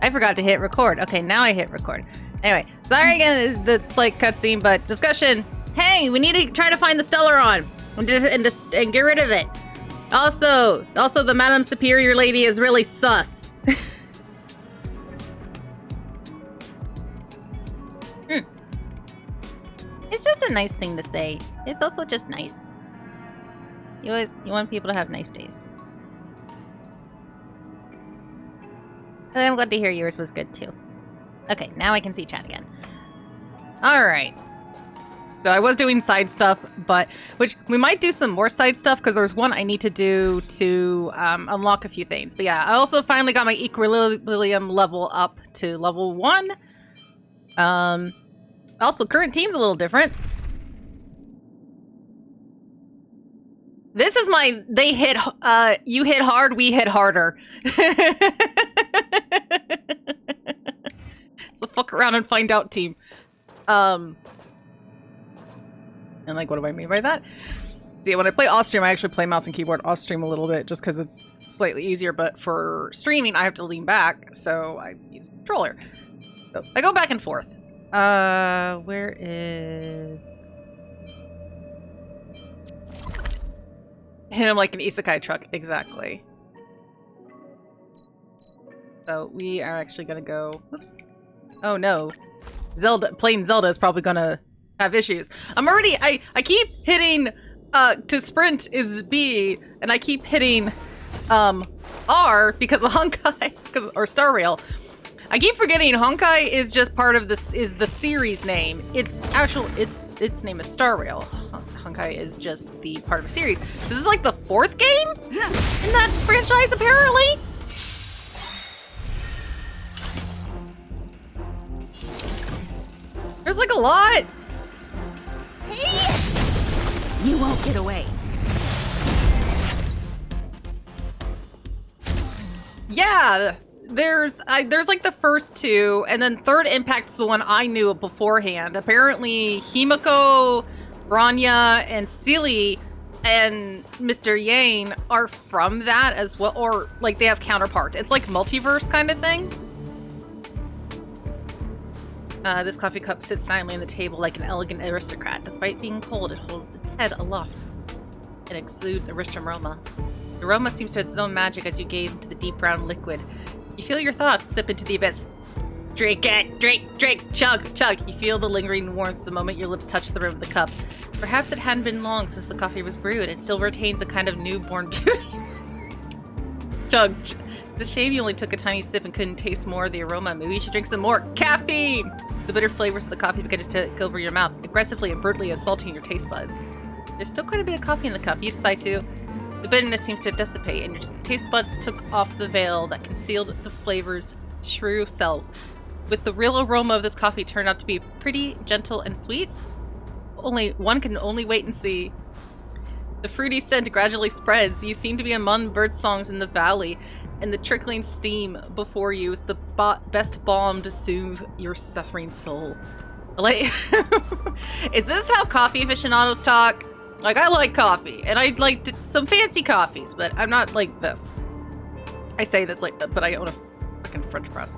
I forgot to hit record. Okay, now I hit record. Anyway, sorry again, the slight cutscene, but discussion. Hey, we need to try to find the Stellaron and get rid of it. Also, the Madam Superior lady is really sus. It's just a nice thing to say. It's also just nice. You want people to have nice days. And I'm glad to hear yours was good too. Okay, now I can see chat again. Alright. So I was doing side stuff, which we might do some more side stuff because there's one I need to do to unlock a few things. But yeah, I also finally got my equilibrium level up to level 1. Also, current team's a little different. This is my, you hit hard, we hit harder. So fuck around and find out, team. And like, what do I mean by that? See, when I play off-stream, I actually play mouse and keyboard off-stream a little bit, just because it's slightly easier, but for streaming, I have to lean back, so I use the controller. So I go back and forth. Where is... Hit him like an isekai truck, exactly. So we are actually gonna go... Oops. Oh no. Playing Zelda is probably gonna have issues. I'm already... I keep hitting... to sprint is B, and I keep hitting R because of Honkai, or Star Rail. I keep forgetting Honkai is just part of this, is the series name. Its name is Star Rail. Honkai is just the part of a series. This is like the 4th game in that franchise, apparently. There's like a lot. Hey! You won't get away. Yeah, there's like the first 2, and then Third Impact's the one I knew beforehand. Apparently, Himiko, Rania, and Seely, and Mr. Yang are from that as well, or like they have counterparts. It's like multiverse kind of thing. This coffee cup sits silently on the table like an elegant aristocrat. Despite being cold, it holds its head aloft. It exudes a rich aroma. The aroma seems to have its own magic as you gaze into the deep brown liquid. You feel your thoughts sip into the abyss. Drink it! Drink! Drink! Chug! Chug! You feel the lingering warmth the moment your lips touch the rim of the cup. Perhaps it hadn't been long since the coffee was brewed. It still retains a kind of newborn beauty. Chug! It's a shame you only took a tiny sip and couldn't taste more of the aroma. Maybe you should drink some more. Caffeine! The bitter flavors of the coffee begin to take over your mouth, aggressively and brutally assaulting your taste buds. There's still quite a bit of coffee in the cup. You decide to. The bitterness seems to dissipate, and your taste buds took off the veil that concealed the flavor's true self. With the real aroma of this coffee turned out to be pretty gentle and sweet, one can only wait and see. The fruity scent gradually spreads. You seem to be among bird songs in the valley, and the trickling steam before you is the best balm to soothe your suffering soul. Like, is this how coffee aficionados talk? Like, I like coffee, and I like some fancy coffees, but I'm not like this. I say this like that, but I own a freaking French press.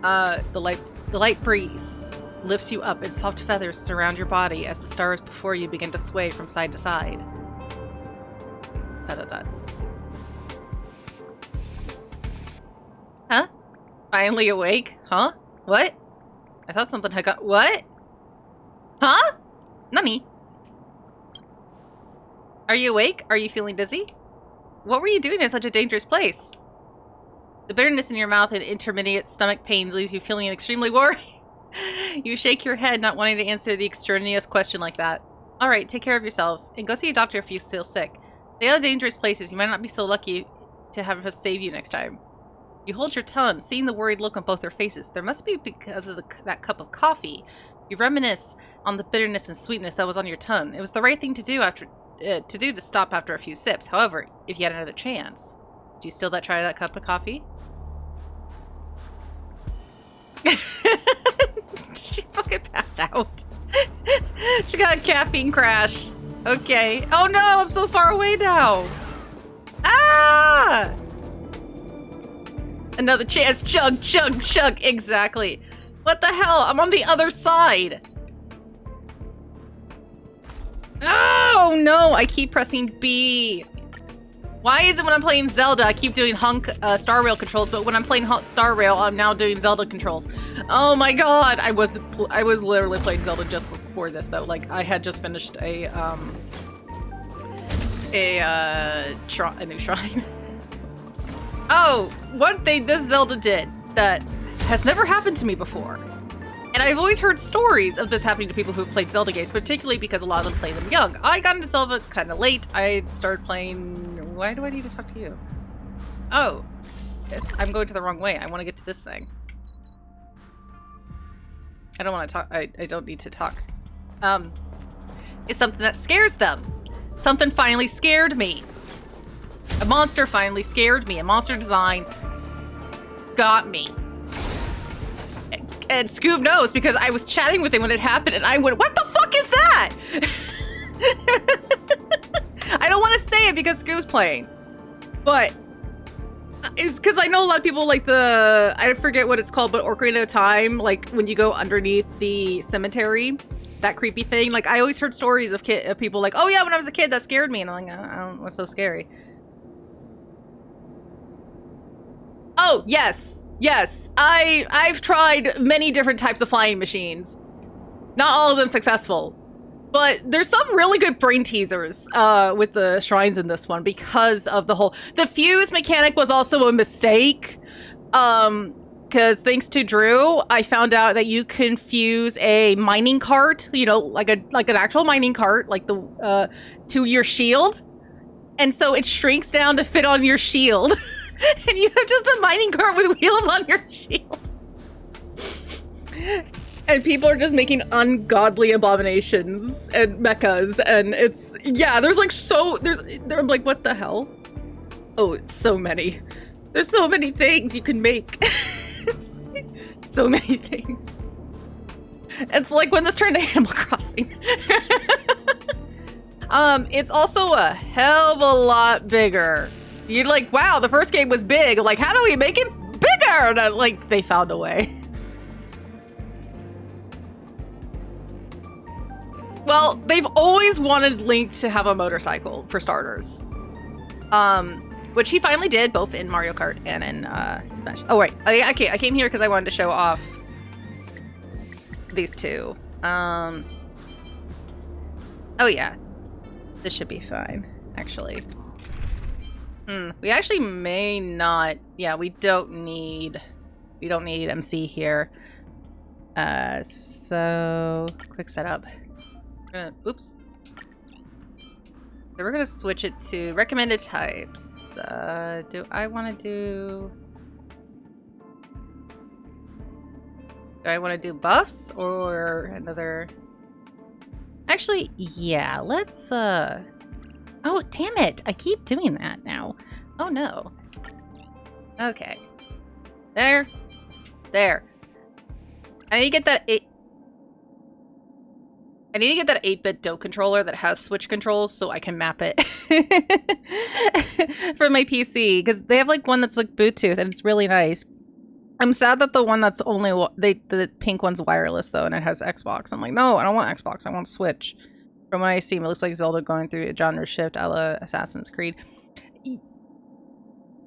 The light breeze lifts you up, and soft feathers surround your body as the stars before you begin to sway from side to side. Da-da-da. Huh? Finally awake? Huh? What? I thought something had got- What? Huh? Nani? Are you awake? Are you feeling dizzy? What were you doing in such a dangerous place? The bitterness in your mouth and intermittent stomach pains leaves you feeling extremely worried. You shake your head, not wanting to answer the extraneous question like that. Alright, take care of yourself, and go see a doctor if you feel sick. They are dangerous places. You might not be so lucky to have us save you next time. You hold your tongue, seeing the worried look on both their faces. There must be because of that cup of coffee. You reminisce on the bitterness and sweetness that was on your tongue. It was the right thing to do to stop after a few sips. However, if you had another chance, do you still try that cup of coffee? She fucking passed out. She got a caffeine crash. Okay. Oh no, I'm so far away now. Ah! Another chance. Chug, chug, chug. Exactly. What the hell? I'm on the other side. Oh, no. I keep pressing B. Why is it when I'm playing Zelda, I keep doing Star Rail controls, but when I'm playing Star Rail, I'm now doing Zelda controls. Oh my god! I was literally playing Zelda just before this, though. Like, I had just finished a new shrine. Oh, one thing this Zelda did that has never happened to me before. And I've always heard stories of this happening to people who've played Zelda games, particularly because a lot of them play them young. I got into Zelda kind of late. I started playing... Why do I need to talk to you? Oh. I'm going to the wrong way. I want to get to this thing. I don't want to talk. I don't need to talk. It's something that scares them. Something finally scared me. A monster finally scared me. A monster design got me. And Scoob knows because I was chatting with him when it happened and I went, what the fuck is that? I don't want to say it because Scoob's playing. But it's because I know a lot of people like I forget what it's called, but Ocarina of Time, like when you go underneath the cemetery, that creepy thing. Like I always heard stories of people like, oh yeah, when I was a kid that scared me. And I'm like, I don't, what's so scary? Oh, yes. Yes, I've tried many different types of flying machines. Not all of them successful. But there's some really good brain teasers with the shrines in this one because of the fuse mechanic was also a mistake. Because thanks to Drew, I found out that you can fuse a mining cart, you know, like an actual mining cart, like to your shield. And so it shrinks down to fit on your shield. And you have just a mining cart with wheels on your shield. And people are just making ungodly abominations and mechas, and it's, yeah, there's like I'm like, what the hell? Oh, it's so many. There's so many things you can make. So many things. It's like when this turned to Animal Crossing. It's also a hell of a lot bigger. You're like, wow, the first game was big. Like, how do we make it bigger? And like, they found a way. Well, they've always wanted Link to have a motorcycle, for starters. Which he finally did, both in Mario Kart and in Smash. Oh, right. I came here because I wanted to show off these two. Oh, yeah. This should be fine, actually. We actually may not. Yeah, we don't need MC here. So quick setup. Oops. So we're gonna switch it to recommended types. Do I want to do? Do I want to do buffs or another? Actually, yeah. Let's Oh, damn it! I keep doing that now. Oh no. Okay. There. There. I need to get that 8-bit DOE controller that has Switch controls so I can map it for my PC, because they have like one that's like Bluetooth and it's really nice. I'm sad that the one that's only the pink one's wireless though, and it has Xbox. I'm like, no, I don't want Xbox. I want Switch. From what I see, it looks like Zelda going through a genre shift a la Assassin's Creed.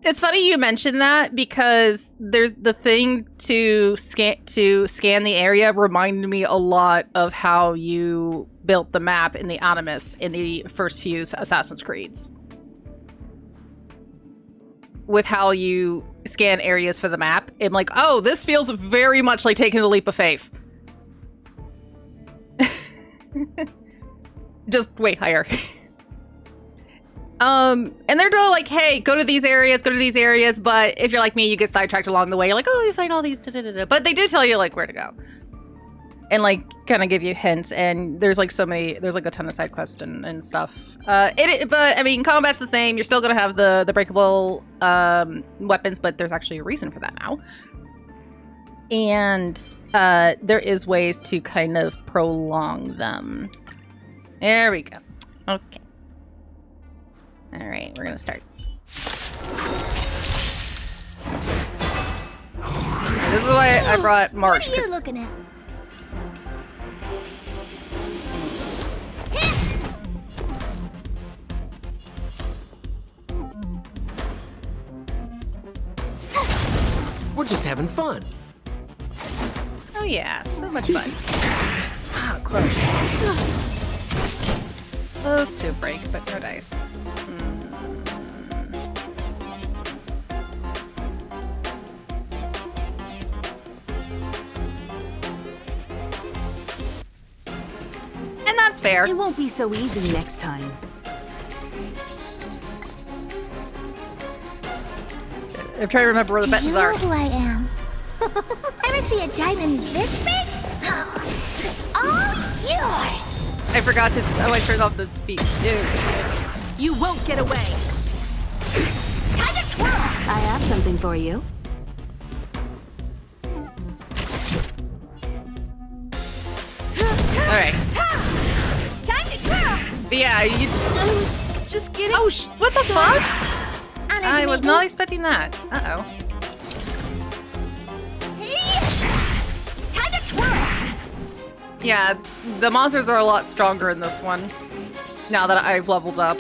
It's funny you mentioned that because there's the thing to scan the area reminded me a lot of how you built the map in the Animus in the first few Assassin's Creeds. With how you scan areas for the map. I'm like, oh, this feels very much like taking a leap of faith. Just way higher. And they're like, hey, go to these areas, but if you're like me, you get sidetracked along the way. You're like, oh, you find all these, but they do tell you like where to go. And like kind of give you hints, and there's like there's like a ton of side quests and stuff. But I mean, combat's the same. You're still gonna have the breakable weapons, but there's actually a reason for that now. And there is ways to kind of prolong them. There we go. Okay. All right, we're gonna start. This is why I brought March. What are you looking at? We're just having fun. Oh yeah, so much fun. Ah, close. Close to a break, but no dice. And that's fair. It won't be so easy next time. I'm trying to remember where the buttons are. Do you know who I am? Ever see a diamond this big? It's all yours. I forgot to. Oh, I turned off the speak. Dude. You won't get away. Time to twirl. I have something for you. All right. Time to twirl. But yeah, you. Just kidding. Oh, what the fuck? Honored I to was meet not you. expecting that. Uh-oh. Hey. Time to twirl. Yeah, the monsters are a lot stronger in this one. Now that I've leveled up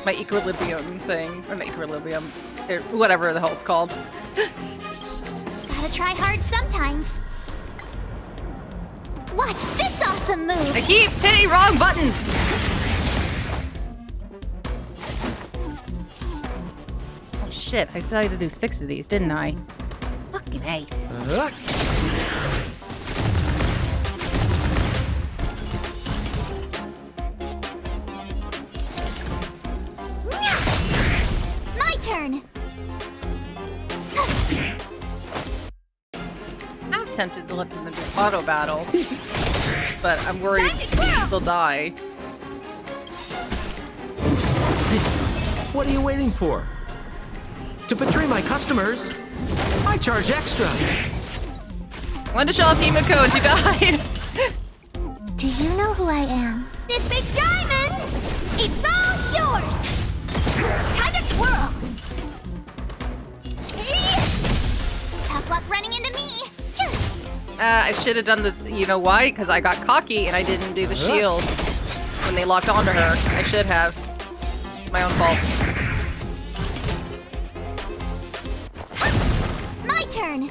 my equilibrium thing. Or not equilibrium. Or whatever the hell it's called. Gotta try hard sometimes. Watch this awesome move. I keep hitting wrong buttons! Oh shit, I said I had to do 6 of these, didn't I? Fucking A. My turn. I'm tempted to let them do auto battle. But I'm worried Time to twirl. they'll die. What are you waiting for? To betray my customers, I charge extra. Wanted to show off Himiko and she died! Do you know who I am? This big diamond. It's all yours. Time to twirl. Hey. Tough luck running into me. I should have done this, you know why? Because I got cocky and I didn't do the shield when they locked onto her. I should have. My own fault. My turn.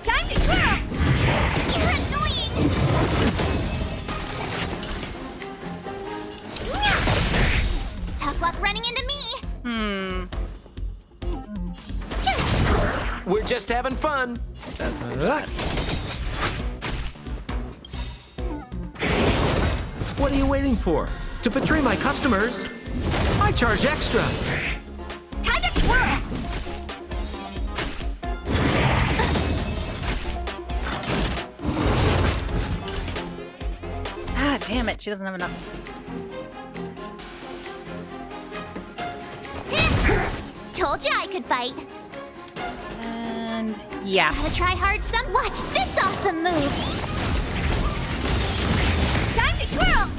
Time to twirl. You're annoying. Tough luck running into me. We're just having fun. What are you waiting for? To betray my customers, I charge extra. Time to twirl. Ah, damn it, she doesn't have enough. Told you I could fight. And yeah. Gotta try hard some. Watch this awesome move. Time to twirl.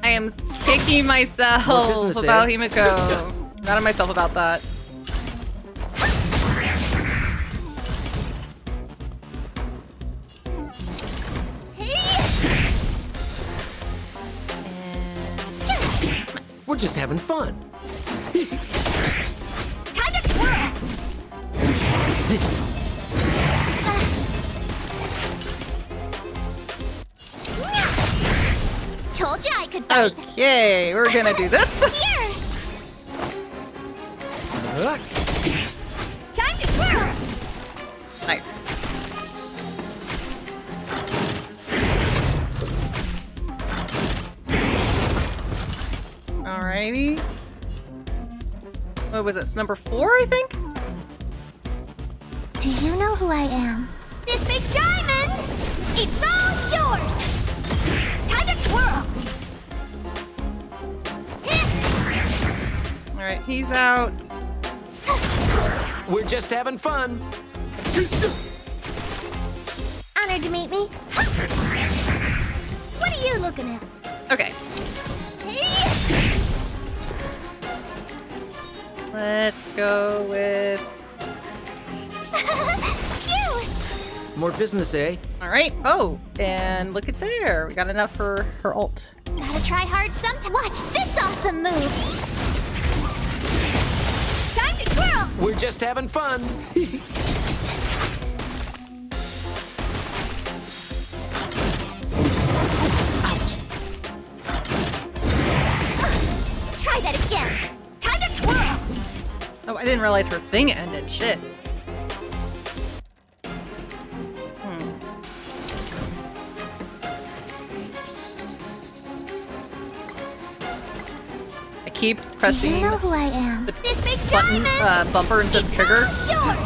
I am kicking myself More business, eh? about Himiko. Mad at myself about that. Hey. We're just having fun. Time to twirl. Told you I could fight. Okay, we're gonna do this. Here. Time to twirl. Nice. Alrighty. What was it? It's number 4, I think? Do you know who I am? This big diamond! It's all yours! Time to twirl! Alright, he's out. We're just having fun. Honored to meet me. What are you looking at? Okay. Hey. Let's go with... Phew! More business, eh? Alright. Oh, and look at there. We got enough for her ult. Gotta try hard sometime. Watch this awesome move! Time to twirl! We're just having fun. Try that again! Time to twirl! Oh, I didn't realize her thing ended. Shit. I keep pressing You know who I am. the This big button, diamond! bumper instead of trigger. All yours!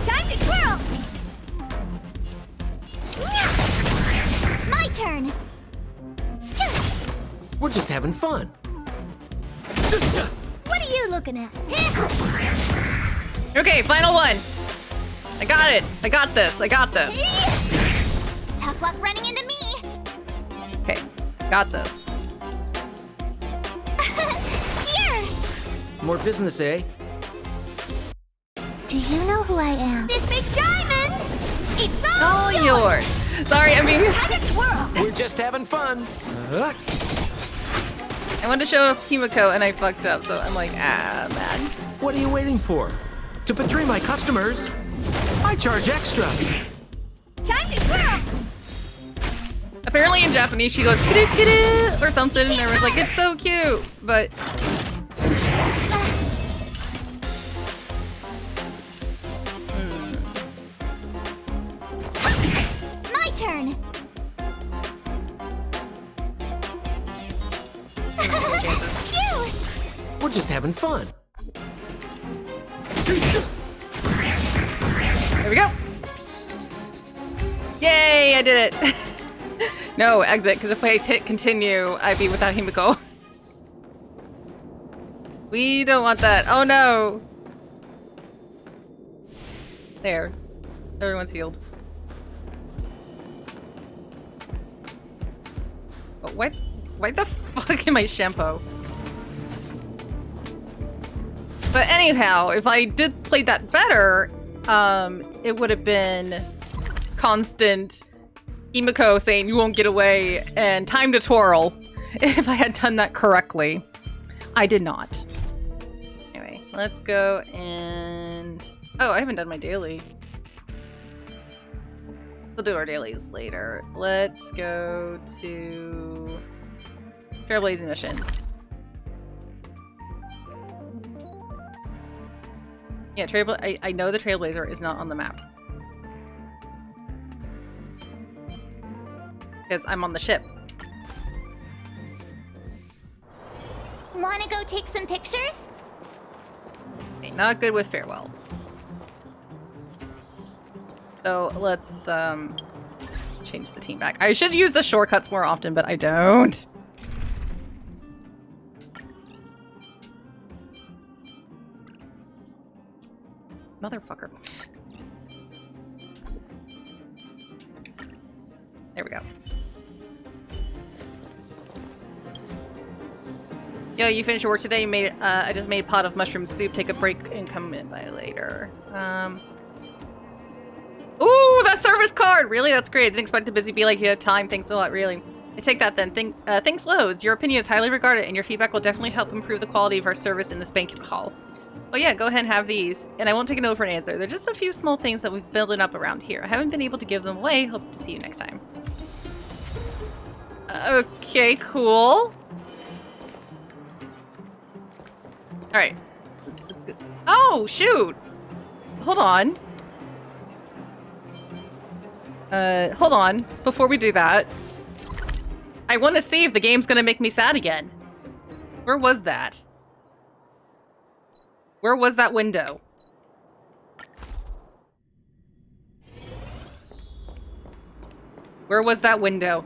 Time to twirl! My turn! We're just having fun. What are you looking at? Okay, final one. I got it. I got this. I got this. Tough luck running into me! Okay, got this. Here! More business, eh? Do you know who I am? This big diamond! It's All yours. Sorry, I mean, Time to twirl! We're just having fun. I wanted to show Himiko and I fucked up, so I'm like, ah, man. What are you waiting for? To betray my customers? I charge extra. Time to twirl! Apparently in Japanese she goes kidda kidda or something, and everyone's like, it's so cute, but My turn! Phew! We're just having fun. there we go. Yay, I did it. No, exit, because if I hit continue, I'd be without Himiko. We don't want that. Oh no. There. Everyone's healed. Oh, why the fuck am I shampoo? But anyhow, if I did play that better, it would have been constant Himiko saying you won't get away and time to twirl if I had done that correctly. I did not. Anyway, let's go and... Oh, I haven't done my daily. We'll do our dailies later. Let's go to Trailblazing mission. Yeah, I know the Trailblazer is not on the map. Because I'm on the ship. Wanna go take some pictures? Okay, not good with farewells. So let's change the team back. I should use the shortcuts more often, but I don't. Motherfucker. There we go. Yo, you finished your work today? You made it, I just made a pot of mushroom soup. Take a break and come in by later. Ooh, that service card! Really? That's great. I didn't expect a busy be like you had time. Thanks a lot, really. I take that then. Thanks loads. Your opinion is highly regarded, and your feedback will definitely help improve the quality of our service in this banquet hall. Oh yeah, go ahead and have these. And I won't take a no for an answer. They're just a few small things that we've building up around here. I haven't been able to give them away. Hope to see you next time. Okay, cool. Alright. Oh, shoot! Hold on. Hold on. Before we do that, I want to see if the game's gonna make me sad again. Where was that? Where was that window? Where was that window?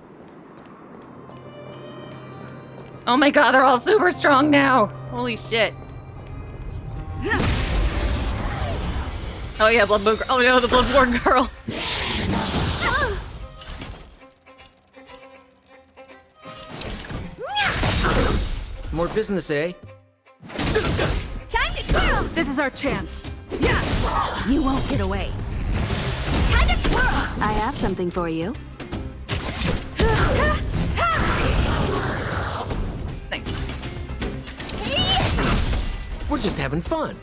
Oh my god, they're all super strong now! Holy shit. Oh yeah, Bloodborne Girl. Oh no, the Bloodborne Girl. More business, eh? Time twirl! This is our chance. Yeah! You won't get away. Time to twirl! I have something for you. Nice. We're just having fun.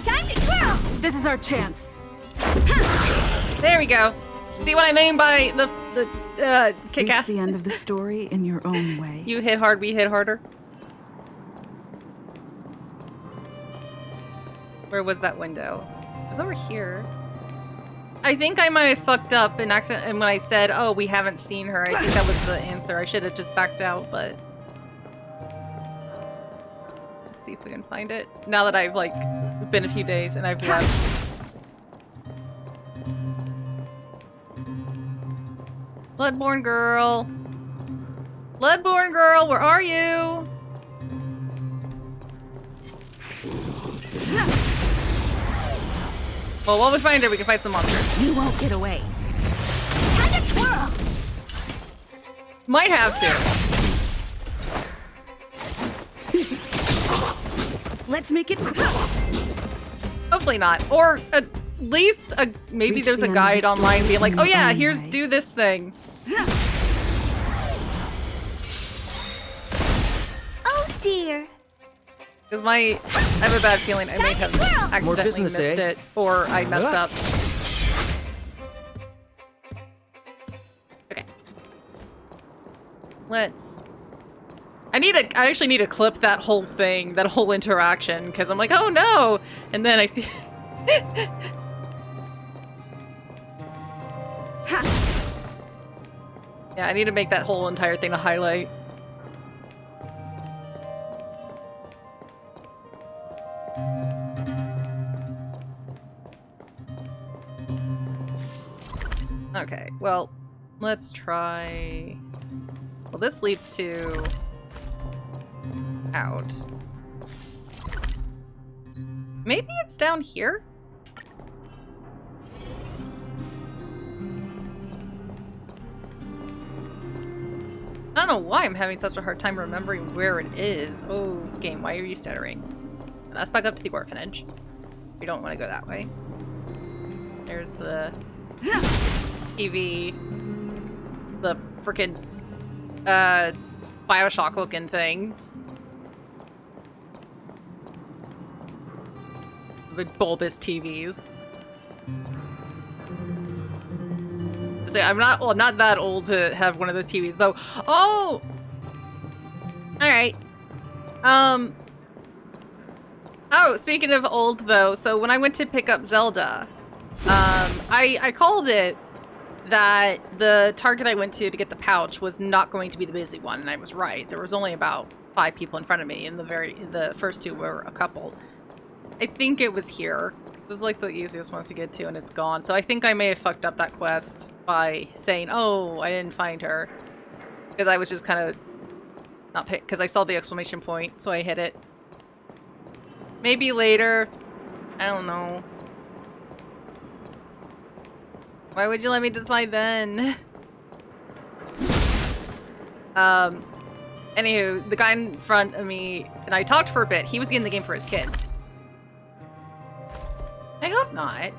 Time to twirl! This is our chance. There we go. See what I mean by the kick Reach ass? the end of the story in your own way. You hit hard, we hit harder. Where was that window? It was over here. I think I might have fucked up in accident, and when I said, "Oh, we haven't seen her," I think that was the answer. I should have just backed out, but let's see if we can find it. Now that I've like been a few days and I've left. Bloodborne girl. Bloodborne girl, where are you? Well, while we find her, we can fight some monsters. You won't get away. Time to twirl! Might have to. Let's make it. Hopefully not. Or at least maybe Reach there's the a end of guide the online story being like, in oh your yeah, own here's way." do this thing. Oh dear. Because I have a bad feeling I may have accidentally business, missed eh? it, or I messed up. Okay. I actually need to clip that whole thing, that whole interaction, because I'm like, oh no! And then I see... Yeah, I need to make that whole entire thing a highlight. Okay, well, let's try... Well, this leads to... out. Maybe it's down here? I don't know why I'm having such a hard time remembering where it is. Oh, game, why are you stuttering? Let's back up to the orphanage. We don't want to go that way. There's the TV. The frickin' Bioshock looking things. The bulbous TVs. So I'm not that old to have one of those TVs though. Oh! Alright. Oh, speaking of old though, so when I went to pick up Zelda, I called it that the Target I went to get the pouch was not going to be the busy one, and I was right. There was only about 5 people in front of me, and the first 2 were a couple. I think it was here. This is like the easiest ones to get to, and it's gone. So I think I may have fucked up that quest by saying, "Oh, I didn't find her," because I was just kind of not picked because I saw the exclamation point, so I hit it. Maybe later. I don't know. Why would you let me decide then? Anywho, the guy in front of me and I talked for a bit. He was in the game for his kid. I hope not.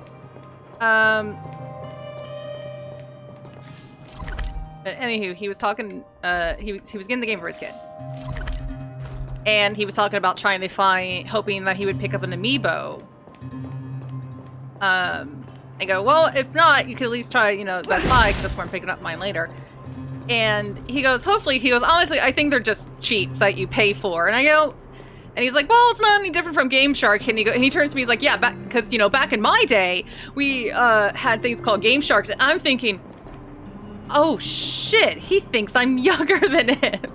Anywho, he was talking. He was getting the game for his kid, and he was talking about trying to hoping that he would pick up an amiibo. I go, well, if not, you could at least try, Best Buy, because that's where I'm picking up mine later. And he goes, hopefully, honestly, I think they're just cheats that you pay for. And I go, and he's like, well, it's not any different from Game Shark. And he turns to me, he's like, yeah, because, back in my day, we had things called Game Sharks. And I'm thinking, oh, shit, he thinks I'm younger than him.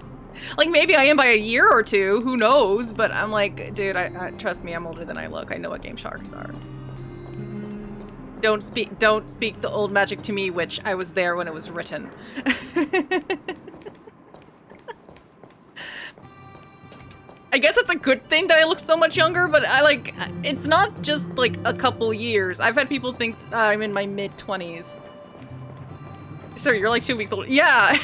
Like, maybe I am by a year or 2, who knows? But I'm like, dude, I trust me, I'm older than I look. I know what Game Sharks are. Don't speak the old magic to me, which I was there when it was written. I guess it's a good thing that I look so much younger, but it's not just like a couple years. I've had people think I'm in my mid-20s. Sir, you're like 2 weeks old. Yeah.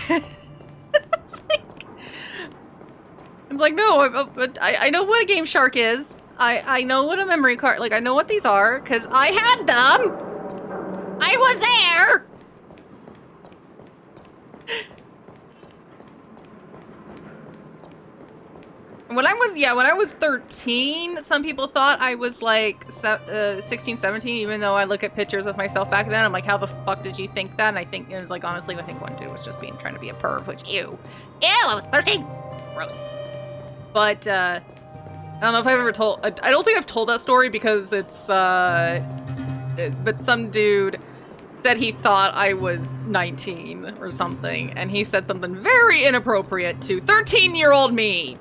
It's like, no, I know what a Game Shark is. I know what a memory card, like, I know what these are, because I had them! I was there! When I was 13, some people thought I was like 16, 17, even though I look at pictures of myself back then. I'm like, how the fuck did you think that? And I think, it was like, honestly, I think one dude was just trying to be a perv, which, ew. Ew, I was 13! Gross. But, I don't know if I've ever told, I don't think I've told that story because it's, but some dude said he thought I was 19 or something, and he said something very inappropriate to 13-year-old me.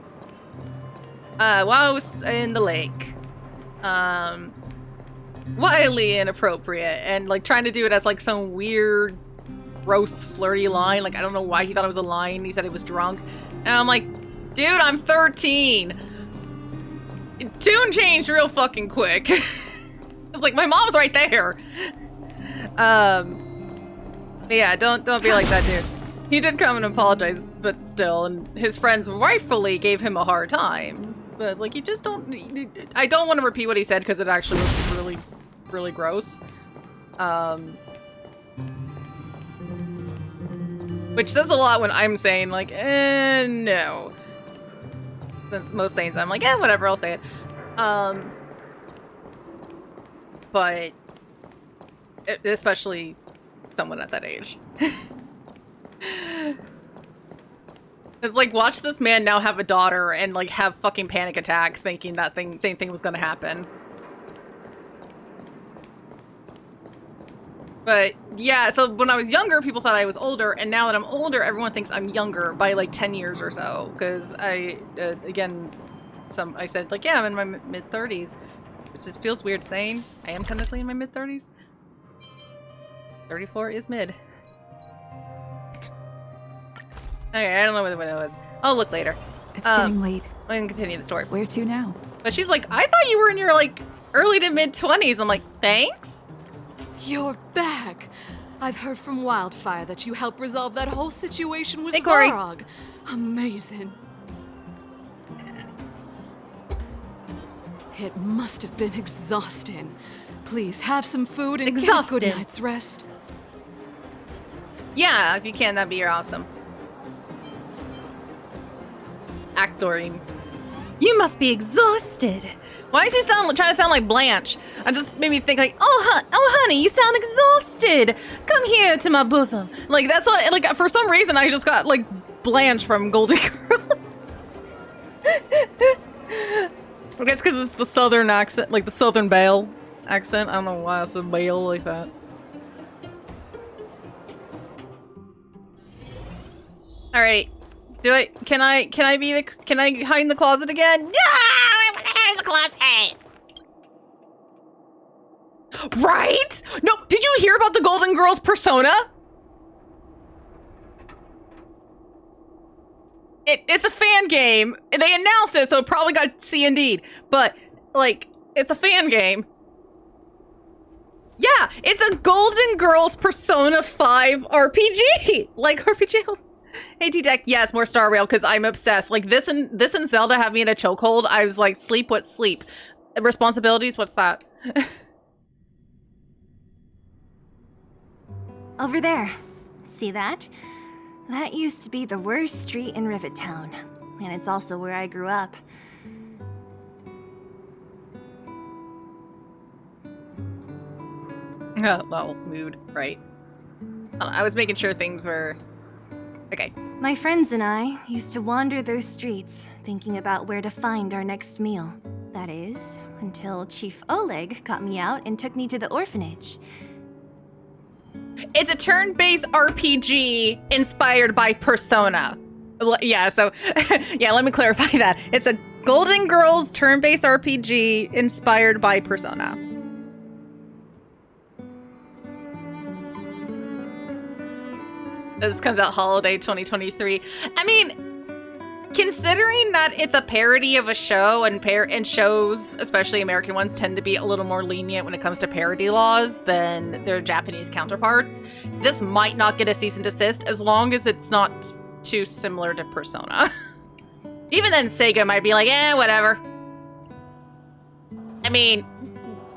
While I was in the lake. Wildly inappropriate, and like trying to do it as like some weird, gross, flirty line. Like, I don't know why he thought it was a line. He said he was drunk. And I'm like, dude, I'm 13. Tune changed real fucking quick. It's like, my mom's right there. Yeah, don't be like that, dude. He did come and apologize, but still, and his friends rightfully gave him a hard time. But it's like, you just don't... I don't want to repeat what he said, because it actually was really, really gross. Which says a lot when I'm saying, like, no. Since most things I'm like, whatever, I'll say it. But... especially someone at that age. It's like, watch this man now have a daughter and like have fucking panic attacks thinking that same thing was gonna happen. But yeah, so when I was younger, people thought I was older, and now that I'm older, everyone thinks I'm younger by like 10 years or so. Because I, again, I said like, yeah, I'm in my mid-30s. Which just feels weird saying. I am technically in my mid-30s. 34 is mid. Okay, I don't know what that was. I'll look later. It's getting late. I can continue the story. Where to now? But she's like, I thought you were in your like early to mid-20s. I'm like, thanks? You're back. I've heard from Wildfire that you helped resolve that whole situation with Hey, Corey. Svarog. Amazing. It must have been exhausting. Please have some food and get a good night's rest. Yeah, if you can, that'd be awesome. Actoring. You must be exhausted. Why is she trying to sound like Blanche? I just made me think like, oh honey, you sound exhausted. Come here to my bosom. Like, that's what, like, for some reason I just got like Blanche from Golden Girls. I guess because it's the southern accent, like the southern Belle accent. I don't know why I said Belle like that. All right. Do it. Can I hide in the closet again? No! I want to hide in the closet! Right? No, did you hear about the Golden Girls persona? It's a fan game. They announced it, so it probably got C&D'd. But, like, it's a fan game. Yeah, it's a Golden Girls Persona 5 RPG! Like, RPG... Hey, T-Deck, yes, more Star Rail, because I'm obsessed. Like, this and Zelda have me in a chokehold. I was like, sleep, what's sleep? Responsibilities, what's that? Over there. See that? That used to be the worst street in Rivet Town. And it's also where I grew up. Oh, well, mood, right. I was making sure things were... Okay. My friends and I used to wander those streets, thinking about where to find our next meal. That is, until Chief Oleg got me out and took me to the orphanage. It's a turn-based RPG inspired by Persona. Yeah, so, yeah, let me clarify that. It's a Golden Girls turn-based RPG inspired by Persona. This comes out holiday 2023. I mean, considering that it's a parody of a show, and shows, especially American ones, tend to be a little more lenient when it comes to parody laws than their Japanese counterparts, this might not get a cease and desist as long as it's not too similar to Persona. Even then, Sega might be like, whatever. I mean,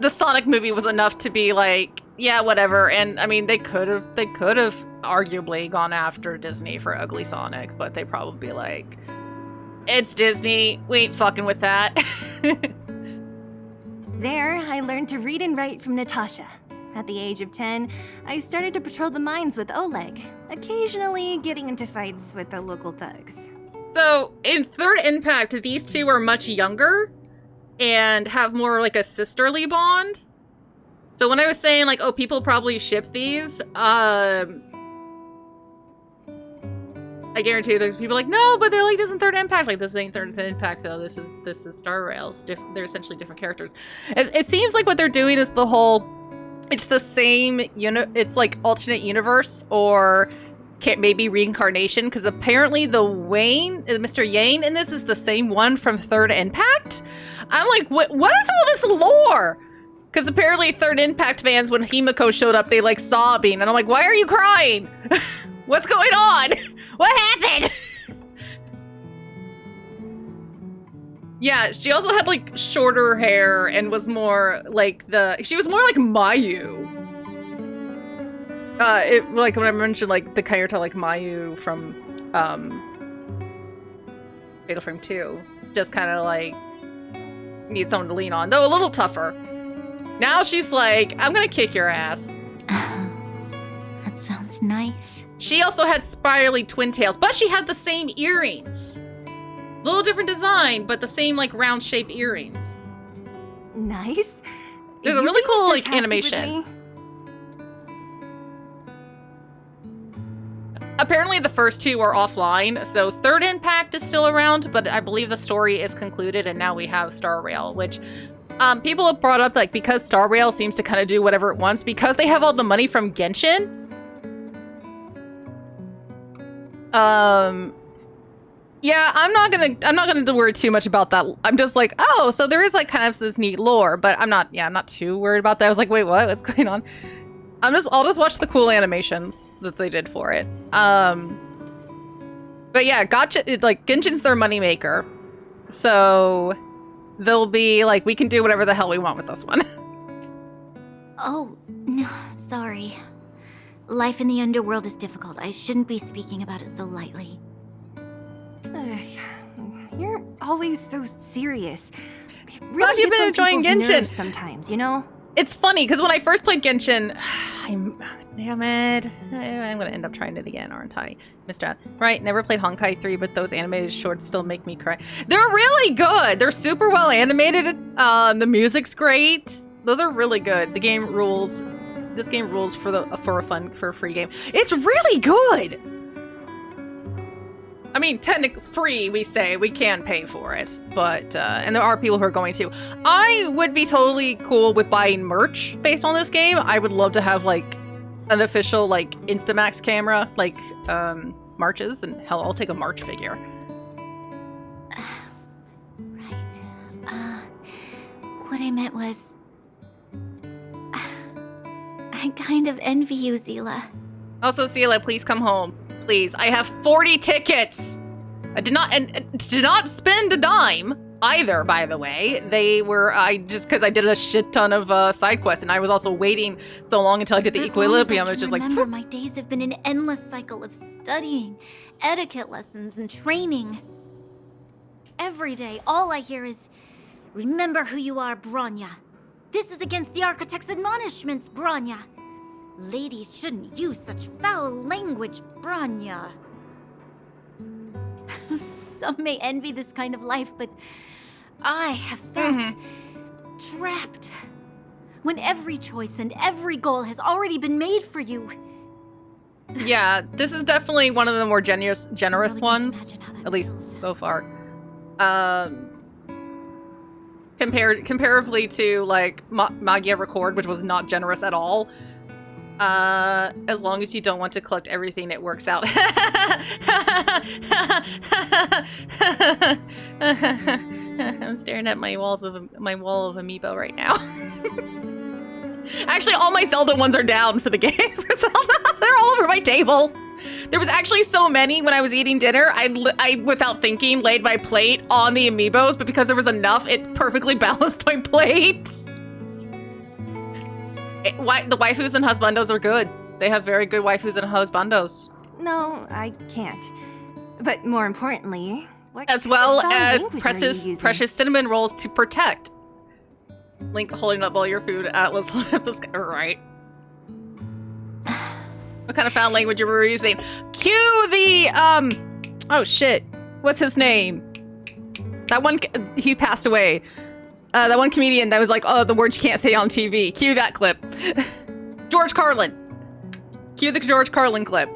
the Sonic movie was enough to be like, yeah, whatever. And I mean, they could have arguably gone after Disney for Ugly Sonic, but they probably be like, it's Disney. We ain't fucking with that. There, I learned to read and write from Natasha. At the age of 10, I started to patrol the mines with Oleg, occasionally getting into fights with the local thugs. So, in Third Impact, these two are much younger and have more like a sisterly bond. So when I was saying like, oh, people probably ship these, I guarantee you there's people like, no, but they're like, this isn't Third Impact. Like, this ain't Third Impact, though. This is Star Rails. They're essentially different characters. It seems like what they're doing is the whole, it's the same, it's like alternate universe or maybe reincarnation, because apparently the Mr. Yane in this is the same one from Third Impact. I'm like, what is all this lore? Because apparently Third Impact fans, when Himiko showed up, they like sobbing. And I'm like, why are you crying? What's going on? What happened? Yeah, she also had like shorter hair and was more like she was more like Mayu. Like when I mentioned like the character like Mayu from Fatal Frame 2. Just kind of like needs someone to lean on, though a little tougher. Now she's like, I'm gonna kick your ass. That sounds nice. She also had spirally twin tails, but she had the same earrings. Little different design, but the same like round shaped earrings. Nice? There's a really cool like animation. Apparently the first two are offline, so Third Impact is still around, but I believe the story is concluded and now we have Star Rail, which people have brought up, like, because Star Rail seems to kind of do whatever it wants, because they have all the money from Genshin. Yeah, I'm not gonna worry too much about that. I'm just like, oh, so there is like kind of this neat lore, but I'm not too worried about that. I was like, wait, what? What's going on? I'll just watch the cool animations that they did for it. But yeah, like Genshin's their moneymaker. So they'll be like, we can do whatever the hell we want with this one. Oh, no, sorry. Life in the underworld is difficult. I shouldn't be speaking about it so lightly. You're always so serious. It really Glad you've gets been on enjoying people's Genshin. nerves sometimes, you know? It's funny, because when I first played Genshin, damn it. I'm going to end up trying it again, aren't I? Mr. Right, never played Honkai 3, but those animated shorts still make me cry. They're really good. They're super well animated. The music's great. Those are really good. The game rules. This game rules for a free game. It's really good. I mean, technically free, we say. We can pay for it. But, and there are people who are going to. I would be totally cool with buying merch based on this game. I would love to have, like, an official, like, Instamax camera, like, marches. And hell, I'll take a March figure. Right. What I meant was... I kind of envy you, Zila. Also, Zila, please come home. Please. I have 40 tickets! I did not spend a dime either, by the way. They were, because I did a shit ton of side quests, and I was also waiting so long until I did the Equilibrium. I was just like, remember, my days have been an endless cycle of studying, etiquette lessons, and training. Every day, all I hear is, remember who you are, Bronya. This is against the Architect's admonishments, Bronya. Ladies shouldn't use such foul language, Bronya. Some may envy this kind of life, but I have felt trapped. When every choice and every goal has already been made for you. Yeah, this is definitely one of the more generous ones, at least so far. Comparatively to like Magia Record, which was not generous at all. As long as you don't want to collect everything, it works out. I'm staring at my wall of amiibo right now. Actually, all my Zelda ones are down for the game for Zelda. They're all over my table. There was actually so many when I was eating dinner, I without thinking, laid my plate on the amiibos, but because there was enough, it perfectly balanced my plate. The waifus and husbandos are good. They have very good waifus and husbandos. No, I can't. But more importantly, what As kind well of foul as language are you using? precious cinnamon rolls to protect. Link holding up all your food. Atlas holding up the sky. Right. What kind of foul language were you using? Cue the, oh shit. What's his name? That one, he passed away. That one comedian that was like, oh, the words you can't say on TV. Cue that clip. George Carlin. Cue the George Carlin clip.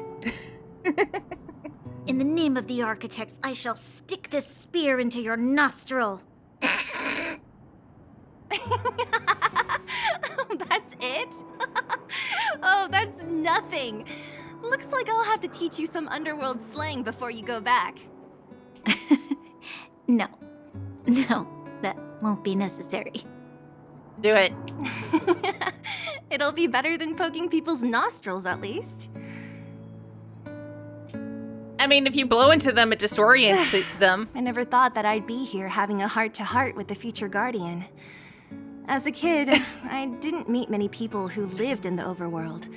In the name of the architects, I shall stick this spear into your nostril. That's it? Oh, that's nothing. Looks like I'll have to teach you some underworld slang before you go back. No, that won't be necessary. Do it. It'll be better than poking people's nostrils, at least. I mean, if you blow into them, it disorients them. I never thought that I'd be here having a heart-to-heart with the future Guardian. As a kid, I didn't meet many people who lived in the overworld.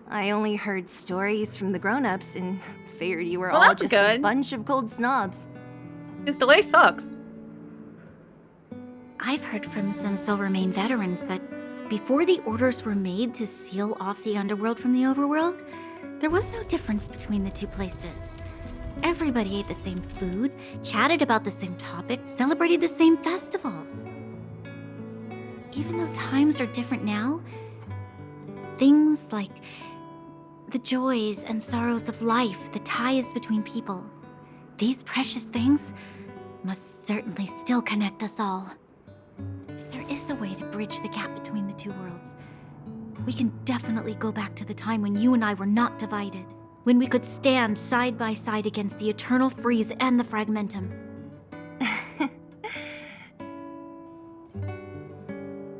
I only heard stories from the grown-ups and figured you were Well, all that's just a good. bunch of cold snobs. His delay sucks. I've heard from some Silvermane veterans that before the orders were made to seal off the underworld from the overworld, there was no difference between the two places. Everybody ate the same food, chatted about the same topics, celebrated the same festivals. Even though times are different now, things like the joys and sorrows of life, the ties between people, these precious things must certainly still connect us all. If there is a way to bridge the gap between the two worlds, we can definitely go back to the time when you and I were not divided, when we could stand side by side against the Eternal Freeze and the Fragmentum.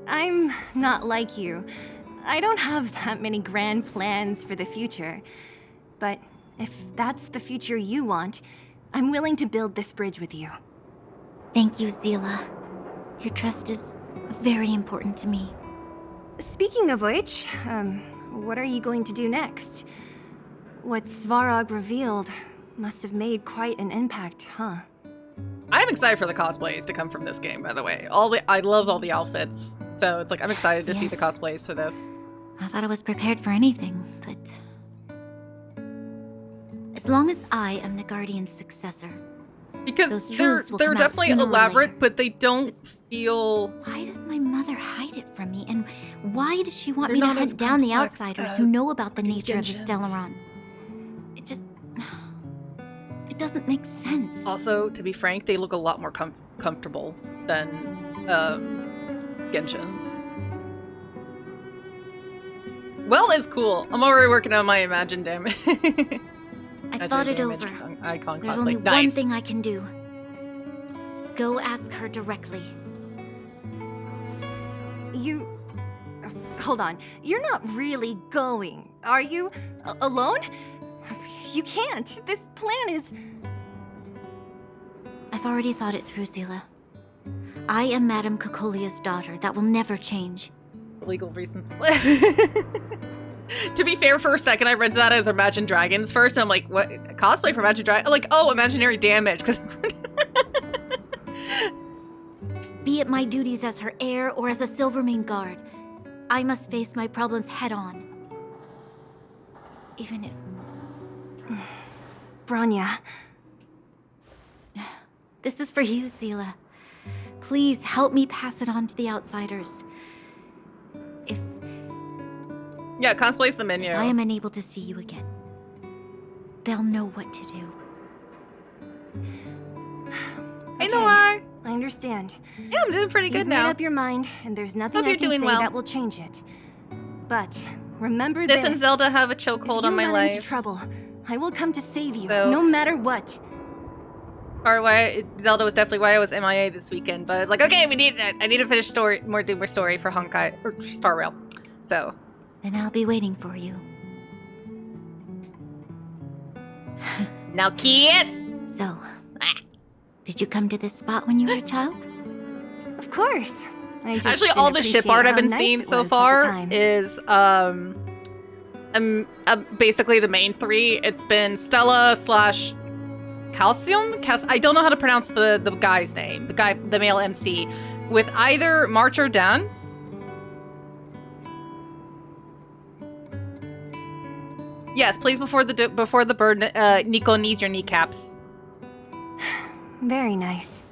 I'm not like you. I don't have that many grand plans for the future. But if that's the future you want, I'm willing to build this bridge with you. Thank you, Zila. Your trust is very important to me. Speaking of which, what are you going to do next? What Svarog revealed must have made quite an impact, huh? I'm excited for the cosplays to come from this game, by the way. I love all the outfits. So it's like, I'm excited to see the Yes. cosplays for this. I thought I was prepared for anything, but... as long as I am the Guardian's successor, Because Those they're truths will come out definitely sooner or elaborate, later. but they don't feel... why does my mother hide it from me? And why does she want They're me to not as hunt down the complex outsiders as who know about the nature of the Genjins. Stellaron? It just... it doesn't make sense. Also, to be frank, they look a lot more comfortable than Genshin's. Well is cool. I'm already working on my Imagine damage. I thought it over. Icon There's cosplay. only one Nice. thing I can do. Go ask her directly. You... hold on. You're not really going, are you? Alone? You can't. This plan is... I've already thought it through, Zila. I am Madame Cocolia's daughter. That will never change. Legal reasons. To be fair, for a second, I read that as Imagine Dragons first, and I'm like, what? Cosplay for Imagine Dragons? Like, oh, imaginary damage, because... Be it my duties as her heir or as a Silvermane guard, I must face my problems head on. Even if... Bronya. This is for you, Zila. Please help me pass it on to the outsiders. If Yeah, cosplay's the menu. I am unable to see you again, they'll know what to do. Hey, Noir! I understand. Yeah, I'm doing pretty good You've now. made up your mind, and there's nothing Hope I you're can doing say well. that will change it. But remember This this. and Zelda have a If chokehold you on my run into life. trouble, I will come to save you, So- no matter what. Or why Zelda was definitely why I was MIA this weekend. But I was like, okay, we need it. I need to finish do more story for Honkai or Star Rail. So Then I'll be waiting for you. Now kiss! So, did you come to this spot when you were a child? Of course. I just Actually, didn't all the ship appreciate art I've how been nice seeing it so was at the far time. is basically the main three. It's been Stella slash Calcium. I don't know how to pronounce the guy's name. The male MC, with either March or Dan. Yes, please before the bird, Nico knees your kneecaps. Very nice.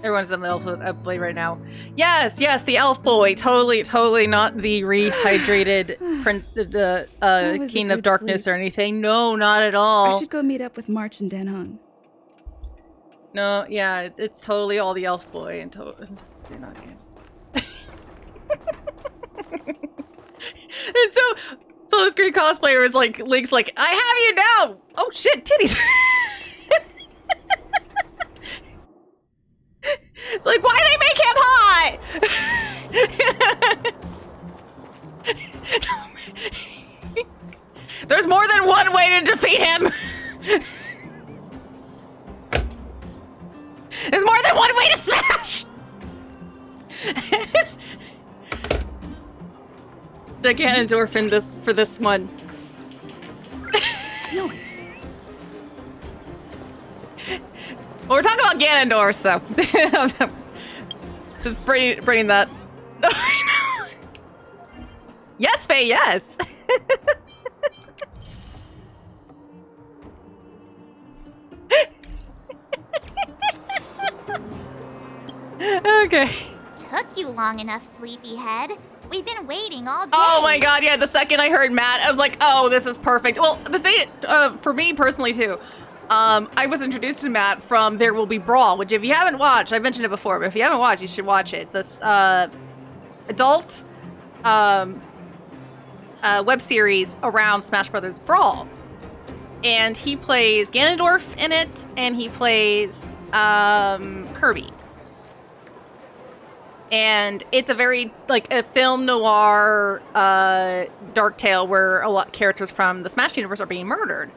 Everyone's in the elf boy right now. Yes, the elf boy. Totally not the rehydrated prince, was a king of good darkness sleep. or anything. No, not at all. I should go meet up with March and Dan Hung. No, yeah, it's totally all the elf boy and totally not good. And so this great cosplayer is like, Link's like, I have you now! Oh shit, titties! It's like, why they make him hot? There's more than one way to defeat him! There's more than one way to smash! The Ganondorf for this one. Nice. Well, we're talking about Ganondorf, so just bringing that. Yes, Faye, yes. Okay. Took you long enough, sleepyhead. We've been waiting all day. Oh my god, yeah, the second I heard Matt, I was like, oh, this is perfect. Well, the thing, for me personally too, I was introduced to Matt from There Will Be Brawl, which if you haven't watched, I've mentioned it before, but if you haven't watched, you should watch it. It's this, adult, web series around Smash Brothers Brawl. And he plays Ganondorf in it, and he plays, Kirby. And it's a very, like, a film noir, dark tale where a lot of characters from the Smash universe are being murdered.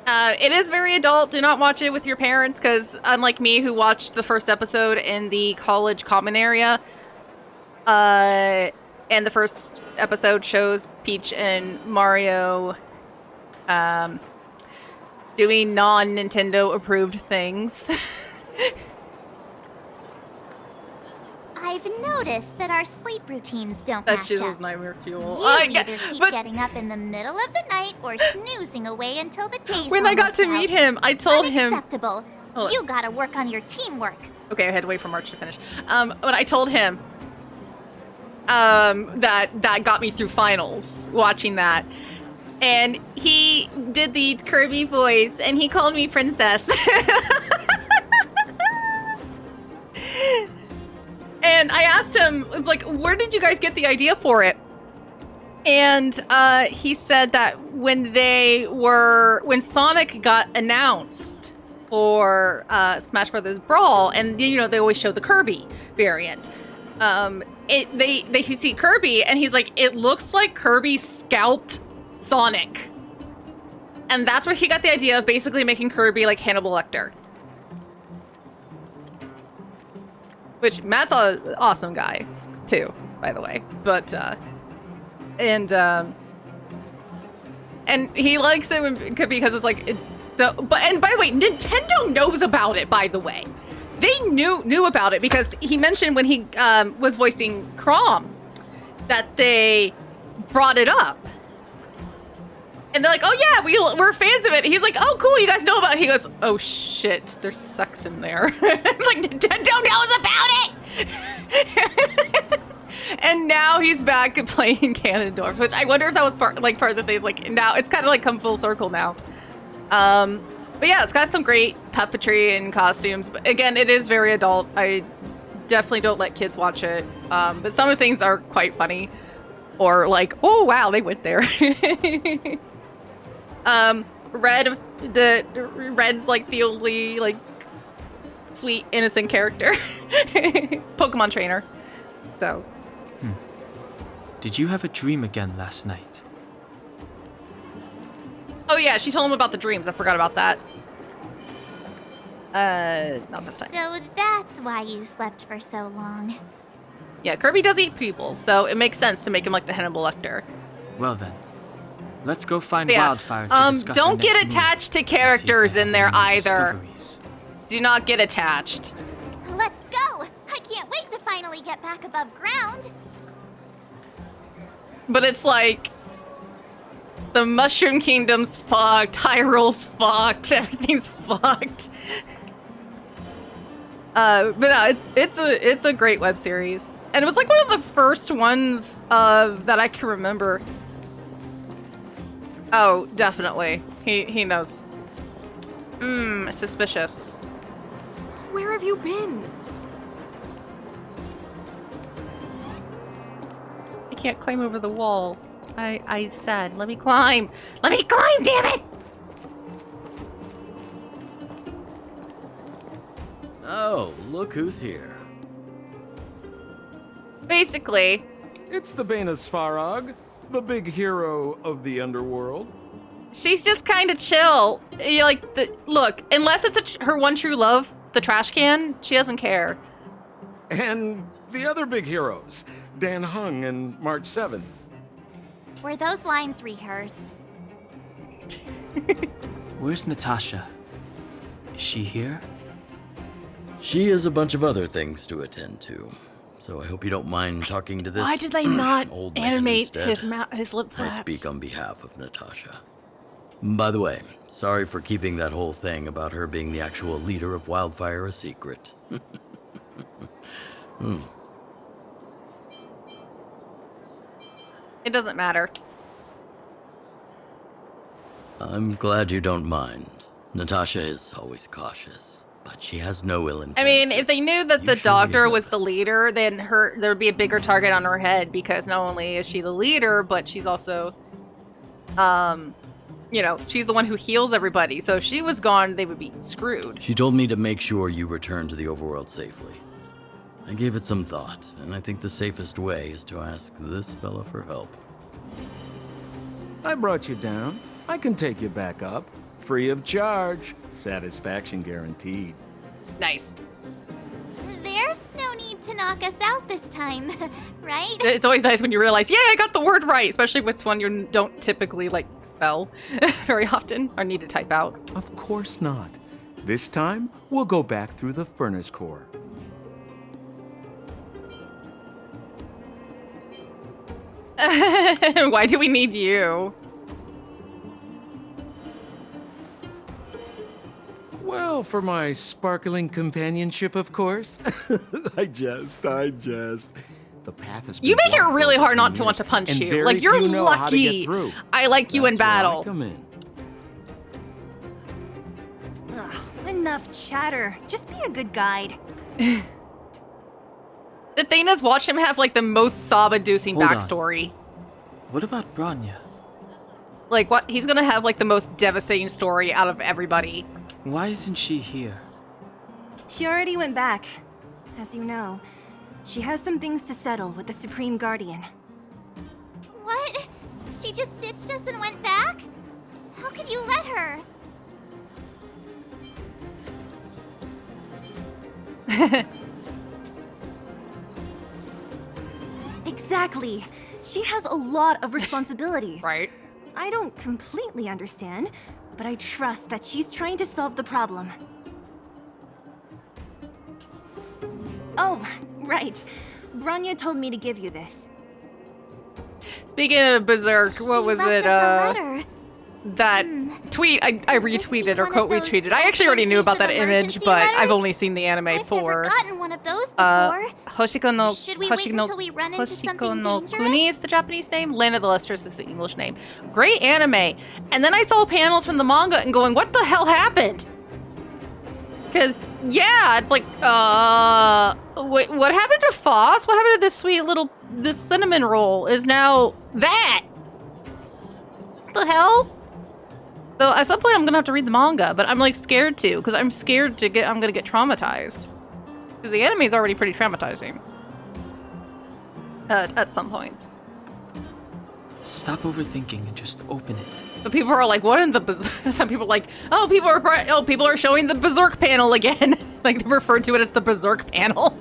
It is very adult. Do not watch it with your parents, because unlike me, who watched the first episode in the college common area, and the first episode shows Peach and Mario, doing non-Nintendo approved things. I've noticed that our sleep routines don't That match shit was up. nightmare fuel. You either keep but getting up in the middle of the night or snoozing away until the day's when I got to almost meet out. him, I told him. Unacceptable. Hold on. You gotta work on your teamwork. Okay, I had to wait for March to finish. But I told him that got me through finals, watching that. And he did the Kirby voice, and he called me princess. And I asked him, it's like, where did you guys get the idea for it? And he said that when Sonic got announced for Smash Brothers Brawl, and you know they always show the Kirby variant. They see Kirby, and he's like, it looks like Kirby scalped Sonic, and that's where he got the idea of basically making Kirby like Hannibal Lecter. Which Matt's an awesome guy, too, by the way. But and he likes it because it's like and by the way, Nintendo knows about it. By the way, they knew about it because he mentioned when he was voicing Chrom that they brought it up. And they're like, oh yeah, we're fans of it. He's like, oh cool, you guys know about it. He goes, oh shit, there's sex in there. I'm like, Nintendo knows about it! And now he's back playing Ganondorf, which I wonder if that was part of the thing. Like, now it's kind of like come full circle now. But yeah, it's got some great puppetry and costumes. But again, it is very adult. I definitely don't let kids watch it. But some of the things are quite funny. Or like, oh wow, they went there. Red's like the only like sweet innocent character. Pokemon trainer. So did you have a dream again last night? Oh yeah, she told him about the dreams. I forgot about that. Not this time. So that's why you slept for so long. Yeah, Kirby does eat people, so it makes sense to make him like the Hannibal Lecter. Well then, let's go find But yeah, Wildfire to discuss our don't get next move attached to and see if characters they in have there any new either. discoveries. Do not get attached. Let's go! I can't wait to finally get back above ground. But it's like the Mushroom Kingdom's fucked, Hyrule's fucked, everything's fucked. But no, it's a great web series, and it was like one of the first ones that I can remember. Oh, definitely, he knows. Suspicious. Where have you been? I can't climb over the walls. I said, let me climb. Let me climb, damn it! Oh, look who's here. Basically, It's the Bane of Svarog, the big hero of the underworld. she's just kind of chill. You like, look, unless it's her one true love, the trash can, she doesn't care. And the other big heroes, Dan Hung and March 7th. Were those lines rehearsed? Where's Natasha? Is she here? She has a bunch of other things to attend to, so I hope you don't mind talking to this Why did they not old man animate instead. his lip I flaps? speak on behalf of Natasha. By the way, sorry for keeping that whole thing about her being the actual leader of Wildfire a secret. It doesn't matter. I'm glad you don't mind. Natasha is always cautious, but she has no ill intent. I mean, if they knew that You the surely have doctor was the noticed. leader, then there would be a bigger target on her head, because not only is she the leader, but she's also, you know, she's the one who heals everybody. So if she was gone, they would be screwed. She told me to make sure you return to the overworld safely. I gave it some thought, and I think the safest way is to ask this fella for help. I brought you down. I can take you back up. Free of charge. Satisfaction guaranteed. Nice. There's no need to knock us out this time, right? It's always nice when you realize, yeah, I got the word right, especially with one you don't typically like spell very often or need to type out. Of course not. This time, we'll go back through the furnace core. Why do we need you? Well, for my sparkling companionship, of course. I jest. The path has been You make it blocked for really over hard 10 not to want years, to punch and you. very Like, you're few know how to get lucky through. I like you in That's where I battle. come in. Ugh, enough chatter. Just be a good guide. The thing is, watch him have like the most sob-inducing Hold on. backstory. What about Bronya? Like, what? He's gonna have like the most devastating story out of everybody. Why isn't she here? She already went back. As you know, she has some things to settle with the Supreme Guardian. What? She just ditched us and went back? How could you let her? Exactly. She has a lot of responsibilities. Right? I don't completely understand, but I trust that she's trying to solve the problem. Oh, right. Bronya told me to give you this. Speaking of Berserk, what was Left it? us a letter. That tweet I retweeted or one of quote those retweeted. I actually already knew about that in-case of image, emergency but I've letters? only seen the anime I've for. never gotten one of those before. Hoshiko no Should we wait until we run into Hoshiko something no dangerous? Kuni is the Japanese name. Land of the Lustrous is the English name. Great anime. And then I saw panels from the manga and going, what the hell happened? Because yeah, it's like, wait, what happened to Foss? What happened to this cinnamon roll? Is now that? What the hell? So at some point I'm gonna have to read the manga, but I'm like scared to, because I'm scared I'm gonna get traumatized. Because the anime is already pretty traumatizing. At some points. Stop overthinking and just open it. But people are like, what in the... Some people are like, oh, people are showing the Berserk panel again. Like, they referred to it as the Berserk panel.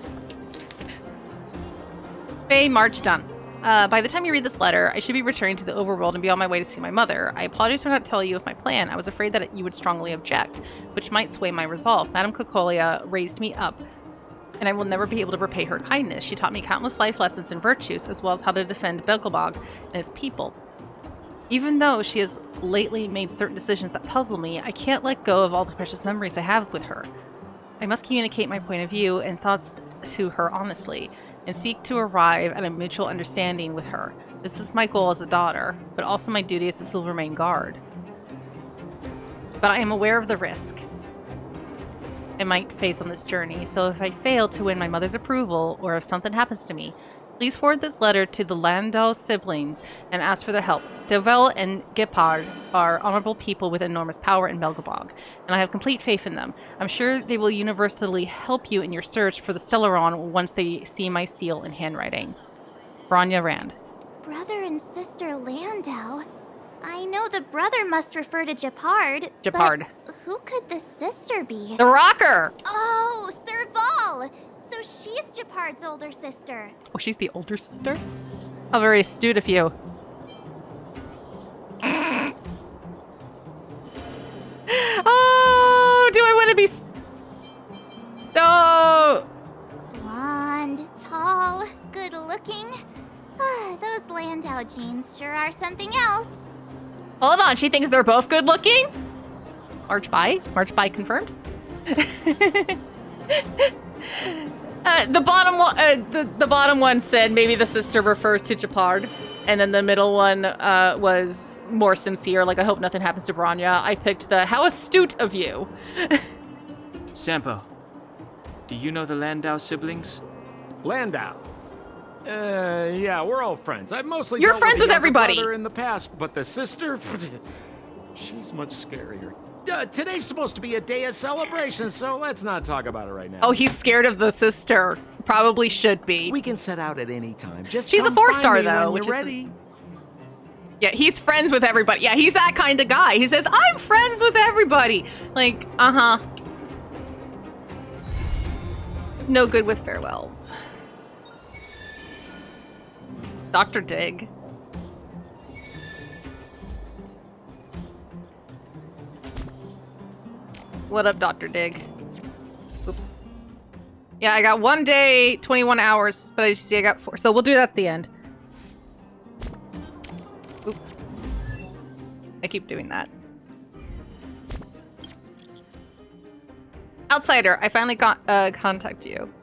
May, March, done. By the time you read this letter, I should be returning to the overworld and be on my way to see my mother. I apologize for not telling you of my plan. I was afraid that you would strongly object, which might sway my resolve. Madame Cocolia raised me up, and I will never be able to repay her kindness. She taught me countless life lessons and virtues, as well as how to defend Belgobog and his people. Even though she has lately made certain decisions that puzzle me, I can't let go of all the precious memories I have with her. I must communicate my point of view and thoughts to her honestly, and seek to arrive at a mutual understanding with her. This is my goal as a daughter, but also my duty as a Silvermane guard. But I am aware of the risk I might face on this journey, so if I fail to win my mother's approval, or if something happens to me, please forward this letter to the Landau siblings and ask for their help. Sylvel and Gepard are honorable people with enormous power in Belgobog, and I have complete faith in them. I'm sure they will universally help you in your search for the Stellaron once they see my seal in handwriting. Bronya Rand. Brother and sister Landau? I know the brother must refer to Gepard. Gepard. But who could the sister be? The Rocker! Oh, Serval! So she's Gepard's older sister. Oh, she's the older sister? How very astute of you. Oh, do I want to be... Oh! Blonde, tall, good looking. Those Landau genes sure are something else. Hold on, she thinks they're both good looking? March by? March by confirmed? The bottom one said maybe the sister refers to Gepard, and then the middle one was more sincere, like I hope nothing happens to Bronya. I picked the how astute of you. Sampo, do you know the Landau siblings? Landau. Yeah, we're all friends. I've mostly You're dealt friends with with the everybody. brother in the past, but the sister, she's much scarier. Today's supposed to be a day of celebration, so let's not talk about it right now. Oh, he's scared of the sister. Probably should be. We can set out at any time. Just She's a come 4-star find me though, when which you're is ready. Yeah, he's friends with everybody. Yeah, he's that kind of guy. He says, I'm friends with everybody. Like, No good with farewells. Dr. Dig. What up, Dr. Dig? Oops. Yeah, I got 1 day, 21 hours, but I see I got 4. So we'll do that at the end. Oop. I keep doing that. Outsider, I finally got contact you.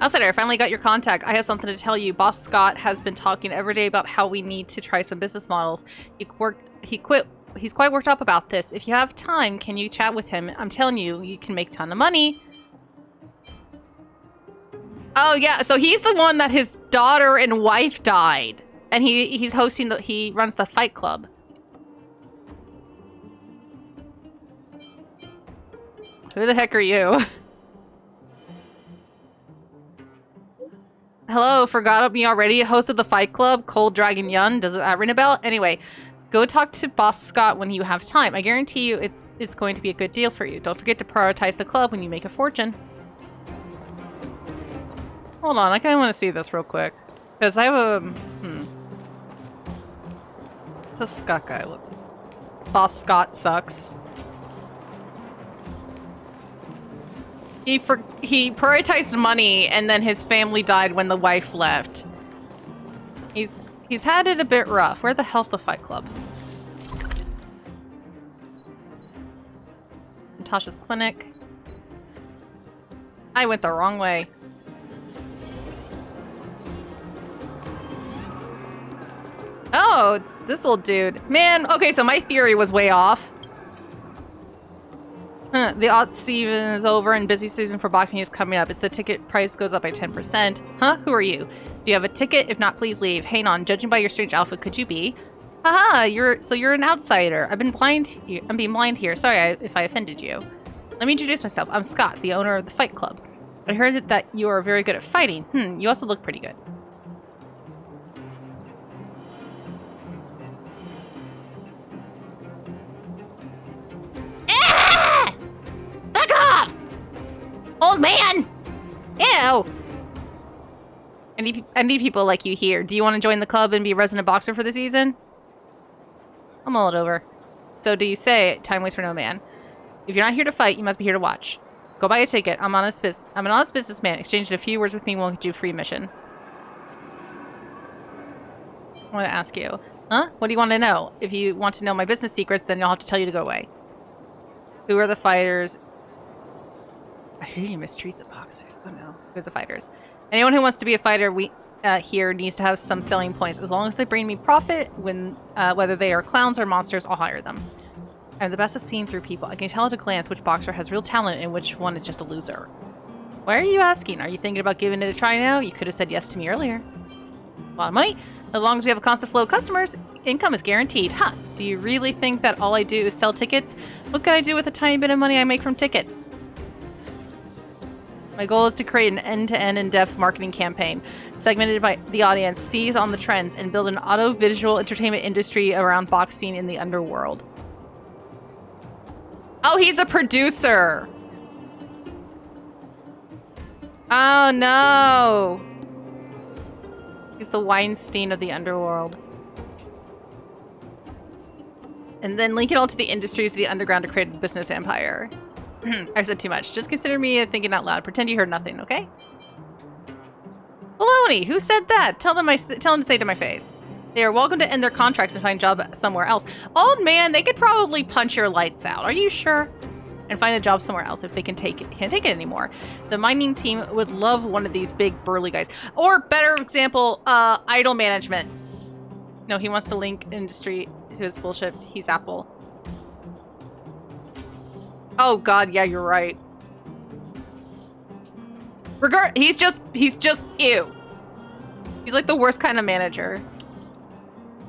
Outsider, I finally got your contact. I have something to tell you. Boss Scott has been talking every day about how we need to try some business models. He's quite worked up about this. If you have time, can you chat with him? I'm telling you, you can make a ton of money. Oh yeah, so he's the one that his daughter and wife died. And he's hosting he runs the fight club. Who the heck are you? Hello, forgot me already? Host of the fight club, Cold Dragon Yun. Does that ring a bell? Anyway, go talk to Boss Scott when you have time. I guarantee you it's going to be a good deal for you. Don't forget to prioritize the club when you make a fortune. Hold on, I kind of want to see this real quick. Because I have a... It's a Scott guy. Look. Boss Scott sucks. He prioritized money, and then his family died when the wife left. He's had it a bit rough. Where the hell's the fight club? Natasha's clinic. I went the wrong way. Oh, it's this little dude. Man, okay, so my theory was way off. The off-season is over and busy season for boxing is coming up. It's a ticket price goes up by 10%. Huh? Who are you? Do you have a ticket? If not, please leave. Hang on. Judging by your strange outfit, could you be? Haha, you're an outsider. I'm being blind here. Sorry if I offended you. Let me introduce myself. I'm Scott, the owner of the fight club. I heard that you are very good at fighting. You also look pretty good. Old man! Ew! I need people like you here. Do you want to join the club and be a resident boxer for the season? I'll mull it over. So do you say, time waits for no man. If you're not here to fight, you must be here to watch. Go buy a ticket. I'm an honest businessman. Exchange a few words with me and we'll get you a free admission. I want to ask you. Huh? What do you want to know? If you want to know my business secrets, then I'll have to tell you to go away. Who are the fighters? I hear you mistreat the boxers. Oh no. Who are the fighters? Anyone who wants to be a fighter here needs to have some selling points. As long as they bring me profit, whether they are clowns or monsters, I'll hire them. I'm the best at seeing through people. I can tell at a glance which boxer has real talent and which one is just a loser. Why are you asking? Are you thinking about giving it a try now? You could have said yes to me earlier. A lot of money? As long as we have a constant flow of customers, income is guaranteed. Huh. Do you really think that all I do is sell tickets? What can I do with the tiny bit of money I make from tickets? My goal is to create an end-to-end in-depth marketing campaign, segmented by the audience, seize on the trends, and build an auto-visual entertainment industry around boxing in the underworld. Oh, he's a producer! Oh, no! He's the Weinstein of the underworld. And then link it all to the industries of the underground to create a business empire. I've said too much. Just consider me thinking out loud. Pretend you heard nothing, okay? Baloney! Who said that? Tell them to say to my face. They are welcome to end their contracts and find a job somewhere else. Old man, they could probably punch your lights out. Are you sure? And find a job somewhere else if they can't take it anymore. The mining team would love one of these big burly guys. Or better example, idle management. No, he wants to link industry to his bullshit. He's Apple. Oh god, yeah, you're right. He's just ew. He's like the worst kind of manager.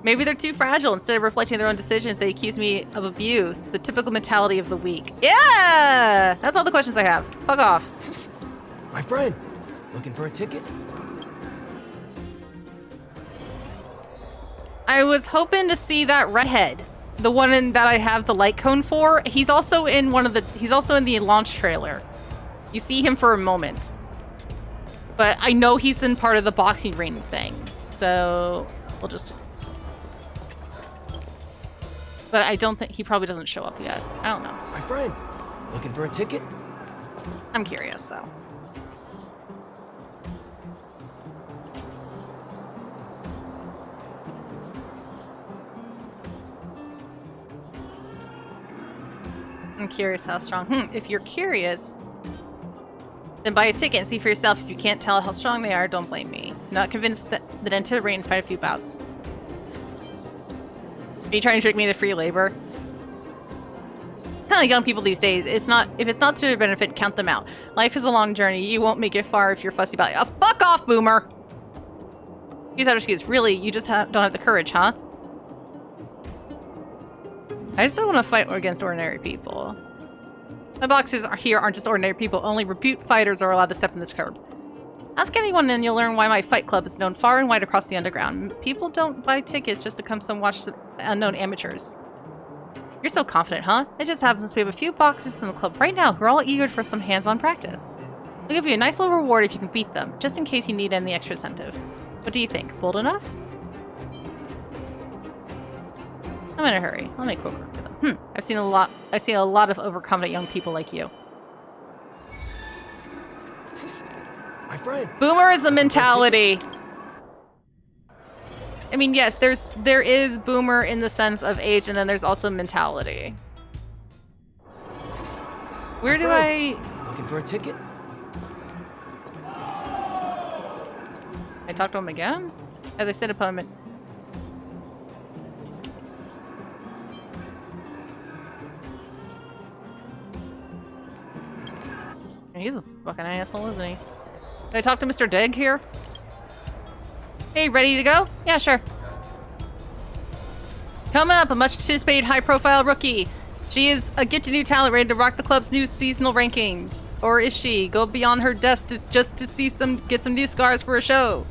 Maybe they're too fragile. Instead of reflecting their own decisions, they accuse me of abuse. The typical mentality of the weak. Yeah! That's all the questions I have. Fuck off. My friend, looking for a ticket? I was hoping to see that redhead. The one that I have the light cone for. He's also in he's also in the launch trailer. You see him for a moment. But I know he's in part of the boxing ring thing. So we'll just... But I don't think... He probably doesn't show up yet. I don't know. My friend, looking for a ticket? I'm curious, though. I'm curious how strong... If you're curious, then buy a ticket and see for yourself. If you can't tell how strong they are, don't blame me. I'm not convinced that enter the ring and fight a few bouts. Are you trying to trick me into free labor? Kind of young people these days, if it's not to their benefit, count them out. Life is a long journey. You won't make it far if you're fussy about it. Oh, fuck off, boomer! Use that excuse. Really, you just don't have the courage, huh? I just don't want to fight against ordinary people. My boxers here aren't just ordinary people. Only reputed fighters are allowed to step in this curb. Ask anyone and you'll learn why my fight club is known far and wide across the underground. People don't buy tickets just to come watch some unknown amateurs. You're so confident, huh? It just happens we have a few boxers in the club right now who are all eager for some hands-on practice. I'll give you a nice little reward if you can beat them, just in case you need any extra incentive. What do you think? Bold enough? I'm in a hurry. I'll make quick work of them. I've seen a lot of overconfident young people like you. My friend. Boomer is the mentality. I mean, yes, there is boomer in the sense of age, and then there's also mentality. Where do I... Looking for a ticket? I talk to him again? Oh, they said appointment. He's a fucking asshole, isn't he? Can I talk to Mr. Digg here? Hey, ready to go? Yeah, sure. Coming up, a much-anticipated high-profile rookie. She is a gifted new talent ready to rock the club's new seasonal rankings. Or is she? Go beyond her depths just to get some new scars for a show.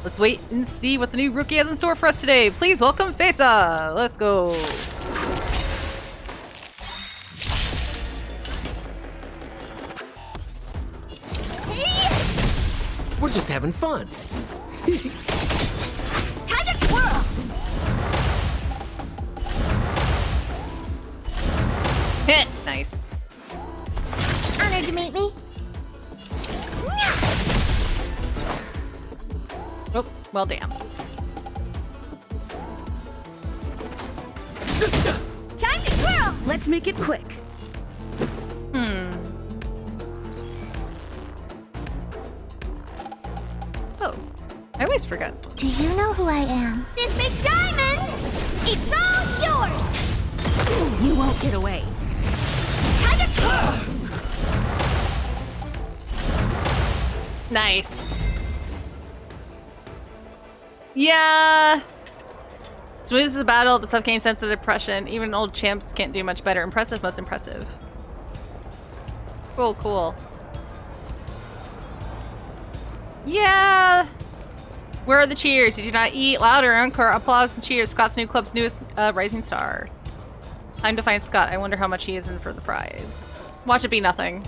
Let's wait and see what the new rookie has in store for us today. Please welcome Fay-SaVT. Let's go. just having fun. Time to twirl! Hit! Nice. Honored to meet me. Oh, well, damn. Time to twirl! Let's make it quick. Oh, I always forget. Do you know who I am? This big diamond! It's all yours! You won't get away. Time to twirl! Nice. Yeah. Smooth as a battle, the suffocating sense of depression. Even old champs can't do much better. Impressive, most impressive. Cool, cool. Yeah. Where are the cheers? Did you not eat? Louder, encore, applause, and cheers. Scott's new club's newest rising star. Time to find Scott. I wonder how much he is in for the prize. Watch it be nothing.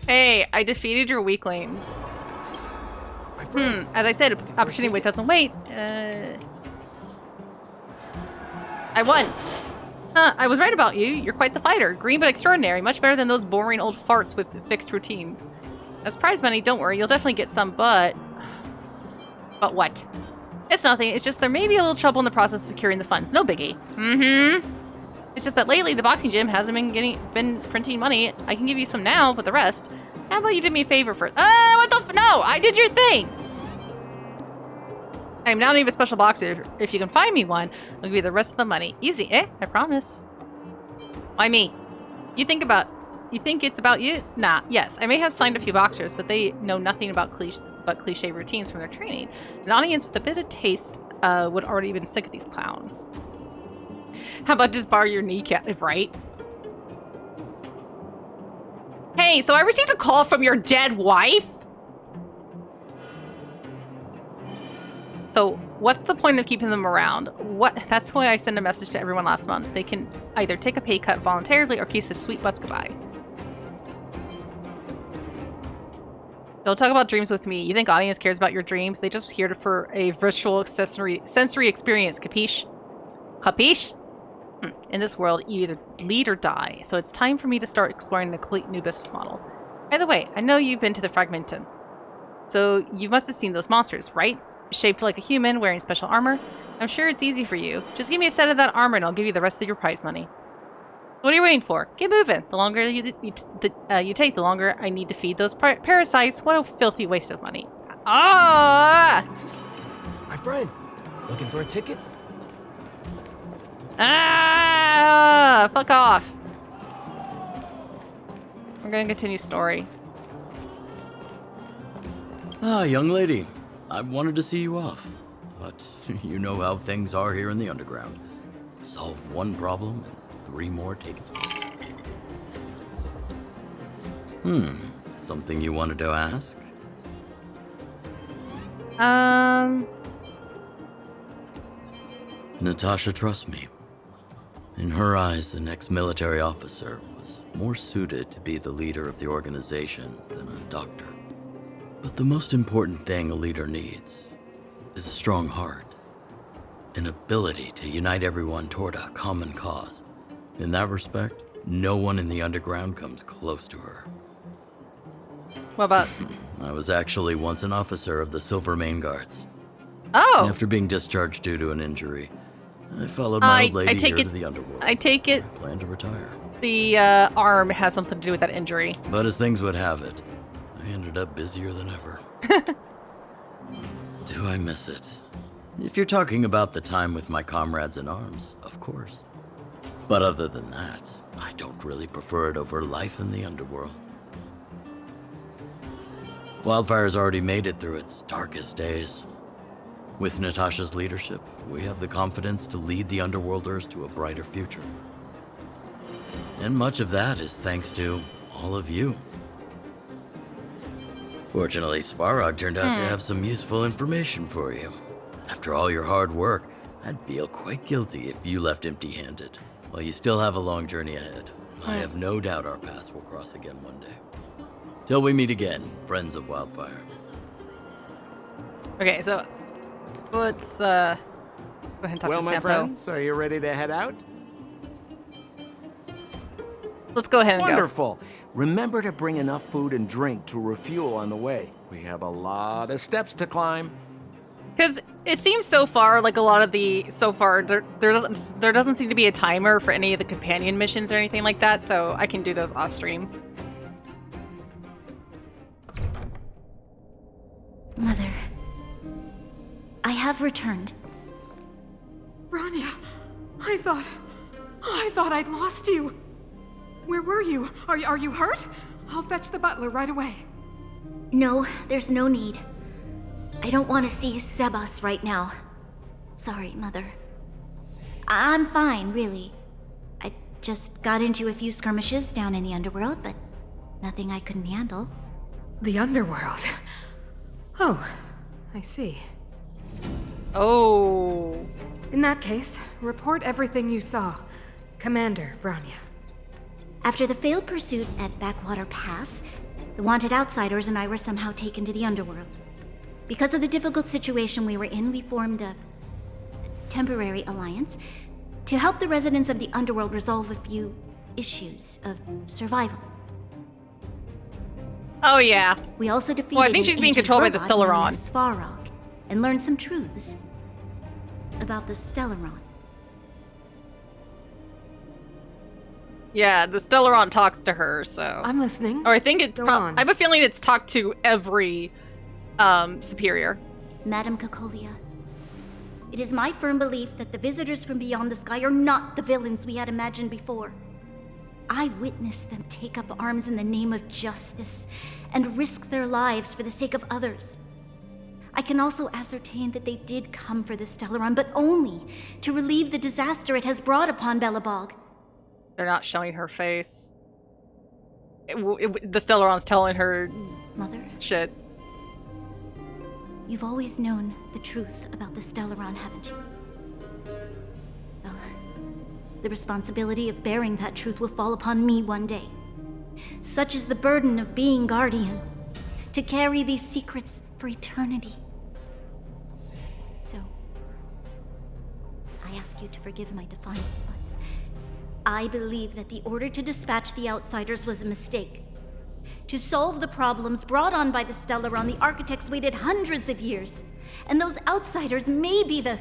Hey, I defeated your weaklings. As I said, opportunity wait doesn't wait. I won. Huh, I was right about you. You're quite the fighter. Green but extraordinary. Much better than those boring old farts with fixed routines. As prize money, don't worry. You'll definitely get some, but... But what? It's nothing. It's just there may be a little trouble in the process of securing the funds. No biggie. It's just that lately the boxing gym hasn't been printing money. I can give you some now, but the rest... How about you did me a favor first? What the no! I did your thing! I'm now need a special boxer. If you can find me one, I'll give you the rest of the money. Easy, eh? I promise. Why me? You think it's about you? Nah, yes. I may have signed a few boxers, but they know nothing about cliche routines from their training. An audience with a bit of taste would already been sick of these clowns. How about just bar your kneecap, right? Hey, so I received a call from your dead wife? So, what's the point of keeping them around? That's why I sent a message to everyone last month. They can either take a pay cut voluntarily or kiss the sweet butts goodbye. Don't talk about dreams with me. You think audience cares about your dreams? They just here for a virtual sensory experience, capiche? Capiche? In this world, you either lead or die, so it's time for me to start exploring a complete new business model. By the way, I know you've been to the Fragmentum, so you must have seen those monsters, right? Shaped like a human, wearing special armor. I'm sure it's easy for you. Just give me a set of that armor and I'll give you the rest of your prize money. What are you waiting for? Get moving. The longer you take, the longer I need to feed those parasites. What a filthy waste of money. Ah! My friend, looking for a ticket? Ah! Fuck off. We're gonna continue story. Ah, young lady. I wanted to see you off, but you know how things are here in the underground. Solve one problem, and 3 more take its place. Something you wanted to ask? Natasha trusts me. In her eyes, an ex-military officer was more suited to be the leader of the organization than a doctor. But the most important thing a leader needs is a strong heart, an ability to unite everyone toward a common cause. In that respect, no one in the underground comes close to her. What about... I was actually once an officer of the Silver Main Guards. Oh! After being discharged due to an injury, I followed my old lady here to the underworld. I take it... I plan to retire. The arm has something to do with that injury. But as things would have it, I ended up busier than ever. Do I miss it? If you're talking about the time with my comrades in arms, of course. But other than that, I don't really prefer it over life in the underworld. Wildfire's already made it through its darkest days. With Natasha's leadership, we have the confidence to lead the Underworlders to a brighter future. And much of that is thanks to all of you. Fortunately, Svarog turned out to have some useful information for you. After all your hard work, I'd feel quite guilty if you left empty-handed. While you still have a long journey ahead, I have no doubt our paths will cross again one day. Till we meet again, friends of Wildfire. Okay, so let's go ahead and talk Well, to my Sampo. friends, are you ready to head out? Let's go ahead and Wonderful. Remember to bring enough food and drink to refuel on the way. We have a lot of steps to climb. Because it seems so far like a lot of the there doesn't seem to be a timer for any of the companion missions or anything like that, so I can do those off stream. Mother, I have returned. Bronya, I thought I'd lost you. Where were you? Are you hurt? I'll fetch the butler right away. No, there's no need. I don't want to see Sebas right now. Sorry, Mother. I'm fine, really. I just got into a few skirmishes down in the underworld, but nothing I couldn't handle. The underworld. Oh, I see. Oh. In that case, report everything you saw. Commander Bronya. After the failed pursuit at Backwater Pass, the wanted outsiders and I were somehow taken to the underworld. Because of the difficult situation we were in, we formed a temporary alliance to help the residents of the underworld resolve a few issues of survival. Oh yeah. We also defeated Well, I think an she's being ancient controlled by the robot known Stellaron. as Svarog, and learned some truths about the Stellaron. Yeah, the Stellaron talks to her, so. I'm listening. Or I think it. Go on. I have a feeling it's talked to every superior. Madam Cocolia, it is my firm belief that the visitors from beyond the sky are not the villains we had imagined before. I witnessed them take up arms in the name of justice and risk their lives for the sake of others. I can also ascertain that they did come for the Stellaron, but only to relieve the disaster it has brought upon Belobog. They're not showing her face. The Stellaron's telling her Mother, shit. you've always known the truth about the Stellaron, haven't you? Well, the responsibility of bearing that truth will fall upon me one day. Such is the burden of being Guardian, to carry these secrets for eternity. So, I ask you to forgive my defiance, but I believe that the order to dispatch the outsiders was a mistake. To solve the problems brought on by the Stellaron, the architects waited hundreds of years. And those outsiders may be the...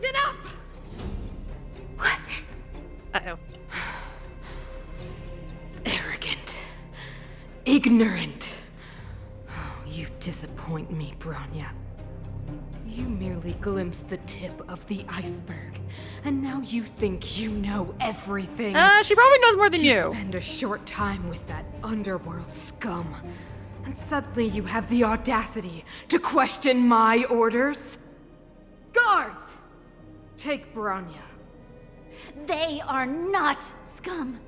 Enough! What? Uh-oh. Arrogant. Ignorant. Oh, you disappoint me, Bronya. You merely glimpsed the tip of the iceberg, and now you think you know everything. She probably knows more than you. Spend a short time with that underworld scum, and suddenly you have the audacity to question my orders? Guards! Take Bronya. They are not scum.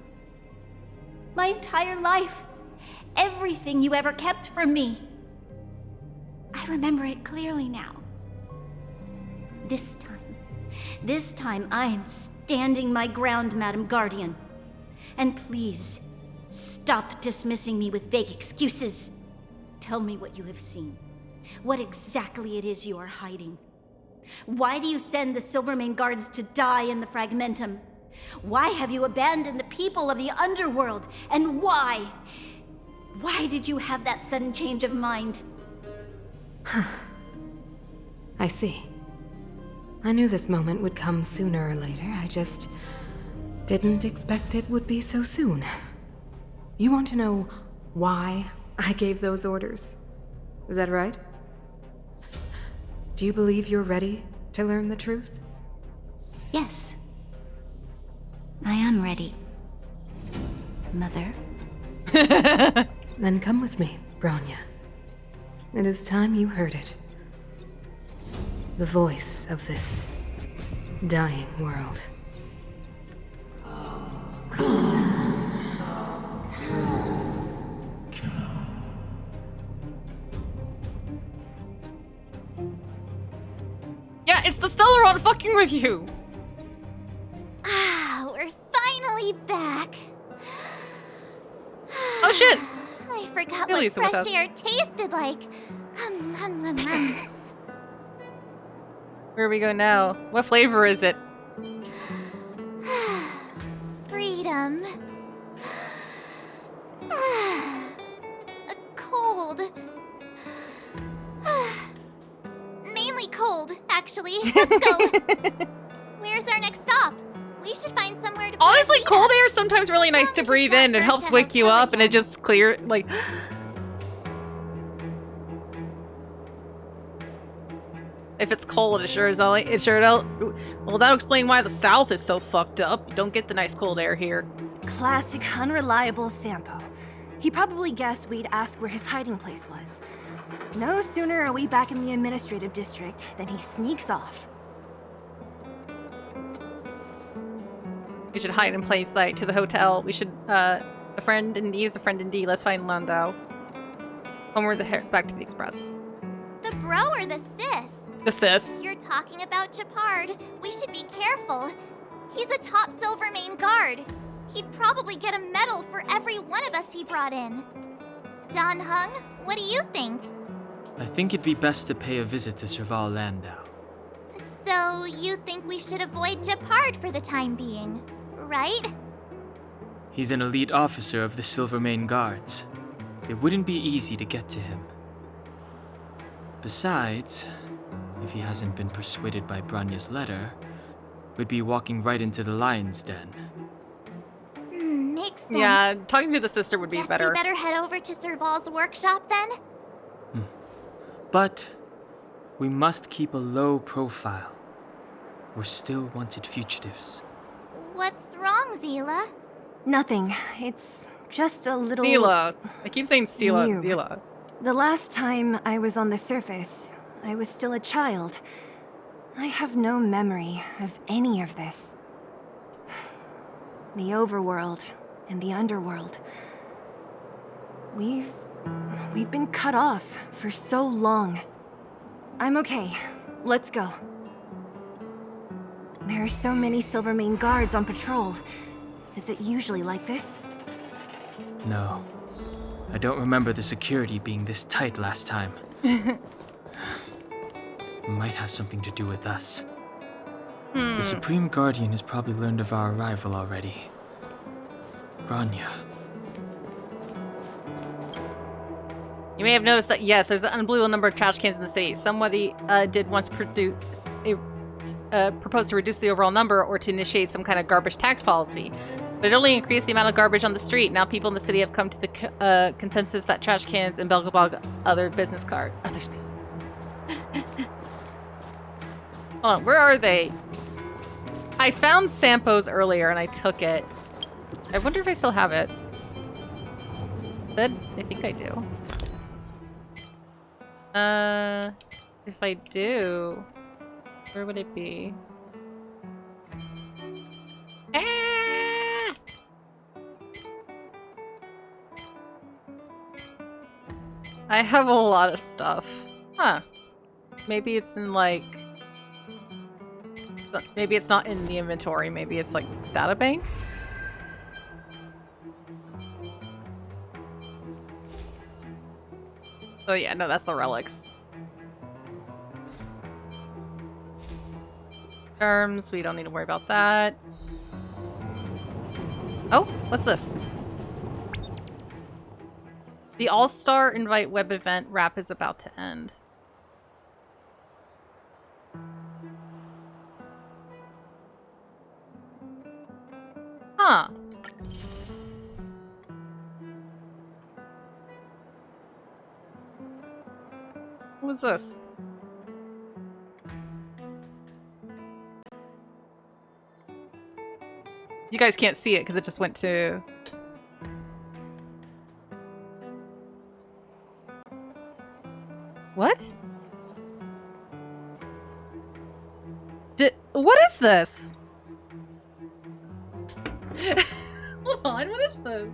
My entire life, everything you ever kept from me. I remember it clearly now. This time I am standing my ground, Madam Guardian. And please, stop dismissing me with vague excuses. Tell me what you have seen. What exactly it is you are hiding. Why do you send the Silvermane guards to die in the Fragmentum? Why have you abandoned the people of the underworld? And why? Why did you have that sudden change of mind? I see. I knew this moment would come sooner or later. I just didn't expect it would be so soon. You want to know why I gave those orders? Is that right? Do you believe you're ready to learn the truth? Yes. I am ready. Mother? Then come with me, Bronya. It is time you heard it. The voice of this dying world. Yeah, it's the Stellaron fucking with you. Ah, we're finally back. Oh shit. I forgot Billy's what with fresh us. air tasted like. Where we go now? What flavor is it? Freedom. Cold. Mainly cold, actually. Let's go. Where's our next stop? We should find somewhere to. Honestly, meet cold up. air is sometimes really nice to breathe in. It helps wake you up, and it just clear like. If it's cold, it sure don't. Well, that'll explain why the South is so fucked up. You don't get the nice cold air here. Classic unreliable Sampo. He probably guessed we'd ask where his hiding place was. No sooner are we back in the administrative district than he sneaks off. We should hide in plain sight to the hotel. We should, a friend in D is a friend in D. Let's find Landau. Homeward back to the express. The bro or the sis? The sis. You're talking about Japard. We should be careful. He's a top Silvermane guard. He'd probably get a medal for every one of us he brought in. Don Hung, what do you think? I think it'd be best to pay a visit to Serval Landau. So, you think we should avoid Japard for the time being, right? He's an elite officer of the Silvermane Guards. It wouldn't be easy to get to him. Besides, if he hasn't been persuaded by Branya's letter, we'd be walking right into the lion's den. Makes sense. Yeah, talking to the sister would be Guess better. we better head over to Serval's workshop then? But we must keep a low profile. We're still wanted fugitives. What's wrong, Zila? Nothing. It's just a little... Zila. I keep saying Sela. New. Zila. The last time I was on the surface, I was still a child. I have no memory of any of this. The overworld and the underworld. We've been cut off for so long. I'm okay. Let's go. There are so many Silvermane guards on patrol. Is it usually like this? No. I don't remember the security being this tight last time. Might have something to do with us. The Supreme Guardian has probably learned of our arrival already. Branya. You may have noticed that, yes, there's an unbelievable number of trash cans in the city. Somebody did once propose to reduce the overall number or to initiate some kind of garbage tax policy. But it only increased the amount of garbage on the street. Now people in the city have come to the consensus that trash cans and Belgabog other business card. Hold on, where are they? I found Sampo's earlier and I took it. I wonder if I still have it. I think I do. If I do, where would it be? Ah! I have a lot of stuff. Huh. Maybe it's in like... Maybe it's not in the inventory. Maybe it's like data bank? Oh yeah, no, that's the relics. Terms, we don't need to worry about that. Oh, what's this? The All-Star Invite web event wrap is about to end. Huh. What was this? You guys can't see it because it just went to... What? What is this? Hold on, what is this?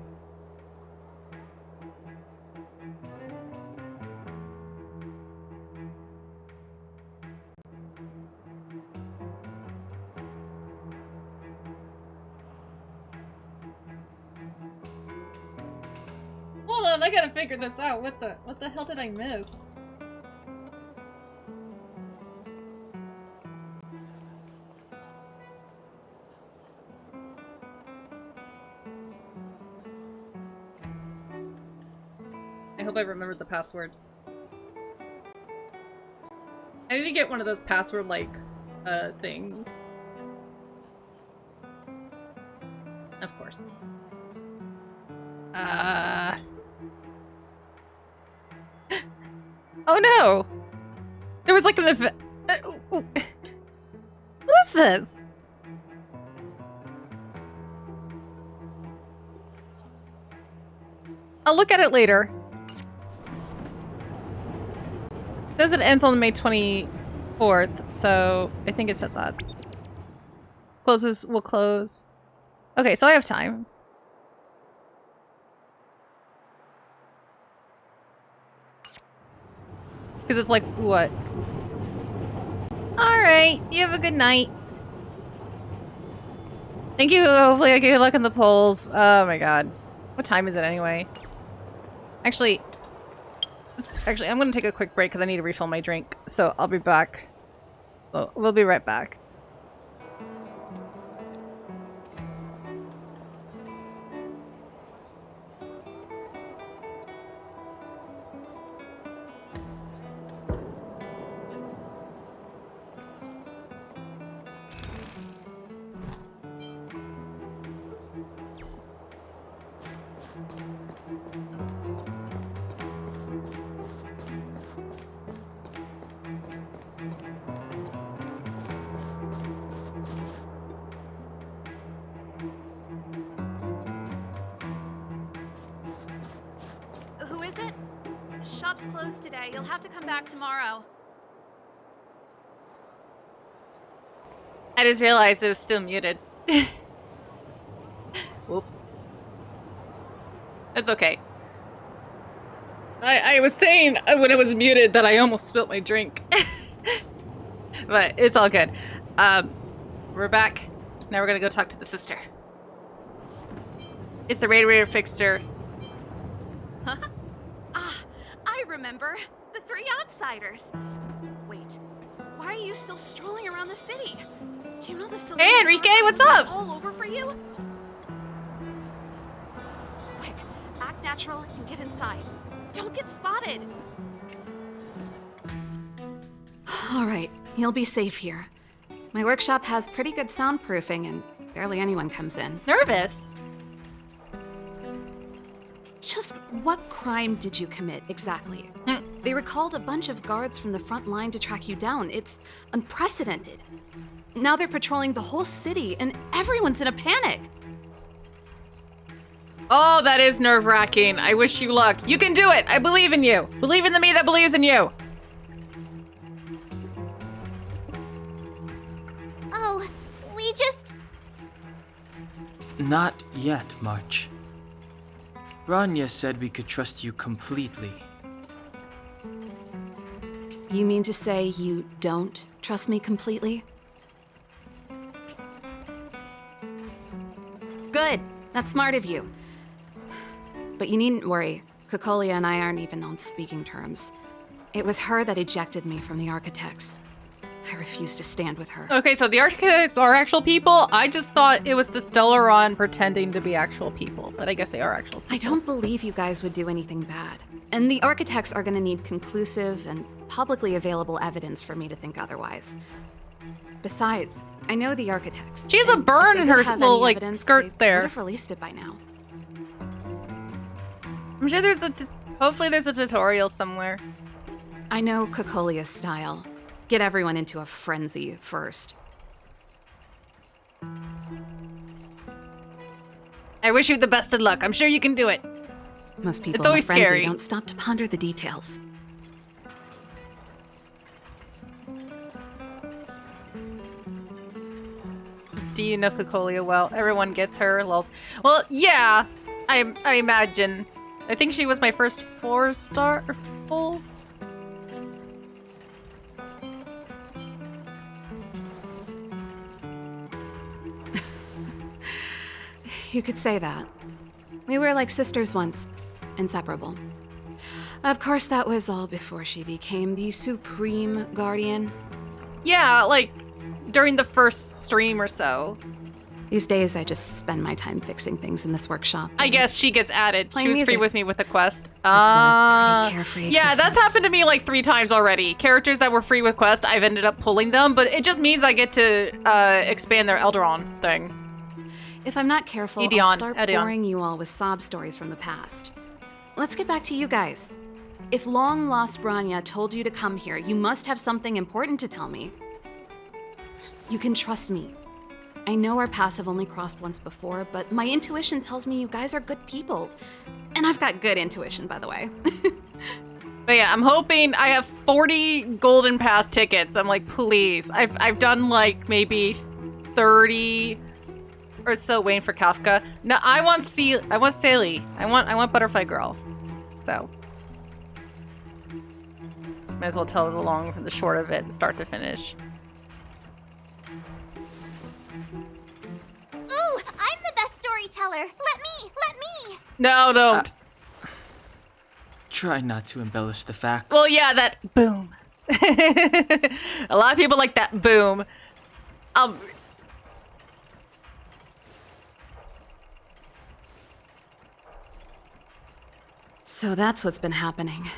Hold Hold on, I gotta figure this out. What the hell did I miss? I hope I remembered the password. I need to get one of those password like things. Of course. Oh no! There was like an event. What is this? I'll look at it later. It says it ends on May 24th, so I think it said that. Closes will close. Okay, so I have time. Because it's like, what? Alright, you have a good night. Thank you, hopefully I get good luck in the polls. Oh my god. What time is it anyway? Actually, I'm gonna take a quick break because I need to refill my drink. So I'll be back. So we'll be right back. Who is it? Shop's closed today. You'll have to come back tomorrow. I just realized it was still muted. Whoops. It's okay. I was saying when it was muted that I almost spilt my drink. But it's all good. We're back. Now we're gonna go talk to the sister. It's the radiator fixture. I remember. The three outsiders. Wait, why are you still strolling around the city? Do you know the saloon? Hey, Enrique, what's up? All over for you? Quick, act natural and get inside. Don't get spotted. All right, you'll be safe here. My workshop has pretty good soundproofing and barely anyone comes in. Nervous. Just what crime did you commit, exactly? They recalled a bunch of guards from the front line to track you down. It's unprecedented. Now they're patrolling the whole city, and everyone's in a panic. Oh, that is nerve-wracking. I wish you luck. You can do it. I believe in you. Believe in the me that believes in you. Oh, we just... Not yet, March. Bronya said we could trust you completely. You mean to say you don't trust me completely? Good. That's smart of you. But you needn't worry. Kokolia and I aren't even on speaking terms. It was her that ejected me from the Architects. I refuse to stand with her. Okay, so the Architects are actual people? I just thought it was the Stellaron pretending to be actual people, but I guess they are actual people. I don't believe you guys would do anything bad. And the Architects are gonna need conclusive and publicly available evidence for me to think otherwise. Besides, I know the Architects. She has a burn in her little, like, skirt they there. would have released it by now. I'm sure there's hopefully there's a tutorial somewhere. I know Kokolia's style. Get everyone into a frenzy first. I wish you the best of luck. I'm sure you can do it. Most people It's always in a frenzy scary. don't stop to ponder the details. Do you know Kokolia well? Everyone gets her. Lols. Well, yeah. I imagine. I think she was my first 4-star full. You could say that. We were like sisters once. inseparable. Of course, that was all before she became the Supreme Guardian. Yeah, like during the first stream or so. These days, I just spend my time fixing things in this workshop. I guess she gets added. She Playing was free music. with me with a quest. It's a pretty carefree yeah, that's existence. happened to me like 3 times already. Characters that were free with quest, I've ended up pulling them, but it just means I get to expand their Elderon thing. If I'm not careful, Edeon, I'll start Edeon. boring you all with sob stories from the past. Let's get back to you guys. If long-lost Bronya told you to come here, you must have something important to tell me. You can trust me. I know our paths have only crossed once before, but my intuition tells me you guys are good people. And I've got good intuition, by the way. But yeah, I'm hoping I have 40 Golden Pass tickets. I'm like, please. I've done like maybe 30 or so waiting for Kafka. No, I want Sally. I want Butterfly Girl. So might as well tell the long from the short of it, start to finish. Ooh, I'm the best storyteller. Let me. No, don't. Try not to embellish the facts. Well, yeah, that boom. A lot of people like that boom. So that's what's been happening.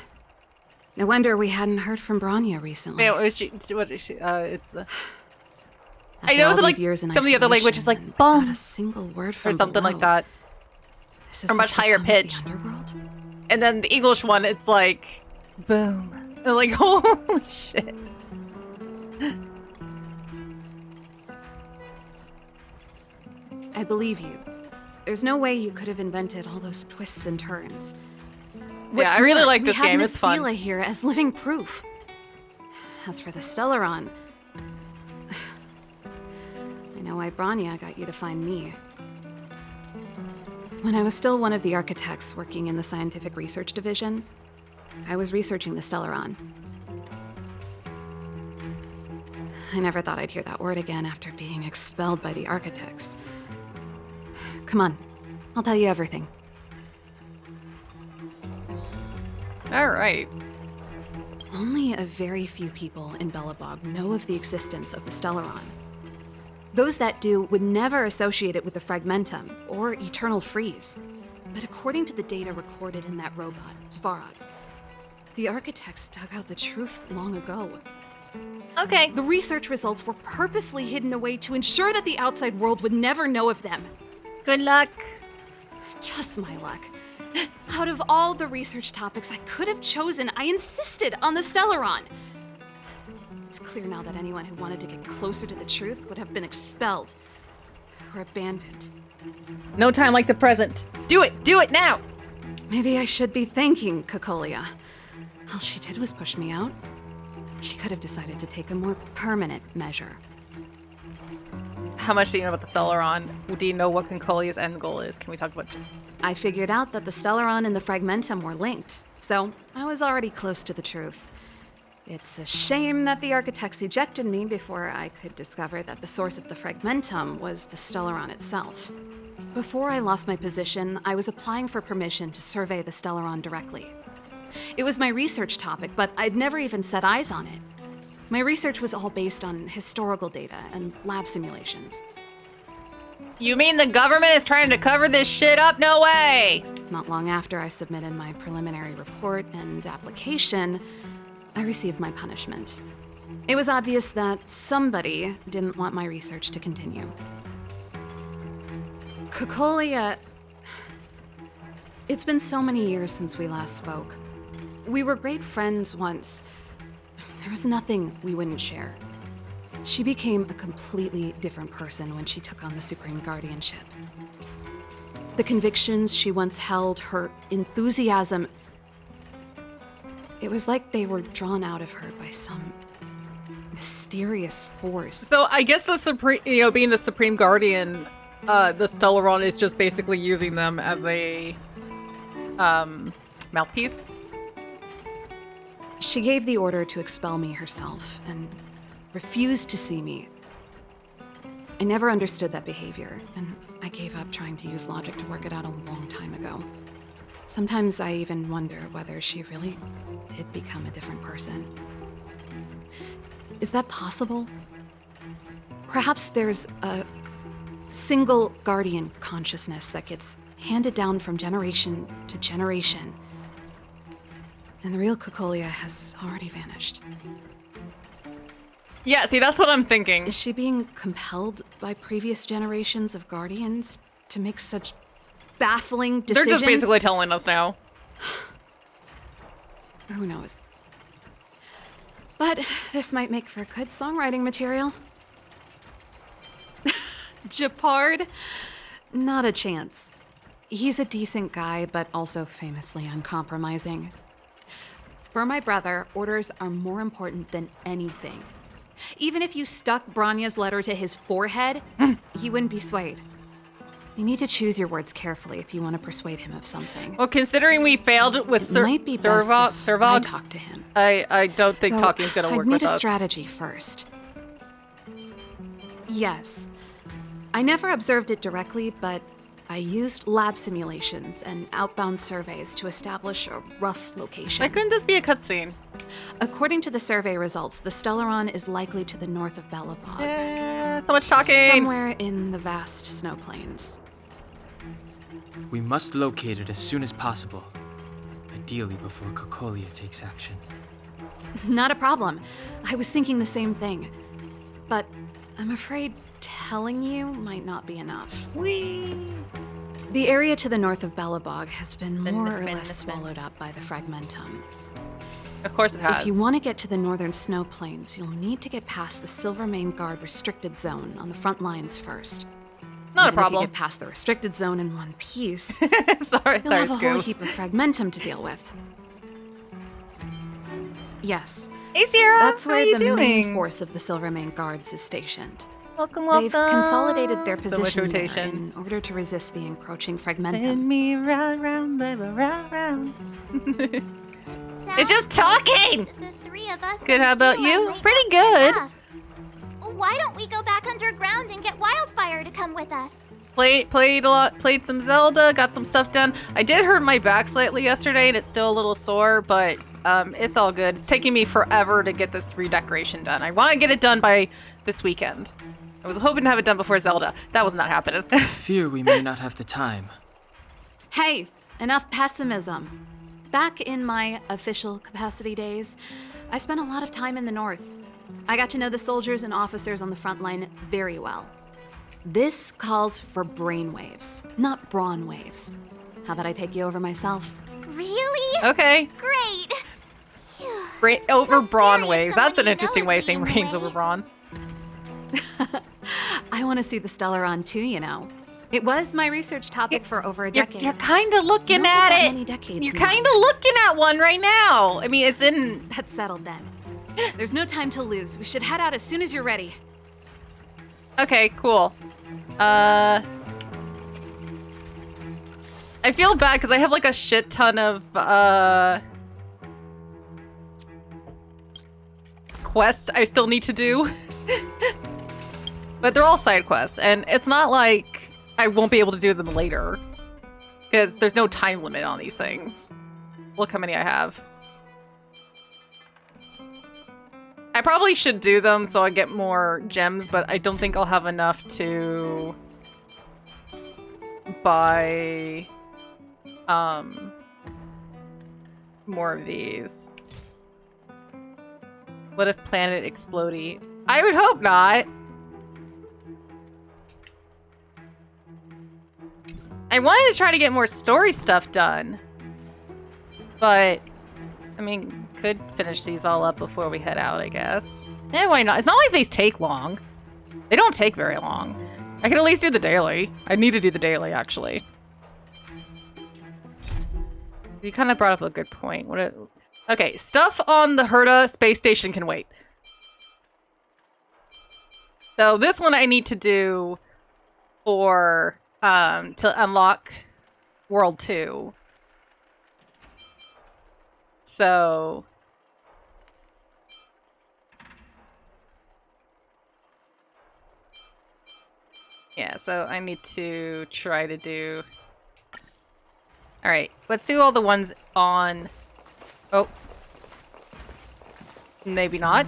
No wonder we hadn't heard from Bronya recently. What is she? It's. I After know all it's like these years in some of the other languages, like isolation, bum not a single word from or something below. like that, This is or much what's higher become of the pitch. underworld? And then the English one, it's like boom. And like holy shit. I believe you. There's no way you could have invented all those twists and turns. I really like this game. We have It's fun. Miss Sela here as living proof. As for the Stellaron, I know why Bronya got you to find me. When I was still one of the architects working in the scientific research division, I was researching the Stellaron. I never thought I'd hear that word again after being expelled by the architects. Come on, I'll tell you everything. All right. Only a very few people in Belobog know of the existence of the Stellaron. Those that do would never associate it with the Fragmentum or Eternal Freeze. But according to the data recorded in that robot, Svarog, the architects dug out the truth long ago. Okay. The research results were purposely hidden away to ensure that the outside world would never know of them. Good luck. Just my luck. Out of all the research topics I could have chosen, I insisted on the Stellaron. It's clear now that anyone who wanted to get closer to the truth would have been expelled or abandoned. No time like the present. Do it now. Maybe I should be thanking Cocolia. All she did was push me out. She could have decided to take a more permanent measure. How much do you know about the Stellaron? Do you know what Concolia's end goal is? Can we talk about? I figured out that the Stellaron and the Fragmentum were linked, so I was already close to the truth. It's a shame that the architects ejected me before I could discover that the source of the Fragmentum was the Stellaron itself. Before I lost my position, I was applying for permission to survey the Stellaron directly. It was my research topic, but I'd never even set eyes on it. My research was all based on historical data and lab simulations. You mean the government is trying to cover this shit up? No way! Not long after I submitted my preliminary report and application, I received my punishment. It was obvious that somebody didn't want my research to continue. Cocolia... It's been so many years since we last spoke. We were great friends once. There was nothing we wouldn't share. She became a completely different person when she took on the Supreme Guardianship. The convictions she once held, her enthusiasm, it was like they were drawn out of her by some mysterious force. So I guess the Supreme, being the Supreme Guardian, the Stellaron is just basically using them as a mouthpiece. She gave the order to expel me herself and refused to see me. I never understood that behavior, and I gave up trying to use logic to work it out a long time ago. Sometimes I even wonder whether she really did become a different person. Is that possible? Perhaps there's a single guardian consciousness that gets handed down from generation to generation, and the real Cocolia has already vanished. Yeah, see, that's what I'm thinking. Is she being compelled by previous generations of guardians to make such baffling decisions? They're just basically telling us now. Who knows? But this might make for good songwriting material. Japard? Not a chance. He's a decent guy, but also famously uncompromising. For my brother, orders are more important than anything. Even if you stuck Bronya's letter to his forehead, he wouldn't be swayed. You need to choose your words carefully if you want to persuade him of something. Well, considering we failed with Servog, talk to him. I don't think talking's gonna work with us. I'd need a strategy first. Yes. I never observed it directly, but I used lab simulations and outbound surveys to establish a rough location. Why couldn't this be a cutscene? According to the survey results, the Stellaron is likely to the north of Belobog. Yeah, so much talking! Somewhere in the vast snow plains. We must locate it as soon as possible. Ideally before Cocolia takes action. Not a problem. I was thinking the same thing. But I'm afraid telling you might not be enough. Whee! The area to the north of Belobog has been more or less swallowed up by the Fragmentum. Of course it has. If you want to get to the northern snow plains, you'll need to get past the Silvermane Guard restricted zone on the front lines first. Not Even a problem. If you get past the restricted zone in one piece, sorry, you'll have a whole Scoop. heap of Fragmentum to deal with. Yes. Hey, Sierra! That's how are where you the main doing? force of the Silvermane Guards is stationed. Welcome, welcome. They've consolidated their So much position there rotation. in order to resist the encroaching Send Fragmentum. me round, round, baby, round, round. Sounds It's just talking! like the three of us Good, and how about Zila you? might Pretty not be good. enough. Why don't we go back underground and get Wildfire to come with us? Played a lot, played some Zelda, got some stuff done. I did hurt my back slightly yesterday and it's still a little sore, but it's all good. It's taking me forever to get this redecoration done. I want to get it done by this weekend. I was hoping to have it done before Zelda. That was not happening. I fear we may not have the time. Hey, enough pessimism. Back in my official capacity days, I spent a lot of time in the north. I got to know the soldiers and officers on the front line very well. This calls for brainwaves, not brawn waves. How about I take you over myself? Really? Okay. Great. Over Plus, brawn Barry, waves. if That's an somebody interesting knows way of that saying you're in rings the over way. bronze. I want to see the Stellaron too, you know. It was my research topic for over a decade. You're kind of looking Not at that it. many decades You're now. kind of looking at one right now. I mean, it's in. That's settled then. There's no time to lose. We should head out as soon as you're ready. Okay, cool. I feel bad because I have like a shit ton of quests I still need to do. But they're all side quests, and it's not like I won't be able to do them later. Because there's no time limit on these things. Look how many I have. I probably should do them so I get more gems, but I don't think I'll have enough to buy more of these. What if planet explodey? I would hope not. I wanted to try to get more story stuff done. But, I mean, could finish these all up before we head out, I guess. Eh, why not? It's not like these take long. They don't take very long. I can at least do the daily. I need to do the daily, actually. You kind of brought up a good point. Okay, stuff on the Herta space station can wait. So this one I need to do for to unlock World 2. So yeah, so I need to try to do. Alright, let's do all the ones on... Oh. Maybe not.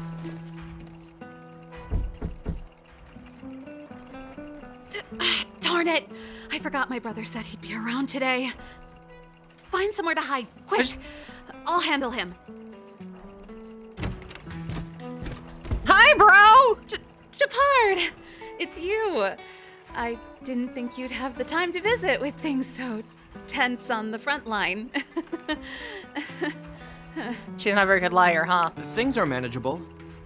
Darn it! I forgot my brother said he'd be around today. Find somewhere to hide, quick! I'll handle him. Hi, bro! Japard! It's you! I didn't think you'd have the time to visit with things so tense on the front line. She's not a very good liar, huh? Things are manageable.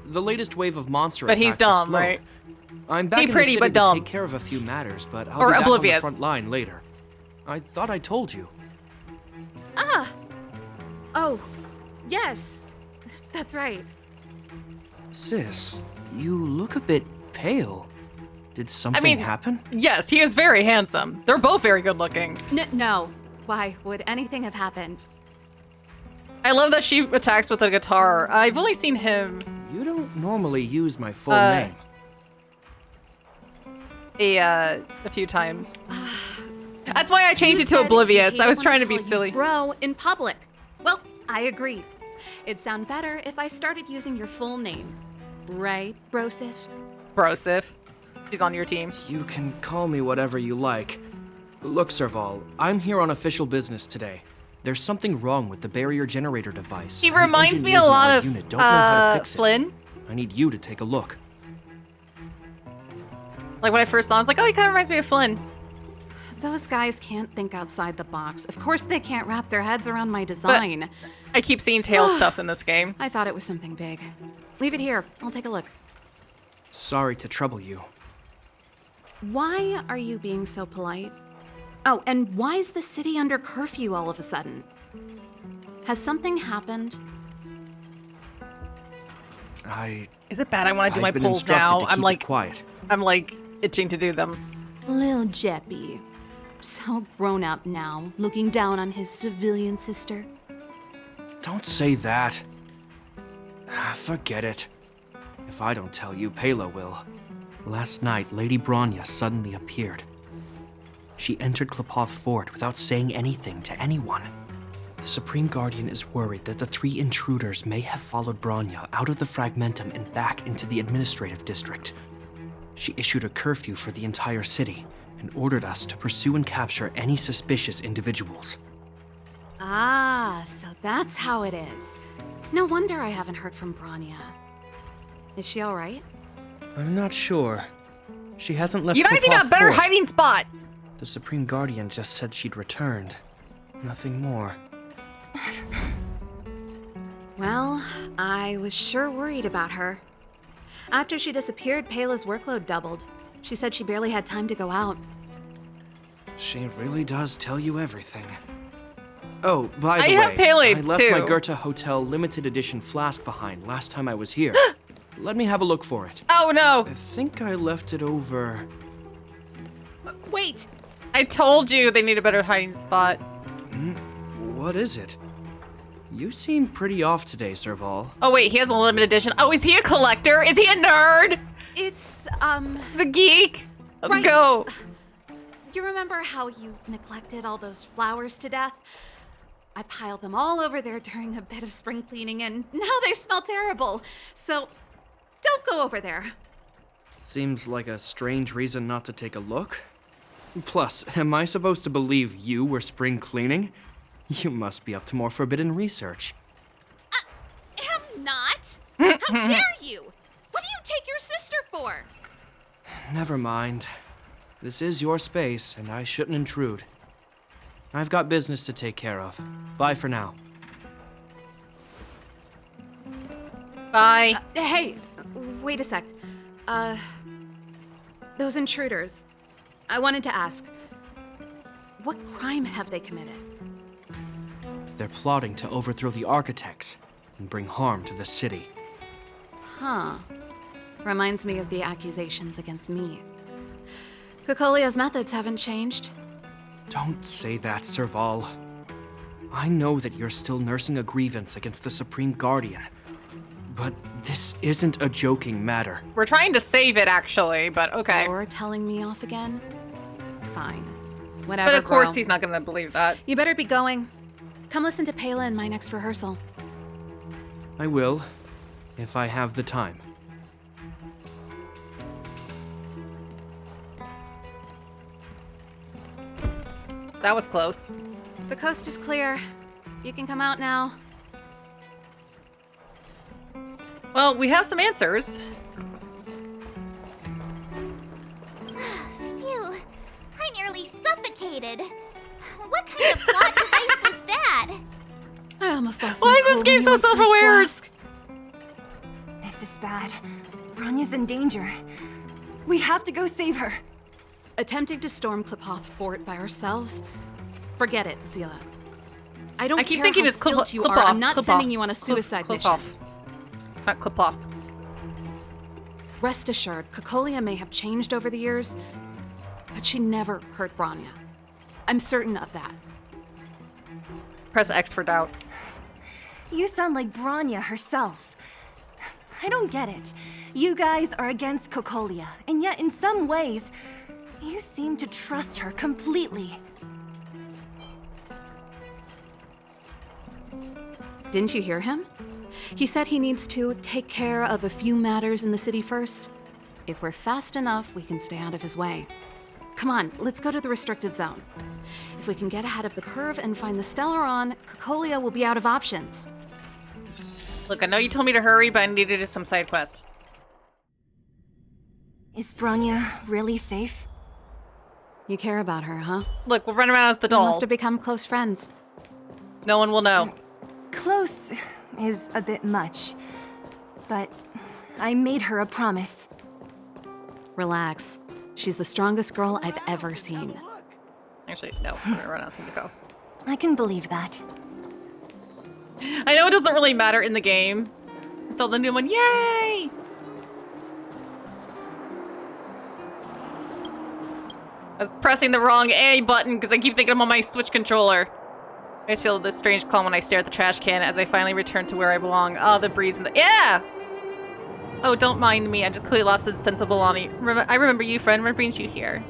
The latest wave of monster But attacks he's is dumb, slow. right? I'm back in pretty, the city but to dumb. take care of a few matters, but I'll Or be back oblivious. on the front line later. I thought I told you. Ah! Oh, yes. That's right. Sis, you look a bit pale. Did something happen? Yes, he is very handsome. They're both very good looking. No. Why would anything have happened? I love that she attacks with a guitar. I've only seen him You don't normally use my full name. a few times. That's why I changed You it to said Oblivious. you I was hate trying to when be call you silly. Bro, in public. Well, I agree. It'd sound better if I started using your full name. Right, Brosif? Brosif. She's on your team. You can call me whatever you like. Look, Serval, I'm here on official business today. There's something wrong with the barrier generator device. He and the reminds me a engineers in lot our of unit don't know how to fix it. Flynn. I need you to take a look. Like when I first saw him, I was like, oh, he kind of reminds me of Flynn. Those guys can't think outside the box. Of course they can't wrap their heads around my design. I keep seeing tail stuff in this game. I thought it was something big. Leave it here. I'll take a look. Sorry to trouble you. Why are you being so polite? Oh, and why is the city under curfew all of a sudden? Has something happened? Is it bad? I want to do my I've been pulls instructed now. to keep I'm like, it quiet. I'm like itching to do them. Lil Jeppy. So grown up now, looking down on his civilian sister. Don't say that. Forget it. If I don't tell you, Pela will. Last night, Lady Bronya suddenly appeared. She entered Klapoth Fort without saying anything to anyone. The Supreme Guardian is worried that the 3 intruders may have followed Bronya out of the Fragmentum and back into the administrative district. She issued a curfew for the entire city and ordered us to pursue and capture any suspicious individuals. Ah, so that's how it is. No wonder I haven't heard from Bronya. Is she all right? I'm not sure. She hasn't left You guys need Klapoth a better Fort. hiding spot. The Supreme Guardian just said she'd returned. Nothing more. Well, I was sure worried about her. After she disappeared, Pela's workload doubled. She said she barely had time to go out. She really does tell you everything. Oh, by the I way, have Pele, I left my too. Goethe Hotel limited edition flask behind last time I was here. Let me have a look for it. Oh no! I think I left it over... Wait! I told you they need a better hiding spot. What is it? You seem pretty off today, Serval. Oh wait, he has a limited edition. Oh, is he a collector? Is he a nerd? It's, He's a geek. Let's Right. go. You remember how you neglected all those flowers to death? I piled them all over there during a bit of spring cleaning, and now they smell terrible. So, don't go over there. Seems like a strange reason not to take a look. Plus, am I supposed to believe you were spring cleaning? You must be up to more forbidden research. Am not? How dare you? What do you take your sister for? Never mind. This is your space, and I shouldn't intrude. I've got business to take care of. Bye for now. Bye. Hey, wait a sec. Those intruders. I wanted to ask, what crime have they committed? They're plotting to overthrow the architects and bring harm to the city. Huh. Reminds me of the accusations against me. Kokolia's methods haven't changed. Don't say that, Serval. I know that you're still nursing a grievance against the Supreme Guardian, but this isn't a joking matter. We're trying to save it, actually, but okay. You're telling me off again? Fine. Whatever, But of course girl. he's not gonna believe that. You better be going. Come listen to Payla in my next rehearsal. I will, if I have the time. That was close. The coast is clear. You can come out now. Well, we have some answers. Phew. I nearly suffocated. What kind of plot device was that? I almost lost Why my is this cool game when so you went for his self-aware? flask. This is bad. Bronya's in danger. We have to go save her. Attempting to storm Klipoth Fort by ourselves? Forget it, Zila. I don't I keep care thinking how it's skilled you clip are. off, I'm not clip sending off, you on a suicide clip mission. off. Not clip off. Rest assured, Cocolia may have changed over the years, but she never hurt Bronya. I'm certain of that. Press X for doubt. You sound like Bronya herself. I don't get it. You guys are against Cocolia, and yet in some ways, you seem to trust her completely. Didn't you hear him? He said he needs to take care of a few matters in the city first. If we're fast enough, we can stay out of his way. Come on, let's go to the restricted zone. If we can get ahead of the curve and find the Stellaron, Cocolia will be out of options. Look, I know you told me to hurry, but I need to do some side quest. Is Bronya really safe? You care about her, huh? Look, we'll run around as the You doll. must have become close friends. No one will know. Close is a bit much, but I made her a promise. Relax. She's the strongest girl I've ever seen. Actually, no. I'm gonna run out to go. I can believe that. I know it doesn't really matter in the game. Still the new one. Yay! I was pressing the wrong A button because I keep thinking I'm on my Switch controller. I just feel this strange calm when I stare at the trash can as I finally return to where I belong. Oh, the breeze and the— Yeah! Oh, don't mind me. I just clearly lost the sense of belonging. I remember you, friend. What brings you here?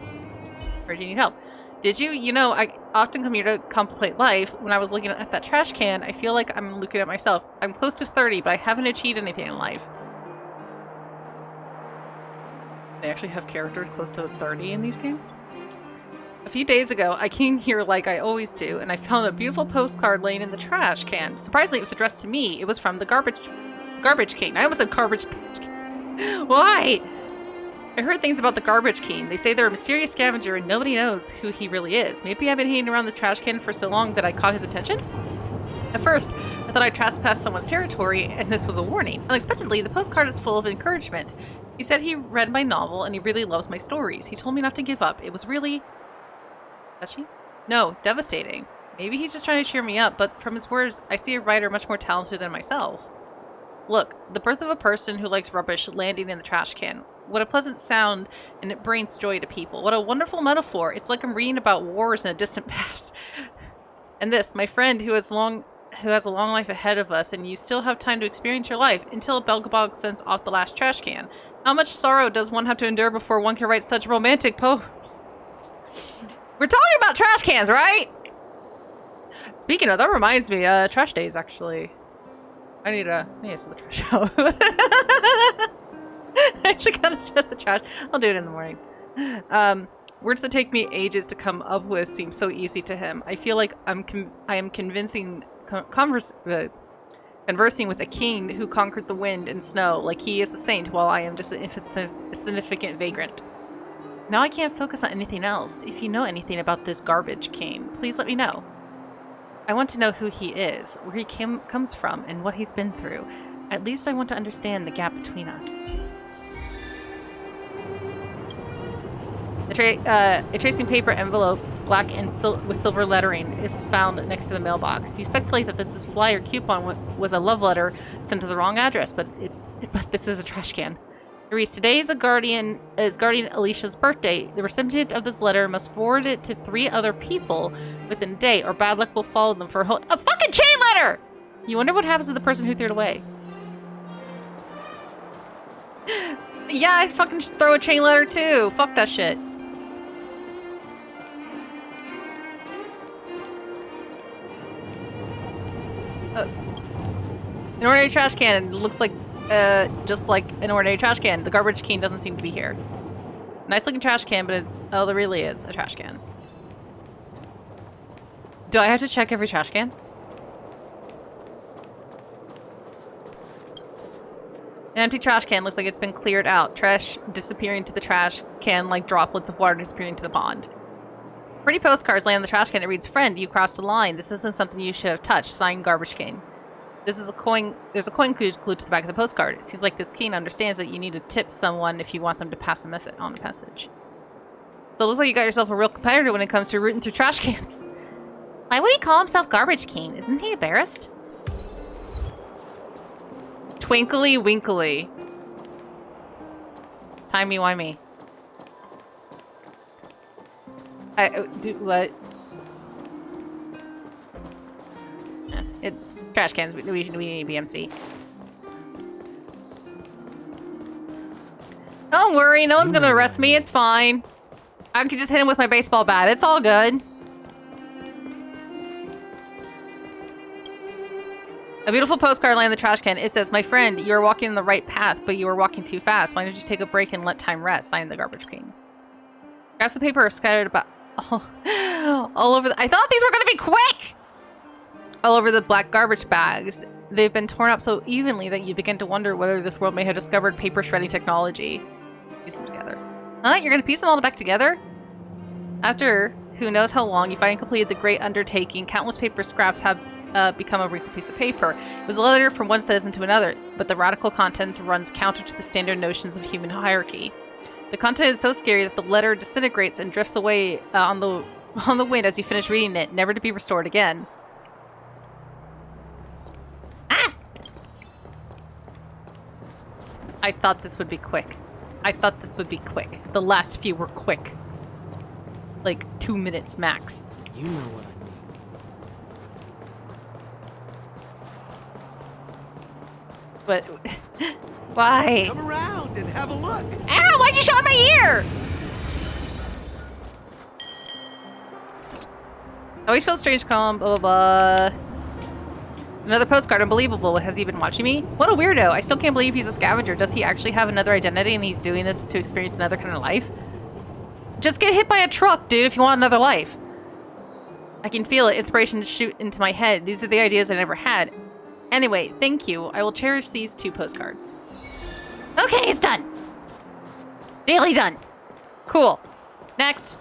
Or do you need help? Did you? You know, I often come here to contemplate life. When I was looking at that trash can, I feel like I'm looking at myself. I'm close to 30, but I haven't achieved anything in life. They actually have characters close to 30 in these games? A few days ago, I came here like I always do, and I found a beautiful postcard laying in the trash can. Surprisingly, it was addressed to me. It was from the Garbage King. I almost said Garbage King. Why? I heard things about the Garbage King. They say they're a mysterious scavenger and nobody knows who he really is. Maybe I've been hanging around this trash can for so long that I caught his attention? At first, I thought I trespassed someone's territory and this was a warning. Unexpectedly, the postcard is full of encouragement. He said he read my novel and he really loves my stories. He told me not to give up. It was really... touchy? No, devastating. Maybe he's just trying to cheer me up, but from his words, I see a writer much more talented than myself. Look, the birth of a person who likes rubbish landing in the trash can. What a pleasant sound, and it brings joy to people. What a wonderful metaphor. It's like I'm reading about wars in a distant past. And this, my friend who has a long life ahead of us, and you still have time to experience your life until Belgabog sends off the last trash can. How much sorrow does one have to endure before one can write such romantic poems? We're talking about trash cans, right? Speaking of, that reminds me, trash days, actually. I need to sort the trash out. I actually gotta set the trash. I'll do it in the morning. Words that take me ages to come up with seem so easy to him. I feel like I am conversing with a king who conquered the wind and snow, like he is a saint while I am just an insignificant vagrant. Now I can't focus on anything else. If you know anything about this Garbage King, please let me know. I want to know who he is, where he comes from, and what he's been through. At least I want to understand the gap between us. A tracing paper envelope, black and with silver lettering, is found next to the mailbox. You speculate that this flyer coupon was a love letter sent to the wrong address, but this is a trash can. It reads, today is Guardian Alicia's birthday. The recipient of this letter must forward it to 3 other people within a day, or bad luck will follow them for a fucking chain letter! You wonder what happens to the person who threw it away. Yeah, I fucking throw a chain letter too. Fuck that shit. An ordinary trash can. It looks like, just like an ordinary trash can. The garbage can doesn't seem to be here. Nice looking trash can, but it's, oh, there really is a trash can. Do I have to check every trash can? An empty trash can looks like it's been cleared out. Trash disappearing to the trash can like droplets of water disappearing to the pond. Pretty postcards lay on the trash can. It reads, "Friend, you crossed a line. This isn't something you should have touched. Signed, Garbage Cane." This is a coin. There's a coin glued to the back of the postcard. It seems like this cane understands that you need to tip someone if you want them to pass a message on the message. So it looks like you got yourself a real competitor when it comes to rooting through trash cans. Why would he call himself Garbage Cane? Isn't he embarrassed? Twinkly winkly. Timey-wimey. Do what? Trash cans. We need BMC. Don't worry, no one's gonna arrest me. It's fine. I can just hit him with my baseball bat. It's all good. A beautiful postcard lay in the trash can. It says, "My friend, you are walking in the right path, but you are walking too fast. Why don't you take a break and let time rest?" Signed, the Garbage Cane. Scraps of paper are scattered about all over I thought these were going to be quick! All over the black garbage bags. They've been torn up so evenly that you begin to wonder whether this world may have discovered paper shredding technology. Piece them together. Huh? You're going to piece them all back together? After who knows how long, you finally completed the great undertaking. Countless paper scraps have become a wrinkled piece of paper. It was a letter from one citizen to another, but the radical contents runs counter to the standard notions of human hierarchy. The content is so scary that the letter disintegrates and drifts away on the wind as you finish reading it, never to be restored again. Ah! I thought this would be quick. I thought this would be quick. The last few were quick. Like 2 minutes max. You know what I mean. But why? Come around and have a look. Ow! Why'd you shot my ear? Always feels strange, calm, blah, blah, blah. Another postcard, unbelievable. Has he been watching me? What a weirdo. I still can't believe he's a scavenger. Does he actually have another identity and he's doing this to experience another kind of life? Just get hit by a truck, dude, if you want another life. I can feel it. Inspiration to shoot into my head. These are the ideas I never had. Anyway, thank you. I will cherish these 2 postcards. Okay, it's done. Daily done. Cool. Next.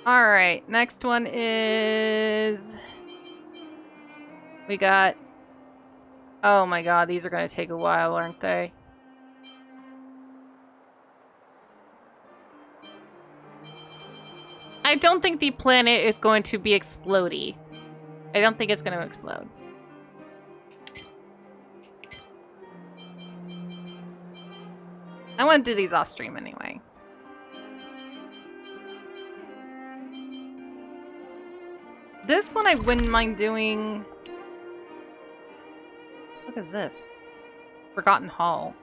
Alright, next one is... We got... Oh my god, these are going to take a while, aren't they? I don't think the planet is going to be explodey. I don't think it's going to explode. I want to do these off stream anyway. This one I wouldn't mind doing... What is this? Forgotten Hall.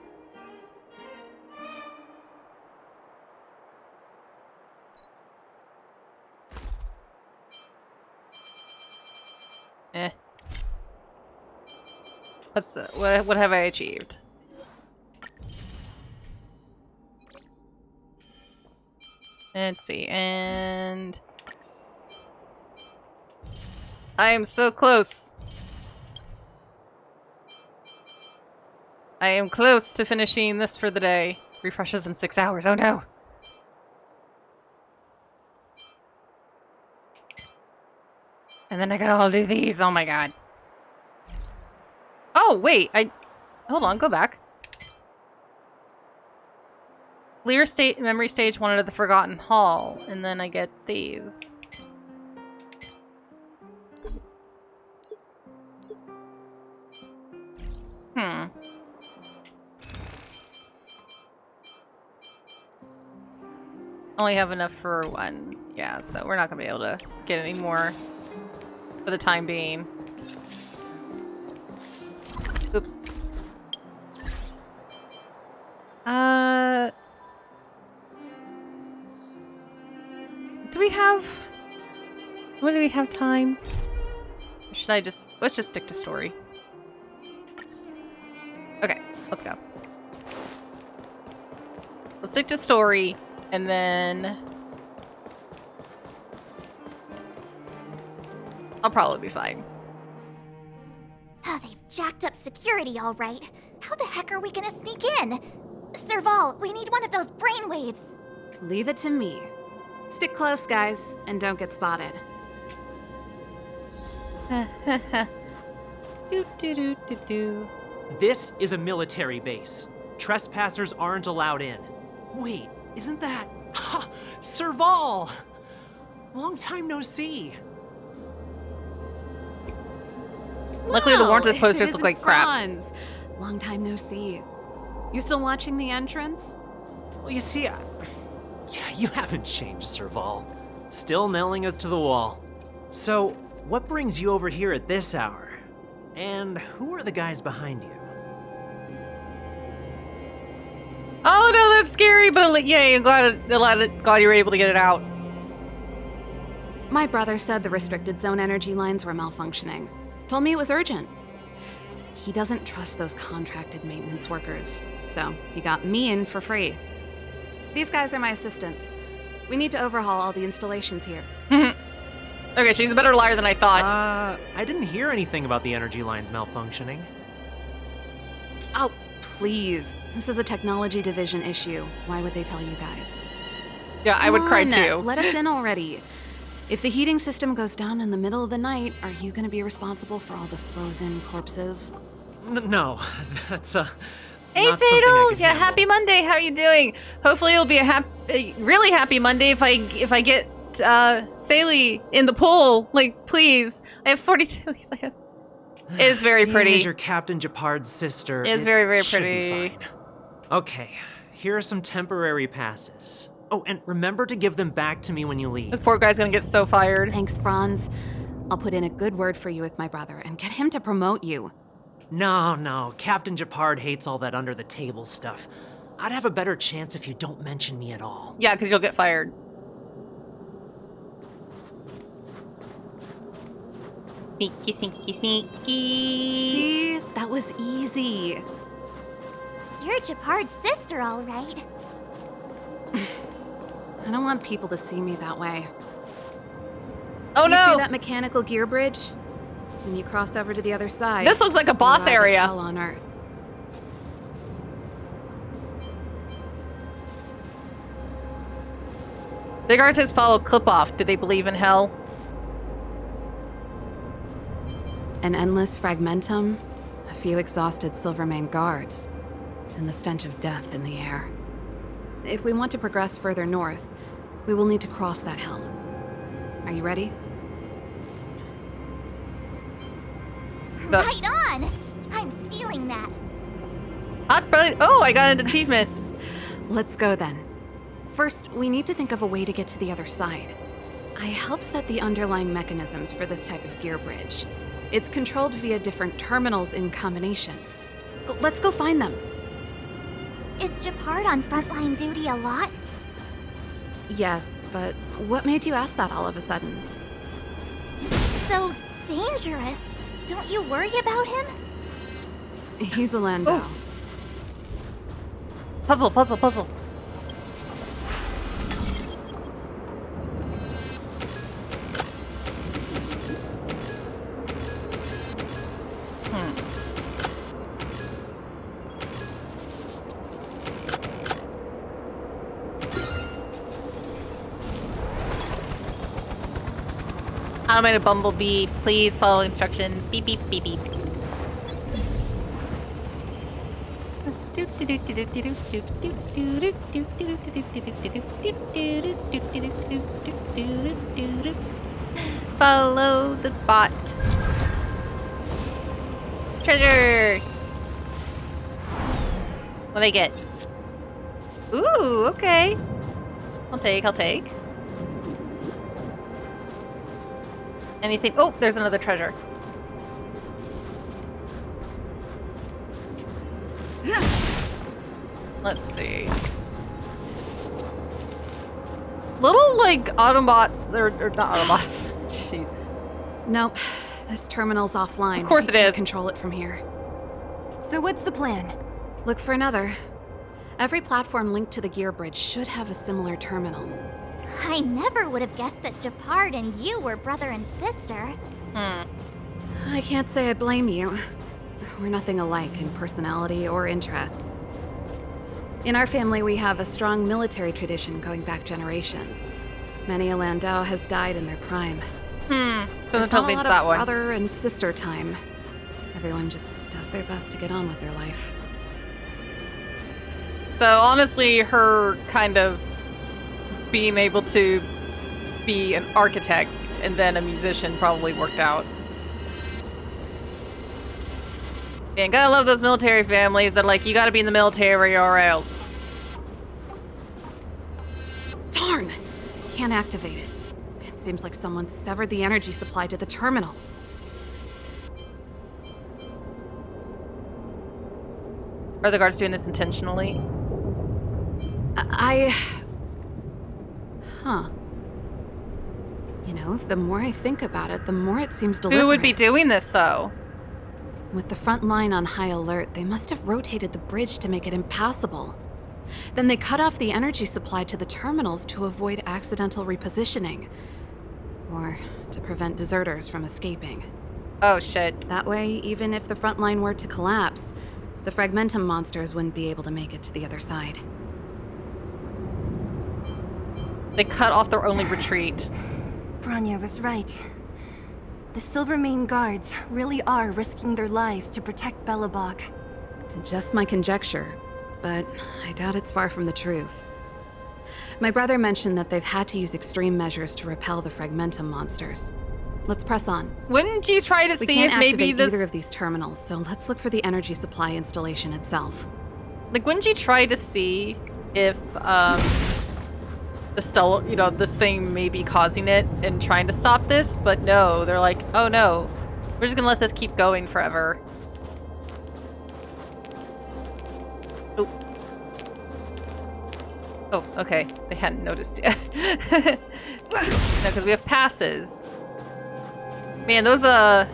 Eh. What have I achieved? Let's see, and... I am so close. I am close to finishing this for the day. Refreshes in 6 hours, oh no! And then I gotta all do these, oh my god. Oh, wait, hold on, go back. Clear memory stage 1 of the Forgotten Hall, and then I get these. Only have enough for 1. Yeah, so we're not gonna be able to get any more for the time being. Oops. we have... What do we have time? Or should I just... Let's just stick to story. Okay, let's go. Let's stick to story, and then... I'll probably be fine. Oh, they've jacked up security, all right. How the heck are we gonna sneak in? Serval, we need one of those brainwaves. Leave it to me. Stick close, guys, and don't get spotted. Do do do do do. This is a military base. Trespassers aren't allowed in. Wait, isn't that... Serval! Long time no see. Luckily, the warranted Whoa, posters it look like crap. Franz. Long time no see. You still watching the entrance? Well, you see, you haven't changed, Serval. Still nailing us to the wall. So, what brings you over here at this hour? And who are the guys behind you? Oh no, that's scary, but yay, I'm glad you were able to get it out. My brother said the restricted zone energy lines were malfunctioning. Told me it was urgent. He doesn't trust those contracted maintenance workers, so he got me in for free. These guys are my assistants. We need to overhaul all the installations here. Okay, she's a better liar than I thought. I didn't hear anything about the energy lines malfunctioning. Oh, please. This is a technology division issue. Why would they tell you guys? Yeah, I would cry Come on, too. Let us in already. If the heating system goes down in the middle of the night, are you going to be responsible for all the frozen corpses? No, that's Hey, not something I Fatal! could Yeah, handle. happy Monday. How are you doing? Hopefully, it'll be a really happy Monday if I get Saley in the pool. Like, please. I have 42. He's like, it is very Seeing pretty. as you're Captain Japard's sister, It is it very, very should pretty. be fine. Okay, here are some temporary passes. Oh, and remember to give them back to me when you leave. This poor guy's gonna get so fired. Thanks, Franz. I'll put in a good word for you with my brother and get him to promote you. No, Captain Japard hates all that under-the-table stuff. I'd have a better chance if you don't mention me at all. Yeah, because you'll get fired. Sneaky, sneaky, sneaky. See? That was easy. You're Japard's sister, all right. I don't want people to see me that way. Oh Do you see no! that mechanical gear bridge? When you cross over to the other side. This looks like a boss you arrive at area. Hell on Earth. Big artists follow Clip-Off. Do they believe in hell? An endless fragmentum, a few exhausted Silvermane guards, and the stench of death in the air. If we want to progress further north, we will need to cross that hell. Are you ready? Right on! I'm stealing that. Hot brilliant. Oh, I got an achievement. Let's go then. First, we need to think of a way to get to the other side. I helped set the underlying mechanisms for this type of gear bridge. It's controlled via different terminals in combination. Let's go find them. Is Japard on frontline duty a lot? Yes, but what made you ask that all of a sudden? So dangerous. Don't you worry about him? He's a Landau. Puzzle, puzzle, puzzle. Automated bumblebee, please follow instructions. Beep, beep, beep, beep. Follow the bot. Treasure! What'd I get? Ooh, okay. I'll take. Anything? Oh, there's another treasure. Let's see. little, like, Autobots, or not Autobots. Jeez. Nope. This terminal's offline. Of course We it can't is. Control it from here. So what's the plan? Look for another. Every platform linked to the gear bridge should have a similar terminal. I never would have guessed that Japard and you were brother and sister. I can't say I blame you. We're nothing alike in personality or interests. In our family, we have a strong military tradition going back generations. Many a Landau has died in their prime. Doesn't There's tell not me a it's lot that of one. brother and sister time. Everyone just does their best to get on with their life. So honestly, her kind of being able to be an architect and then a musician probably worked out. And gotta love those military families that like, you gotta be in the military or else. Darn! Can't activate it. It seems like someone severed the energy supply to the terminals. Are the guards doing this intentionally? Huh. You know, the more I think about it, the more it seems deliberate. Who would be doing this though? With the front line on high alert, they must have rotated the bridge to make it impassable. Then they cut off the energy supply to the terminals to avoid accidental repositioning. Or to prevent deserters from escaping. Oh shit. That way, even if the front line were to collapse, the Fragmentum monsters wouldn't be able to make it to the other side. They cut off their only retreat. Bronya was right. The Silvermane guards really are risking their lives to protect Belobog. Just my conjecture, but I doubt it's far from the truth. My brother mentioned that they've had to use extreme measures to repel the Fragmentum monsters. Let's press on. Wouldn't you try to We see can't if maybe activate this either of these terminals, so let's look for the energy supply installation itself. like wouldn't you try to see if the Stella, you know, this thing may be causing it and trying to stop this, but no, they're like, oh no, we're just gonna let this keep going forever. Oh. Oh, okay. They hadn't noticed yet. No, because we have passes. Man, those yeah,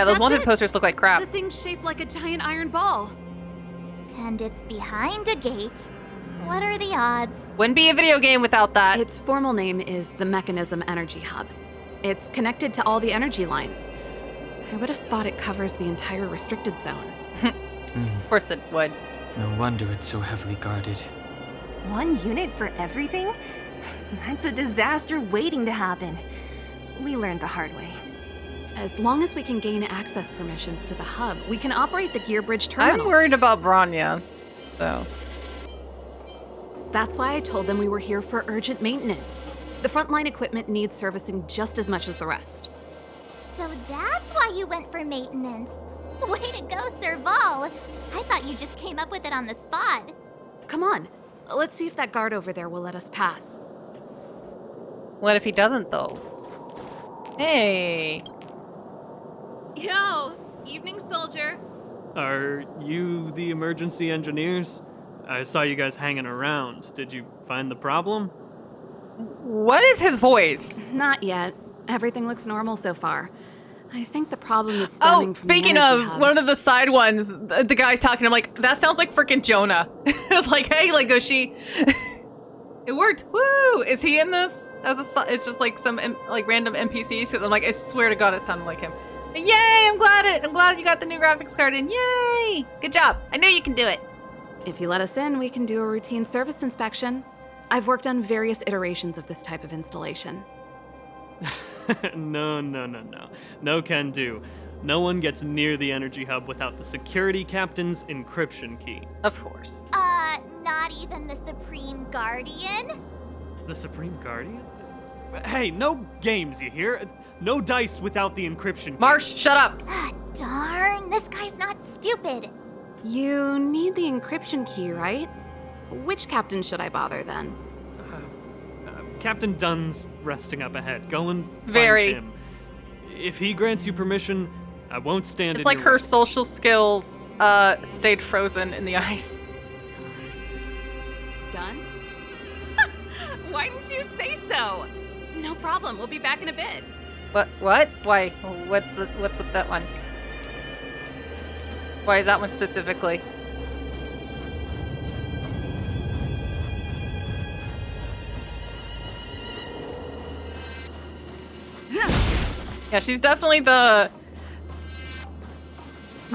those That's wanted it. posters look like crap. The thing's shaped like a giant iron ball. And it's behind a gate. What are the odds? Wouldn't be a video game without that. Its formal name is the Mechanism Energy Hub. It's connected to all the energy lines. I would have thought it covers the entire restricted zone. Of course it would. No wonder it's so heavily guarded. One unit for everything? That's a disaster waiting to happen. We learned the hard way. As long as we can gain access permissions to the hub, we can operate the gear bridge terminals. I'm worried about Bronya, so. That's why I told them we were here for urgent maintenance. The frontline equipment needs servicing just as much as the rest. So that's why you went for maintenance. Way to go, Serval. I thought you just came up with it on the spot. Come on, let's see if that guard over there will let us pass. What if he doesn't, though? Hey. Yo, evening soldier. Are you the emergency engineers? I saw you guys hanging around. Did you find the problem? What is his voice? Not yet. Everything looks normal so far. I think the problem is stemming from speaking the energy of, hub. one of the side ones, the guy's talking, I'm like, that sounds like freaking Jonah. It's like, hey, like, goes she... It worked. Woo! Is he in this? It's just like some like random NPCs. So I'm like, I swear to God, it sounded like him. Yay! I'm glad you got the new graphics card in. Yay! Good job. I knew you can do it. If you let us in, we can do a routine service inspection. I've worked on various iterations of this type of installation. No. No can do. No one gets near the energy hub without the security captain's encryption key. Of course. Not even the Supreme Guardian? The Supreme Guardian? Hey, no games, you hear? No dice without the encryption key. Marsh, shut up. Darn, this guy's not stupid. You need the encryption key, right? Which captain should I bother then? Captain Dunn's resting up ahead. Go and find Very. him. If he grants you permission, I won't stand It's in like your her way. social skills stayed frozen in the ice. Done? Why didn't you say so? No problem. We'll be back in a bit. What? Why? What's with that one? Why that one specifically? Yeah, she's definitely the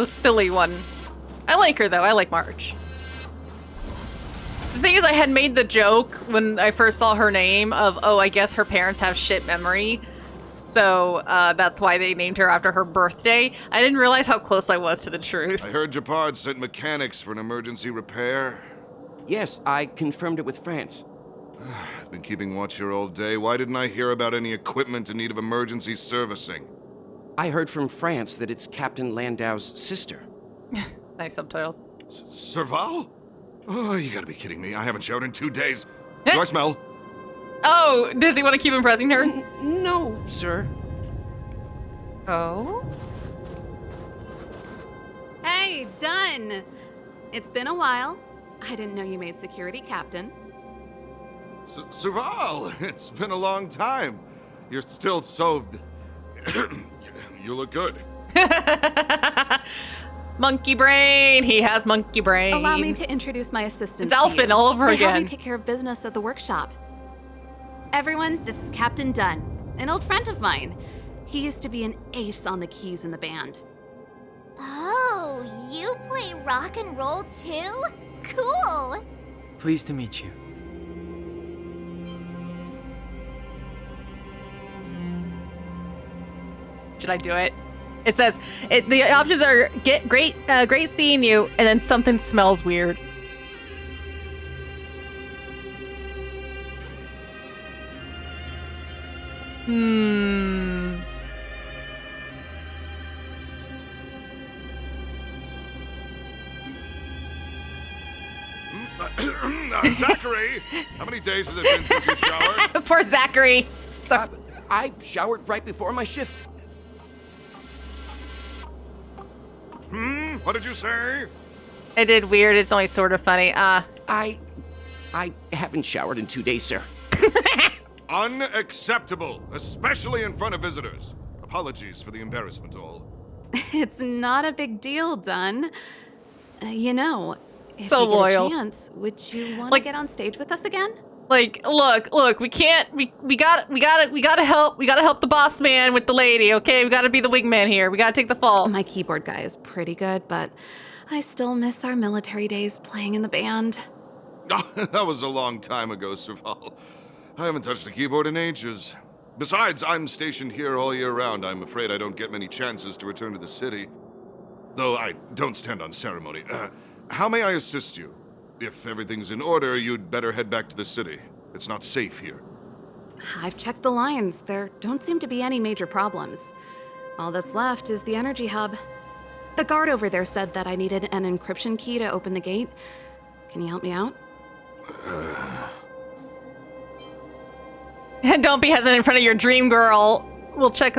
silly one. I like her though. I like March. The thing is, I had made the joke when I first saw her name of, oh, I guess her parents have shit memory. So that's why they named her after her birthday. I didn't realize how close I was to the truth. I heard Japard sent mechanics for an emergency repair. Yes, I confirmed it with France. I've been keeping watch here all day. Why didn't I hear about any equipment in need of emergency servicing? I heard from France that it's Captain Landau's sister. Nice subtitles. Serval? Oh, you gotta be kidding me. I haven't showered in 2 days. Do I smell? Oh, does he want to keep impressing her? No, sir. Oh? Hey, done. It's been a while. I didn't know you made security captain. Serval, it's been a long time. You're still so... You look good. Monkey brain. He has monkey brain. Allow me to introduce my assistants. It's Alphen all over they again. help me take care of business at the workshop. Everyone, this is Captain Dunn, an old friend of mine. He used to be an ace on the keys in the band. Oh, you play rock and roll too? Cool! Pleased to meet you. Should I do it? It says, the options are great seeing you, and then something smells weird. Zachary, how many days has it been since you showered? Poor Zachary. I showered right before my shift. What did you say? I did weird. It's only sort of funny. I haven't showered in 2 days, sir. Unacceptable, especially in front of visitors. Apologies for the embarrassment, all. It's not a big deal, Dunn. You know, if So you get loyal. a chance, would you want to get on stage with us again? Like, look, we can't, we gotta help the boss man with the lady, okay? We gotta be the wingman here. We gotta take the fall. My keyboard guy is pretty good, but I still miss our military days playing in the band. That was a long time ago, Serval. I haven't touched a keyboard in ages. Besides, I'm stationed here all year round. I'm afraid I don't get many chances to return to the city. Though I don't stand on ceremony. How may I assist you? If everything's in order, you'd better head back to the city. It's not safe here. I've checked the lines. There don't seem to be any major problems. All that's left is the energy hub. The guard over there said that I needed an encryption key to open the gate. Can you help me out? Don't be hesitant in front of your dream girl. We'll check.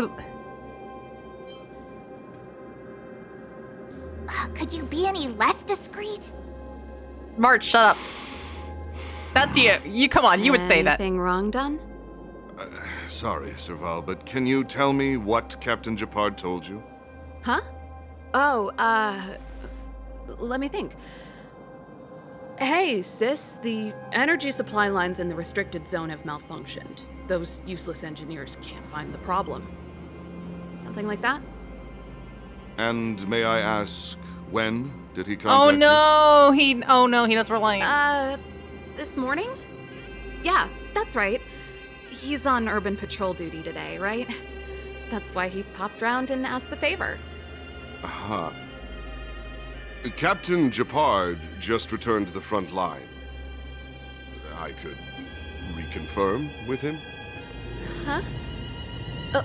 Could you be any less discreet? March, shut up. That's you. You come on. You would say that. Anything wrong done? Sorry, Serval, but can you tell me what Captain Japard told you? Huh? Oh, let me think. Hey, sis, the energy supply lines in the restricted zone have malfunctioned. Those useless engineers can't find the problem. Something like that? And may I ask, when did he contact Oh you? no, he knows we're lying. This morning? Yeah, that's right. He's on urban patrol duty today, right? That's why he popped round and asked the favor. Uh-huh. Captain Japard just returned to the front line. I could reconfirm with him? Huh?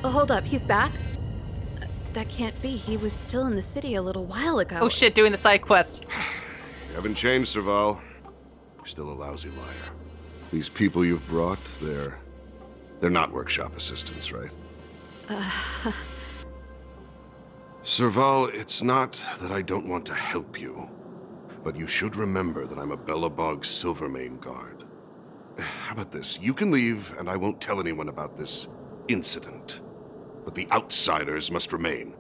Hold up, he's back? That can't be. He was still in the city a little while ago. Oh shit, doing the side quest. You haven't changed, Serval. You're still a lousy liar. These people you've brought, they're not workshop assistants, right? Serval, it's not that I don't want to help you, but you should remember that I'm a Bellabog Silvermane guard. how about this? You can leave, and I won't tell anyone about this incident. But the outsiders must remain.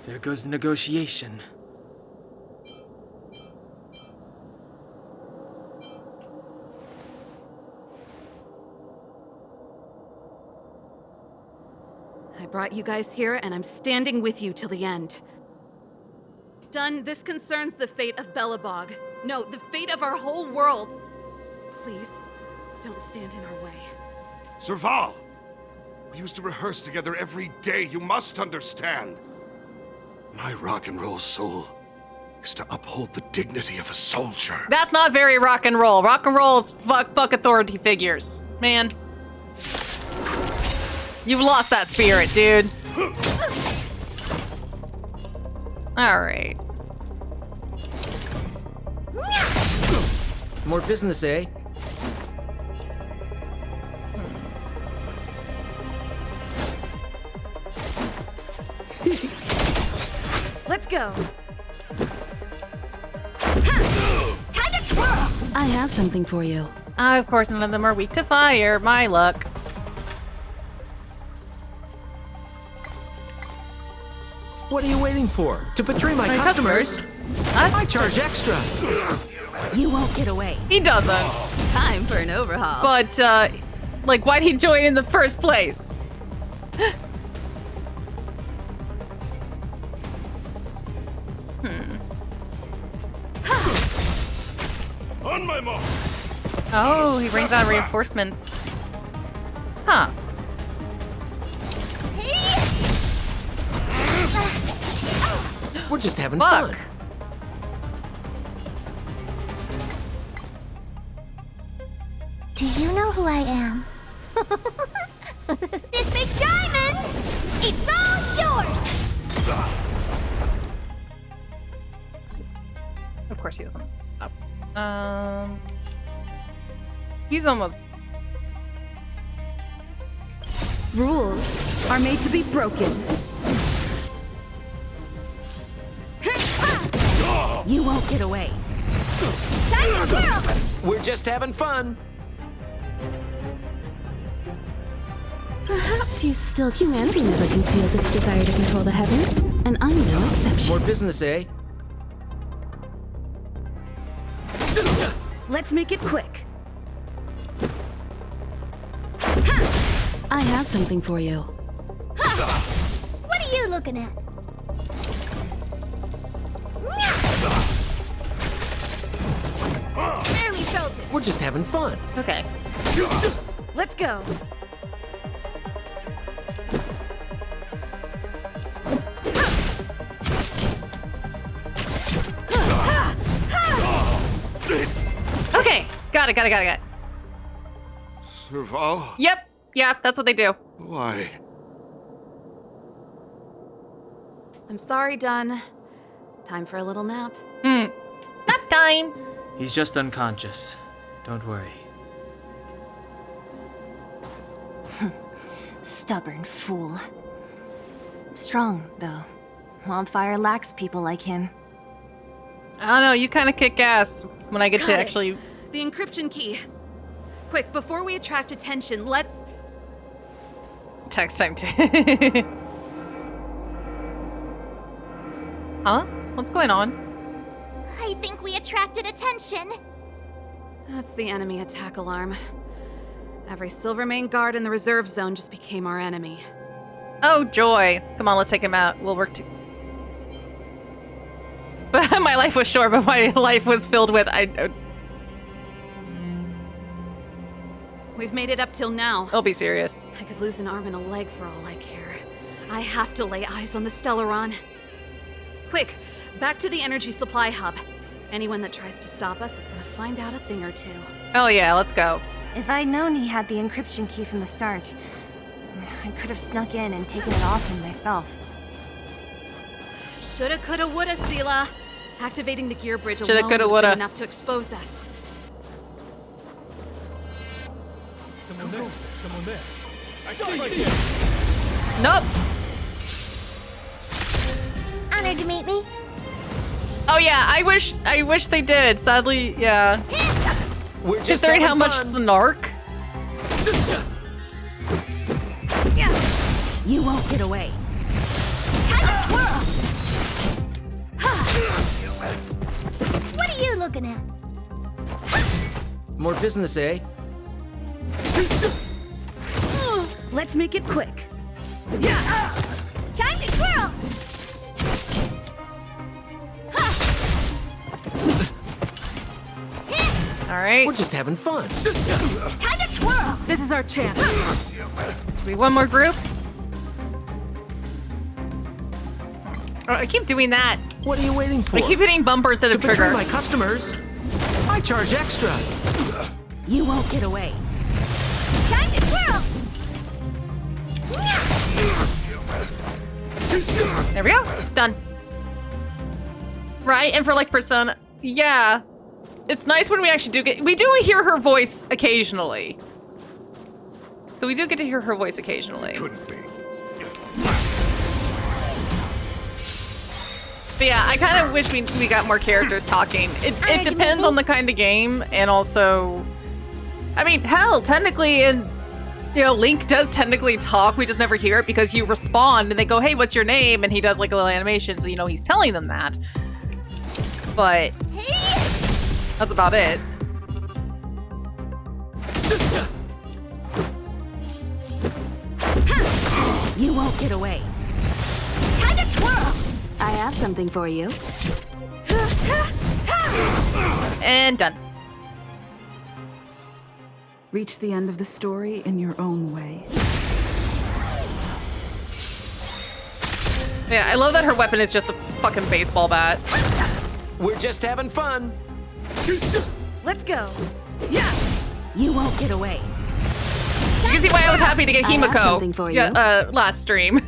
There goes the negotiation. I brought you guys here, and I'm standing with you till the end. Done. This concerns the fate of Belobog. No, the fate of our whole world. Please, don't stand in our way. Serval! We used to rehearse together every day, you must understand. My rock and roll soul is to uphold the dignity of a soldier. That's not very rock and roll. Rock and roll is fuck authority figures. Man. You've lost that spirit, dude. Alright. More business, eh? Let's go. Time to twirl! I have something for you. Of course, none of them are weak to fire. My luck. What are you waiting for? To betray my customers? I charge extra. You won't get away. He doesn't. Time for an overhaul. But, like, why'd he join in the first place? On my mark! Oh, he brings out reinforcements. Huh. We're just having Fuck. fun. Do you know who I am? This big diamond! It's all yours! Of course he doesn't. Oh. He's almost... Rules are made to be broken. You won't get away. Time to twirl! We're just having fun. Perhaps you still... Humanity never conceals its desire to control the heavens, and I'm no exception. More business, eh? Let's make it quick. I have something for you. What are you looking at? Barely felt it. We're just having fun. Okay. Let's go. Okay. Got it. Serval? Yep, that's what they do. Why? I'm sorry, Dunn. Time for a little nap. Nap time. He's just unconscious. Don't worry. Stubborn fool. Strong, though. Wildfire lacks people like him. I don't know, you kind of kick ass when I get to Got it. actually... The encryption key. Quick, before we attract attention, let's... Text time too. Huh? What's going on? I think we attracted attention. That's the enemy attack alarm. Every Silvermane guard in the reserve zone just became our enemy. Oh, joy. Come on, let's take him out. We'll work But my life was short, but my life was filled with... We've made it up till now. I'll be serious. I could lose an arm and a leg for all I care. I have to lay eyes on the Stellaron. Quick, back to the energy supply hub. Anyone that tries to stop us is gonna find out a thing or two. Oh yeah, let's go. If I'd known he had the encryption key from the start, I could have snuck in and taken it off him myself. Shoulda, coulda, woulda, Sela. Activating the gear bridge Shoulda, alone coulda, would have woulda. been enough to expose us. Someone there. I see. Nope. Honored to meet me. Oh yeah, I wish they did. Sadly, yeah. We're just Considering how having much fun. snark. You won't get away. Time to twirl! What are you looking at? More business, eh? Let's make it quick. Yeah! Time to twirl! All right. We're just having fun. Time to twirl! This is our chance. We one more group. Oh, I keep doing that. What are you waiting for? I keep hitting bumper instead of To betray trigger. my customers, I charge extra. You won't get away. Time to twirl! There we go. Done. Right, and for like Persona, yeah. It's nice when we actually we do hear her voice occasionally. So we do get to hear her voice occasionally. Couldn't be. But yeah, I kind of wish we got more characters talking. It depends on the kind of game, and also, I mean, hell, technically, Link does technically talk. We just never hear it because you respond and they go, "Hey, what's your name?" And he does like a little animation, so he's telling them that. But that's about it. You won't get away. Time to twirl! I have something for you. And done. Reach the end of the story in your own way. Yeah, I love that her weapon is just a fucking baseball bat. We're just having fun. Let's go. Yeah! You won't get away. You can see why I was happy to get I have Himiko. something for you. Last stream.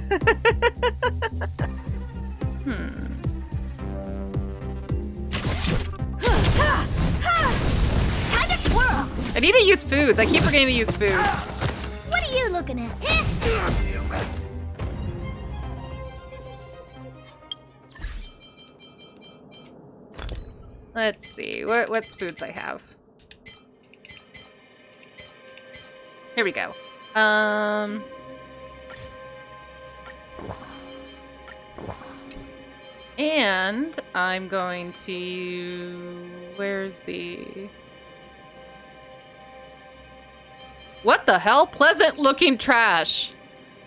Time to twirl! I need to use foods. I keep forgetting to use foods. What are you looking at? Let's see. What's foods I have? Here we go. And I'm going to... Where's the... What the hell? Pleasant looking trash.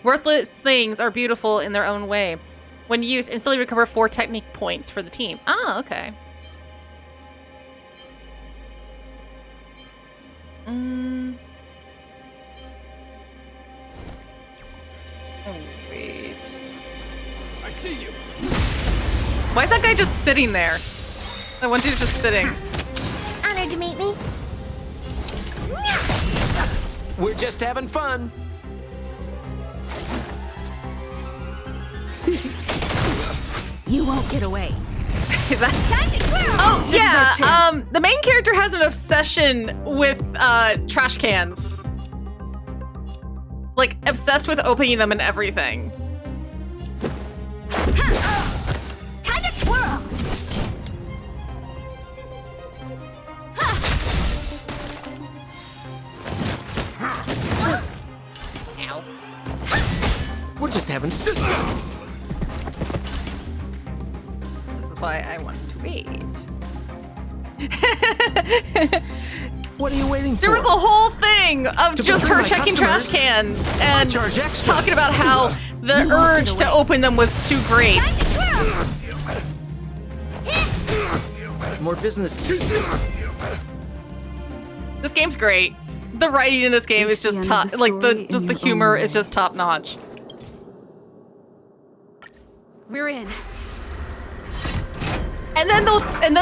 Worthless things are beautiful in their own way. When used, instantly recover 4 technique points for the team. Ah, okay. Oh, wait. I see you. Why is that guy just sitting there? That one dude's just sitting. Honored to meet me. We're just having fun. You won't get away. Is that Time to twirl! Oh, This is our yeah. chance. The main character has an obsession with trash cans. Like, obsessed with opening them and everything. Time to twirl! Ow. We're just having fun. This is why I wanted to wait. What are you waiting for? There was a whole thing of To just betray her my checking trash customers, cans I and charge extra. talking about how the You won't urge get to away. open them was too great. Time to twirl! More business. This game's great. The writing in this game Reach is the just end of top. the Like story in just the your humor own is way. just top notch. We're in. And then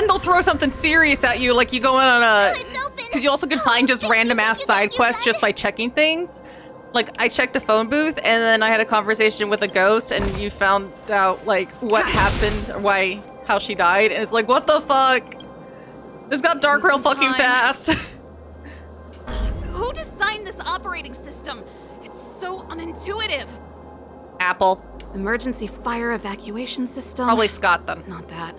they'll throw something serious at you, like you go in on a. It's open! Because you also can find just random ass side quests just by checking things. Like I checked a phone booth and then I had a conversation with a ghost and you found out like what happened or how she died and it's like what the fuck? This got dark real fucking Time. fast. Who designed this operating system? It's so unintuitive. Apple. Emergency fire evacuation system? Probably Scott then. Not that.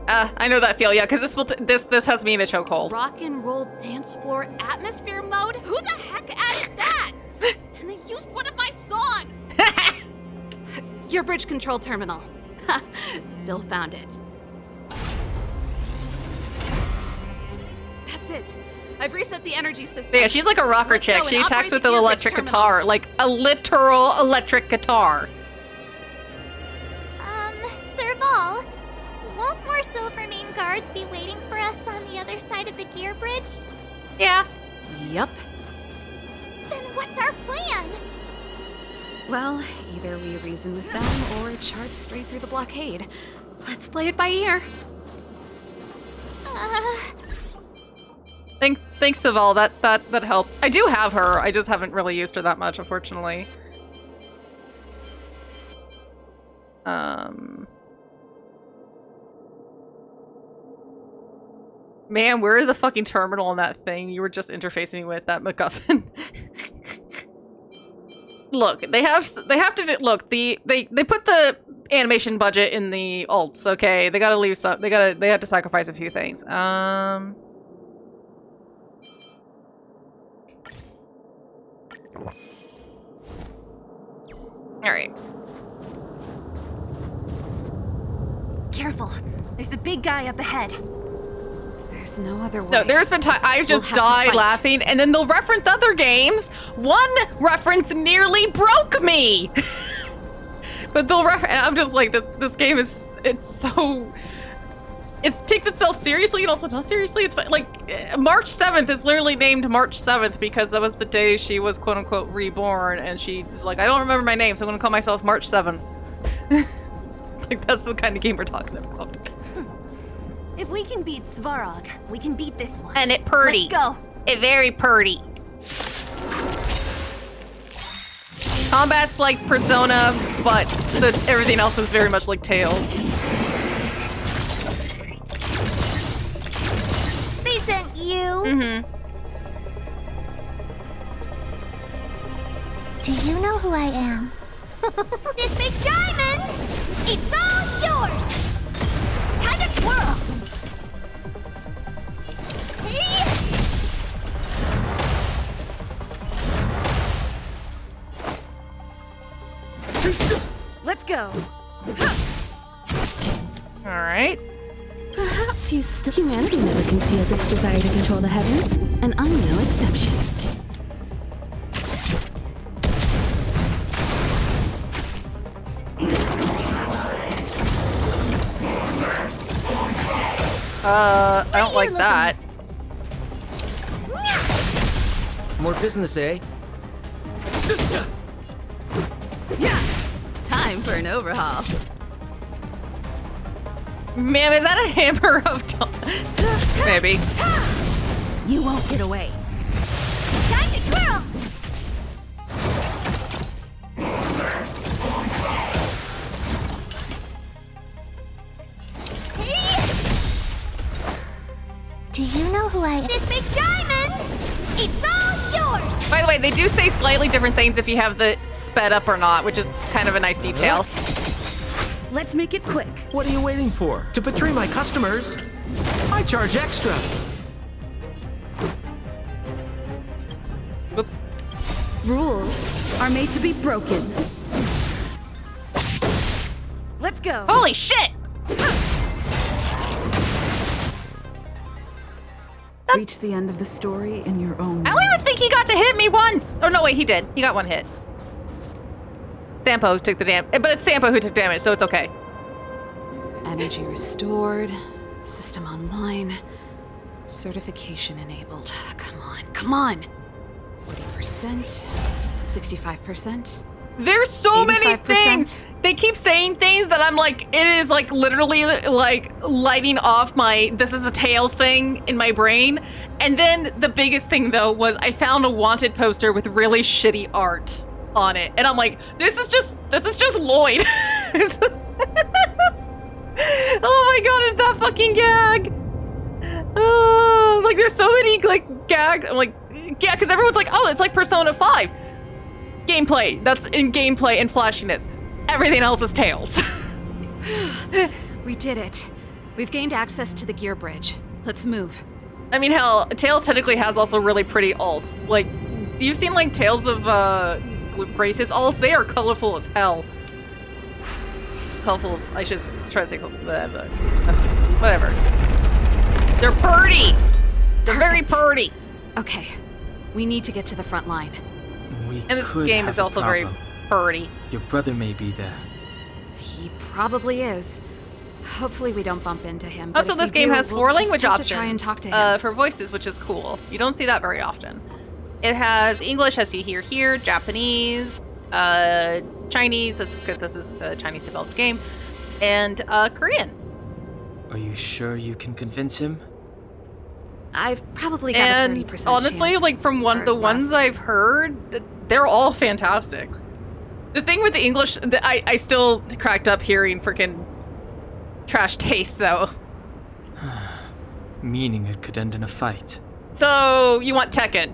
I know that feel, yeah, because this has me in a chokehold. Rock and roll dance floor atmosphere mode? Who the heck added that? And they used one of my songs! Your bridge control terminal. Still found it. That's it. I've reset the energy system. Yeah, she's like a rocker chick. She attacks with an electric guitar. Like a literal electric guitar. Serval, won't more Silvermane guards be waiting for us on the other side of the gear bridge? Yeah. Yep. Then what's our plan? Well, either we reason with them or charge straight through the blockade. Let's play it by ear. Thanks, Saval. That helps. I do have her. I just haven't really used her that much, unfortunately. Man, where is the fucking terminal on that thing you were just interfacing with, that MacGuffin? Look, they have to do, look, they put the animation budget in the alts, okay? They gotta leave some, they have to sacrifice a few things. Alright. Careful. There's a big guy up ahead. There's no other way. No, there's been time I've just died laughing, and then they'll reference other games. One reference nearly broke me. But they'll reference, and I'm just like, this game is, it's so, it takes itself seriously and also not seriously. It's like, March 7th is literally named March 7th because that was the day she was quote unquote reborn, and she's like, I don't remember my name, so I'm gonna call myself March 7th. It's like, that's the kind of game we're talking about. If we can beat Svarog, we can beat this one. And it purdy. Let's go. It very purdy. Combat's like Persona, but everything else is very much like Tales. They sent you? Mm-hmm. Do you know who I am? This big diamond! It's all yours! Time to twirl! Let's go. All right. Perhaps you still. Humanity never conceals its desire to control the heavens, and I'm no exception. I don't like that. More business, eh? Yeah. Time for an overhaul. Ma'am, is that a hammer of time? Maybe. You won't get away. Time to twirl! Do you know who I am? This big diamond! It's all yours! By the way, they do say slightly different things if you have the sped up or not, which is kind of a nice detail. Let's make it quick. What are you waiting for? To betray my customers? I charge extra. Whoops. Rules are made to be broken. Let's go. Holy shit! Reach the end of the story in your own I don't even think he got to hit me once! Oh no, wait, he did. He got one hit. Sampo took the damage, but it's Sampo who took damage, so it's okay. Energy restored. System online. Certification enabled. Come on, come on! 40%. 65%. There's so many 85%. things! They keep saying things that I'm like, it is like literally like lighting off my this is a Tales thing in my brain. And then the biggest thing though was I found a wanted poster with really shitty art on it. And I'm like, this is just Lloyd. Oh my god, is that fucking gag? Like there's so many like gags. I'm like, yeah, because everyone's like, oh, it's like Persona 5. Gameplay. That's in gameplay and flashiness. Everything else is Tales. We did it. We've gained access to the gear bridge. Let's move. I mean, hell, Tails technically has also really pretty alts. Like, you've seen like Tales of Grace's alts? They are colorful as hell. Colorful as, I should try to say colorful, but whatever. They're pretty! They're very pretty! Okay, we need to get to the front line. And this game is also very pretty. Your brother may be there. He probably is. Hopefully we don't bump into him. Also, this game has 4 language options to try and talk to him. for voices, which is cool. You don't see that very often. It has English, as you hear here, Japanese, Chinese, because this is a Chinese developed game, and Korean. Are you sure you can convince him? I've probably got a 30% honestly, chance, like from the ones I've heard, they're all fantastic. The thing with the English, I still cracked up hearing freaking trash taste, though. Meaning it could end in a fight. So, you want Tekken?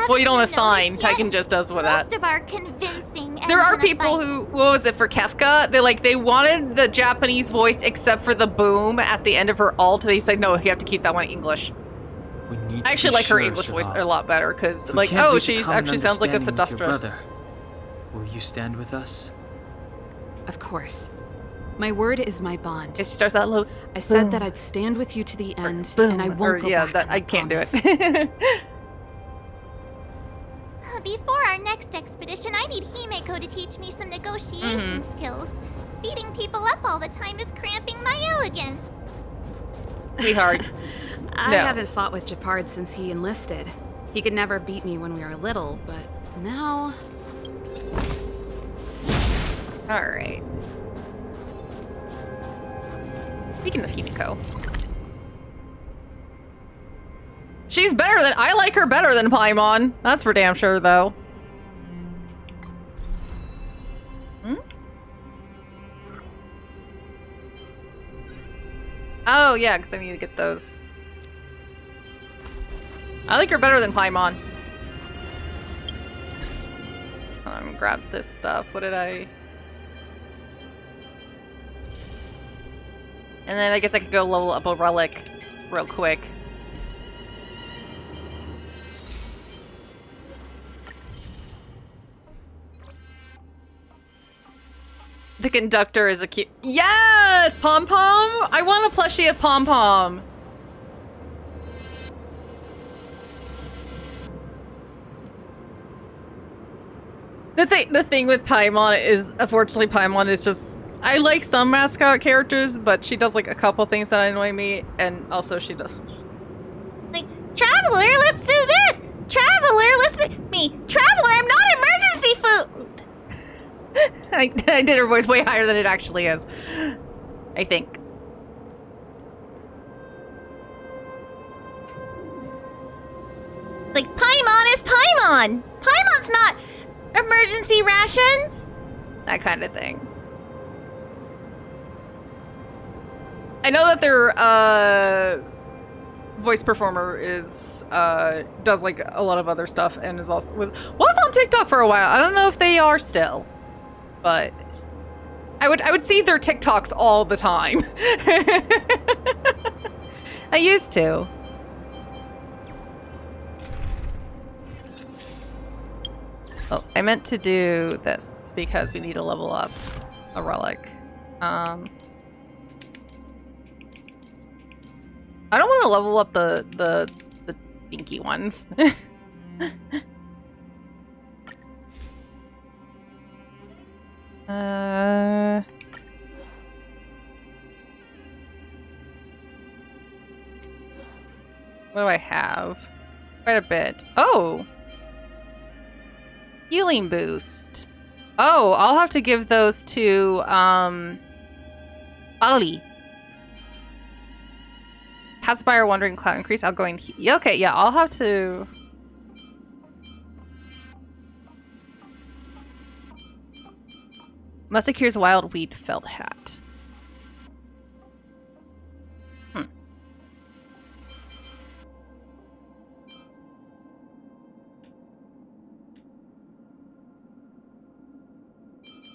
Well, you don't assign. noticed yet? Tekken just does with Most that. of our convincing There ends are in a people fight. who, what was it, for Kefka? They wanted the Japanese voice except for the boom at the end of her alt. They said, no, you have to keep that one English. We need to I actually be like her sure, English voice Saval. a lot better, because, If we like, can't oh, reach a she common actually sounds like a understanding with your seductress. brother, will you stand with us? Of course. My word is my bond. It starts out low. I said that I'd stand with you to the end, Boom. and I won't go back. I can't do it. Before our next expedition, I need Himeko to teach me some negotiation skills. Beating people up all the time is cramping my elegance. Sweetheart. I No. haven't fought with Japard since he enlisted. He could never beat me when we were little, but now... Alright. Speaking of Himeko. She's better than- I like her better than Paimon. That's for damn sure, though. Hmm? Oh, yeah, because I need to get those. I like her better than Paimon. Grab this stuff. What did I... And then I guess I could go level up a relic real quick. The conductor is a cute... Yes! Pom-Pom! I want a plushie of Pom-Pom! The thing with Paimon is, unfortunately, Paimon is just... I like some mascot characters, but she does like a couple things that annoy me, and also she does... Like, Traveler, let's do this! Traveler, listen to me! Traveler, I'm not emergency food! I did her voice way higher than it actually is. I think. Like, Paimon is Paimon! Paimon's not emergency rations! That kind of thing. I know that their voice performer is does like a lot of other stuff and is also was on TikTok for a while. I don't know if they are still, but I would see their TikToks all the time. I used to. Oh, I meant to do this because we need to level up a relic. I don't want to level up the binky ones. What do I have? Quite a bit. Oh! Healing boost. Oh, I'll have to give those to, Ali. Pacifier, Wandering Cloud, increase outgoing heat. Okay, yeah, I'll have to... Musketeer's Wild Wheat Felt Hat.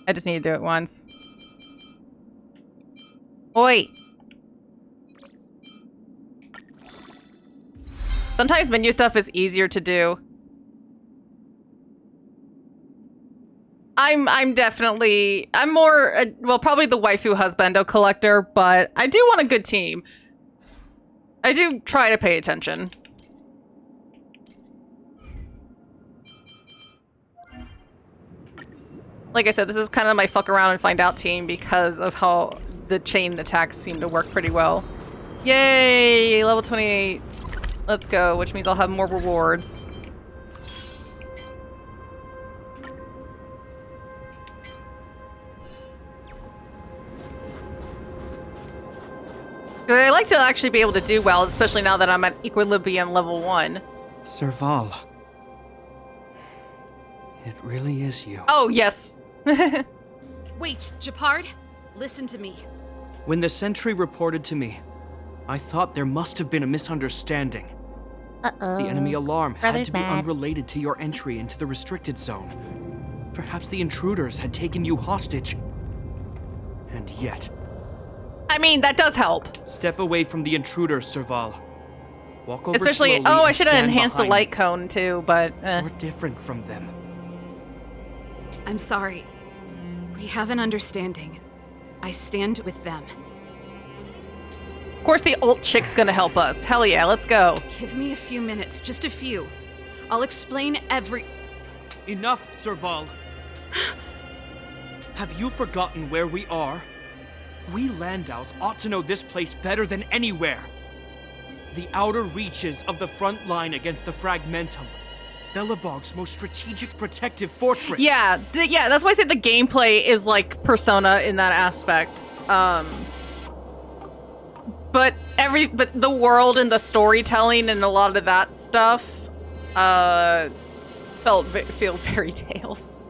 I just need to do it once. Oi! Sometimes menu stuff is easier to do. I'm more, well, probably the waifu husbando collector, but I do want a good team. I do try to pay attention. Like I said, this is kind of my fuck around and find out team because of how the chain attacks seem to work pretty well. Yay! Level 28. Let's go, which means I'll have more rewards. I like to actually be able to do well, especially now that I'm at Equilibrium level 1. Serval. It really is you. Oh, yes. Wait, Japard, listen to me. When the sentry reported to me, I thought there must have been a misunderstanding. Uh-oh. The enemy alarm had Brother's to be mad. unrelated to your entry into the restricted zone. Perhaps the intruders had taken you hostage. And yet... I mean, that does help. Step away from the intruders, Serval. Walk over Especially, slowly oh, I and should have stand enhanced the behind light me. cone too, but You're different from them. I'm sorry. We have an understanding. I stand with them. Of course the alt chick's gonna help us. Hell yeah, let's go. Give me a few minutes, just a few. I'll explain every... Enough, Serval. Have you forgotten where we are? We Landaus ought to know this place better than anywhere. The outer reaches of the front line against the Fragmentum. Belobog's most strategic protective fortress. Yeah, yeah, that's why I said the gameplay is like Persona in that aspect. But the world and the storytelling and a lot of that stuff feels very Tales.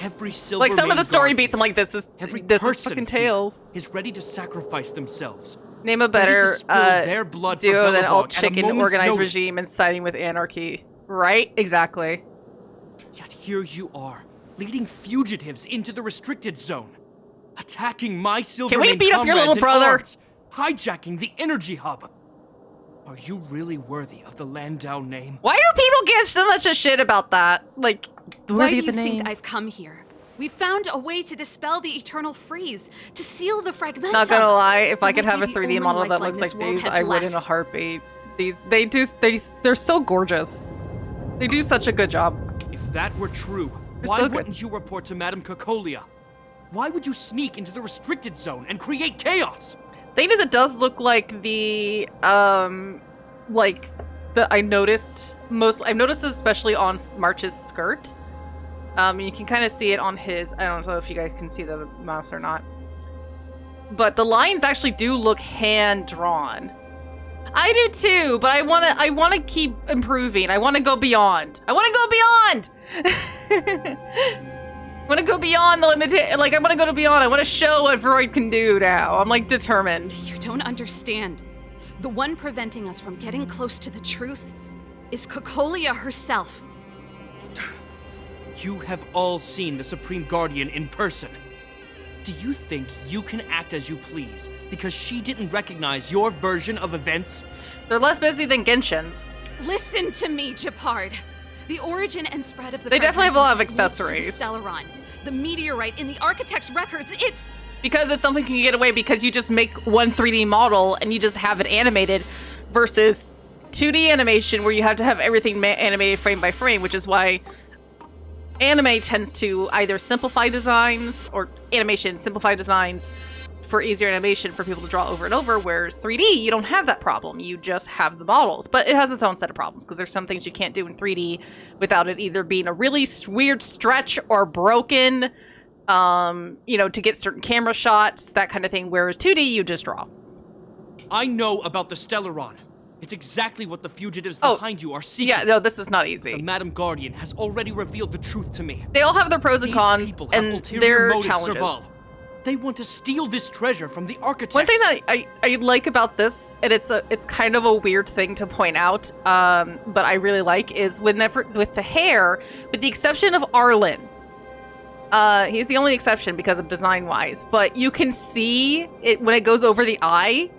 Every silver Like some of the story guardian, beats, I'm like, this is person fucking Tales. is ready to sacrifice themselves. Name a Ready to better spill their blood for duo than Belobog alt at a chicken moment's organized notice. regime and siding with anarchy. Right? Exactly. Yet here you are, leading fugitives into the restricted zone, attacking my Silvermane Can we beat up your comrades little in brother? arms, hijacking the energy hub. Are you really worthy of the Landau name? Why do people give so much a shit about that? Like, Why worthy do of you the name? think I've come here? We found a way to dispel the eternal freeze, to seal the fragmentum. Not gonna lie, if I It could might have a be the 3D only model that lifeline looks like this world these, has I would in a left. heartbeat. They're so gorgeous. They do such a good job. If that were true, They're why so good. wouldn't you report to Madame Cocolia? Why would you sneak into the restricted zone and create chaos? Thing is, it does look like I've noticed especially on March's skirt. You can kind of see it on his, I don't know if you guys can see the mouse or not. But the lines actually do look hand-drawn. I do too, but I wanna keep improving. I wanna go beyond. I wanna go beyond! I wanna go beyond the limit. Like, I wanna go to beyond. I wanna show what Vroid can do now. I'm like determined. You don't understand. The one preventing us from getting close to the truth is Cocolia herself. You have all seen the Supreme Guardian in person. Do you think you can act as you please because she didn't recognize your version of events? They're less busy than Genshin's. Listen to me, Japard. The origin and spread of the They definitely have a lot of fragmentum is linked to accessories. the Stellaron, the meteorite in the Architect's records. It's Because it's something you can get away because you just make one 3D model and you just have it animated versus 2D animation where you have to have everything animated frame by frame, which is why anime tends to either simplify designs or animation simplify designs for easier animation for people to draw over and over, whereas 3D, you don't have that problem. You just have the models. But it has its own set of problems because there's some things you can't do in 3D without it either being a really weird stretch or broken, to get certain camera shots, that kind of thing, whereas 2D, you just draw. I know about the Stellaron. It's exactly what the fugitives behind you are seeking. Yeah, no, this is not easy. The Madam Guardian has already revealed the truth to me. They all have their pros and These cons, people have and ulterior their motives, challenges. Serval. They want to steal this treasure from the architects. One thing that I like about this, and it's kind of a weird thing to point out, but I really like, is with the hair, with the exception of Arlen. He's the only exception because of design-wise, but you can see it when it goes over the eye.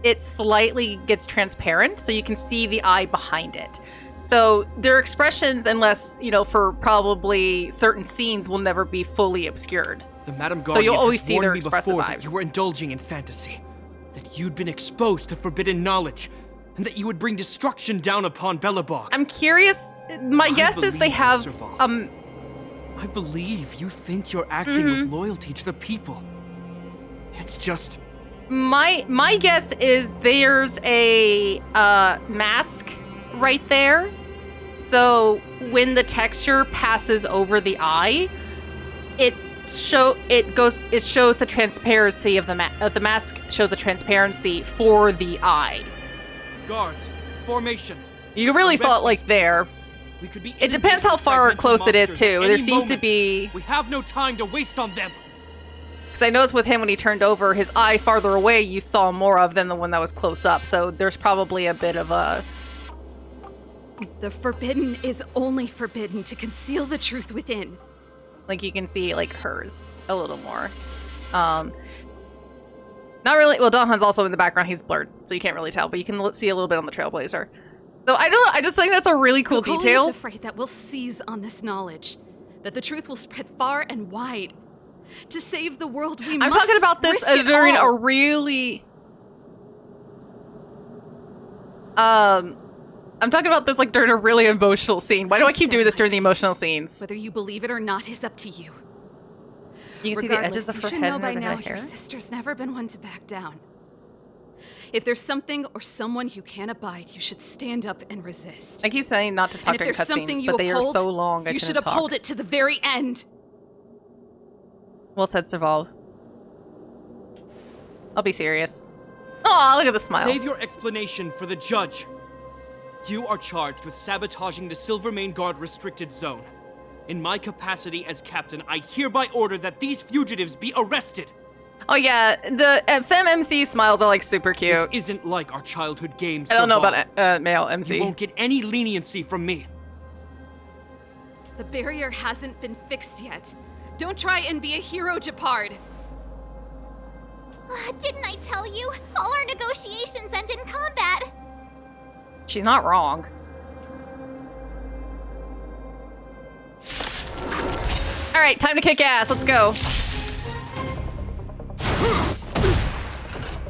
it slightly gets transparent, so you can see the eye behind it. So their expressions, unless, you know, for probably certain scenes, will never be fully obscured. The Madam So you'll Guardian always has see warned their me expressive before that eyes. you were indulging in fantasy, that you'd been exposed to forbidden knowledge, and that you would bring destruction down upon Belobog. I'm curious. My guess is they have I believe you think you're acting with loyalty to the people. It's just my guess is there's a mask right there. So when the texture passes over the eye, it shows the transparency of the mask shows a transparency for the eye. guards, formation. You really saw it like there. We could be It depends how far close it is too. There seems to be. We have no time to waste on them. Because I noticed with him when he turned over, his eye farther away, you saw more of than the one that was close up. So there's probably a bit of a. The forbidden is only forbidden to conceal the truth within. Like you can see like hers a little more. Not really. Well, Donhan's also in the background. He's blurred, so you can't really tell. But you can see a little bit on the Trailblazer. So I just think that's a really cool detail. is afraid that we'll seize on this knowledge, that the truth will spread far and wide. To save the world, we must. I'm talking about this during a really. I'm talking about this like during a really emotional scene. Why do I keep doing this during the emotional scenes? Whether you believe it or not is up to you. You can see the edges of her you should head know and by her now hair. your sister's never been one to back down. If there's something or someone you can't abide, you should stand up and resist. I keep saying not to talk And if during there's something cutscenes, you but they are uphold, so long. I you should couldn't talk. uphold it to the very end. Well said, Serval. I'll be serious. Oh, look at the smile. Save your explanation for the judge. You are charged with sabotaging the Silvermane Guard restricted zone. In my capacity as captain, I hereby order that these fugitives be arrested. Oh yeah, the Femme MC smiles are like super cute. This isn't like our childhood games. I don't know Serval. about male MC. You won't get any leniency from me. The barrier hasn't been fixed yet. Don't try and be a hero, Japard. Didn't I tell you? All our negotiations end in combat. She's not wrong. All right, time to kick ass. Let's go.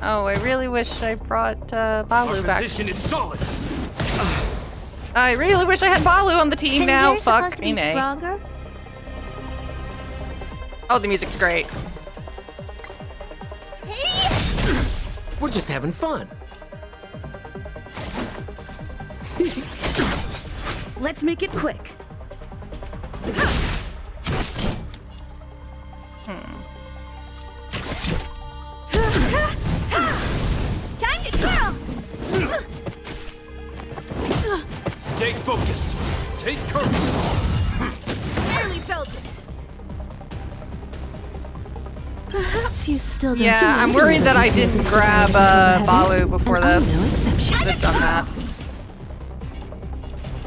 Oh, I really wish I brought Balu back. Position is solid. I really wish I had Balu on the team now. Fuck me, nay. Stronger? Oh, the music's great. We're just having fun. Let's make it quick. Time to twirl! Stay focused. Take courage. Barely felt it. Perhaps you still don't. Yeah, I'm worried that I didn't grab Balu before this. No exception. Should have done that.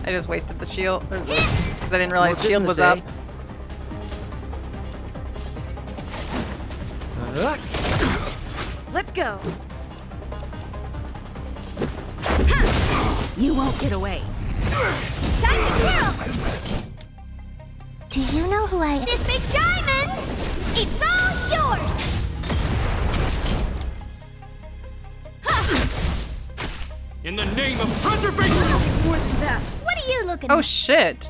I just wasted the shield because I didn't realize More shield was business, up. Let's go. You won't get away. Time to twirl! Do you know who I am? This big diamond! It's all yours! In the name of preservation! More than that. What are you looking Oh at? shit.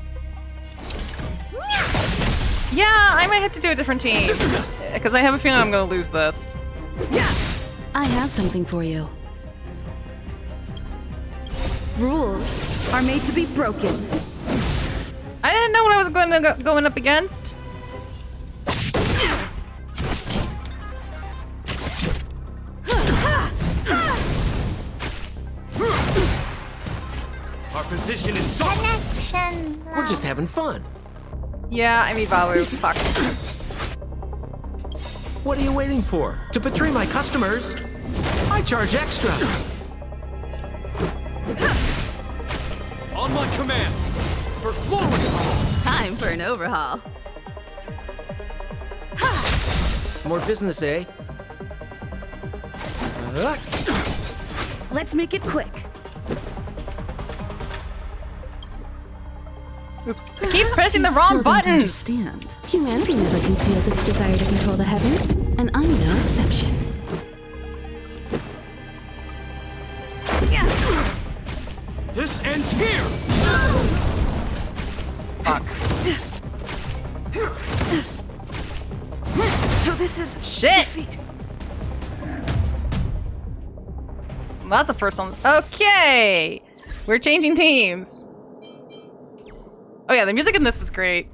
Yeah, I might have to do a different team because I have a feeling I'm gonna lose this. I have something for you. Rules are made to be broken. I didn't know what I was going up against. Our position is solid. Connection. We're just having fun. Yeah, I mean Balu. Fuck. What are you waiting for? To betray my customers? I charge extra. On my command. For glory. Time for an overhaul. More business, eh? Let's make it quick. Oops, I keep pressing the You wrong still don't buttons! understand. Humanity never conceals its desire to control the heavens, and I'm no exception. This ends here! Fuck. So this is Shit! defeat. Well, that's the first one. Okay! We're changing teams. Oh yeah, the music in this is great.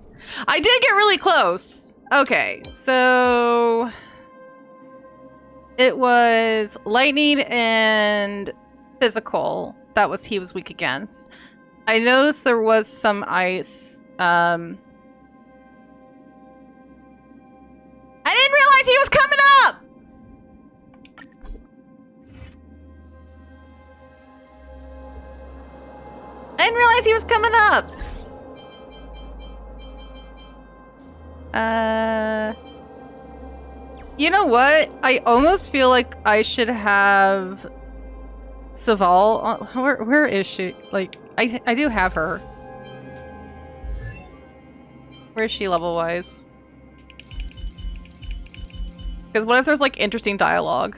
I did get really close. Okay, so... It was lightning and physical. That was he was weak against. I noticed there was some ice. I didn't realize he was coming up! I didn't realize he was coming up! You know what? I almost feel like I should have SaVT. Where is she? Like, I do have her. Where is she level-wise? Because what if there's, like, interesting dialogue?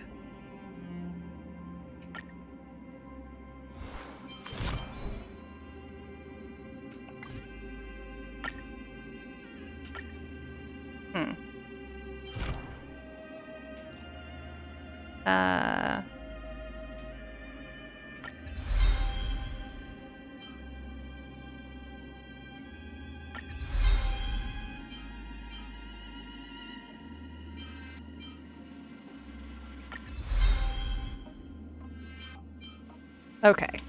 Okay.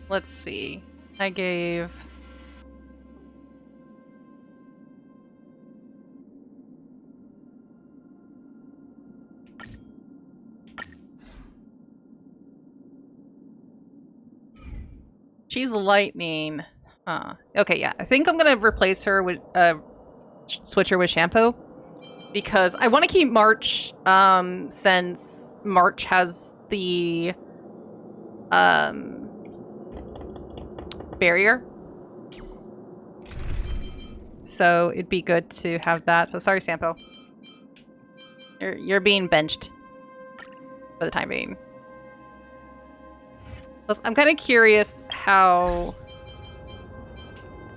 Let's see. I gave... She's lightning. Huh. Okay, yeah. I think I'm gonna replace her with, switch her with Shampoo. Because I want to keep March, since March has the, barrier. So it'd be good to have that. So sorry, Sampo. You're being benched for the time being. Plus, I'm kind of curious how...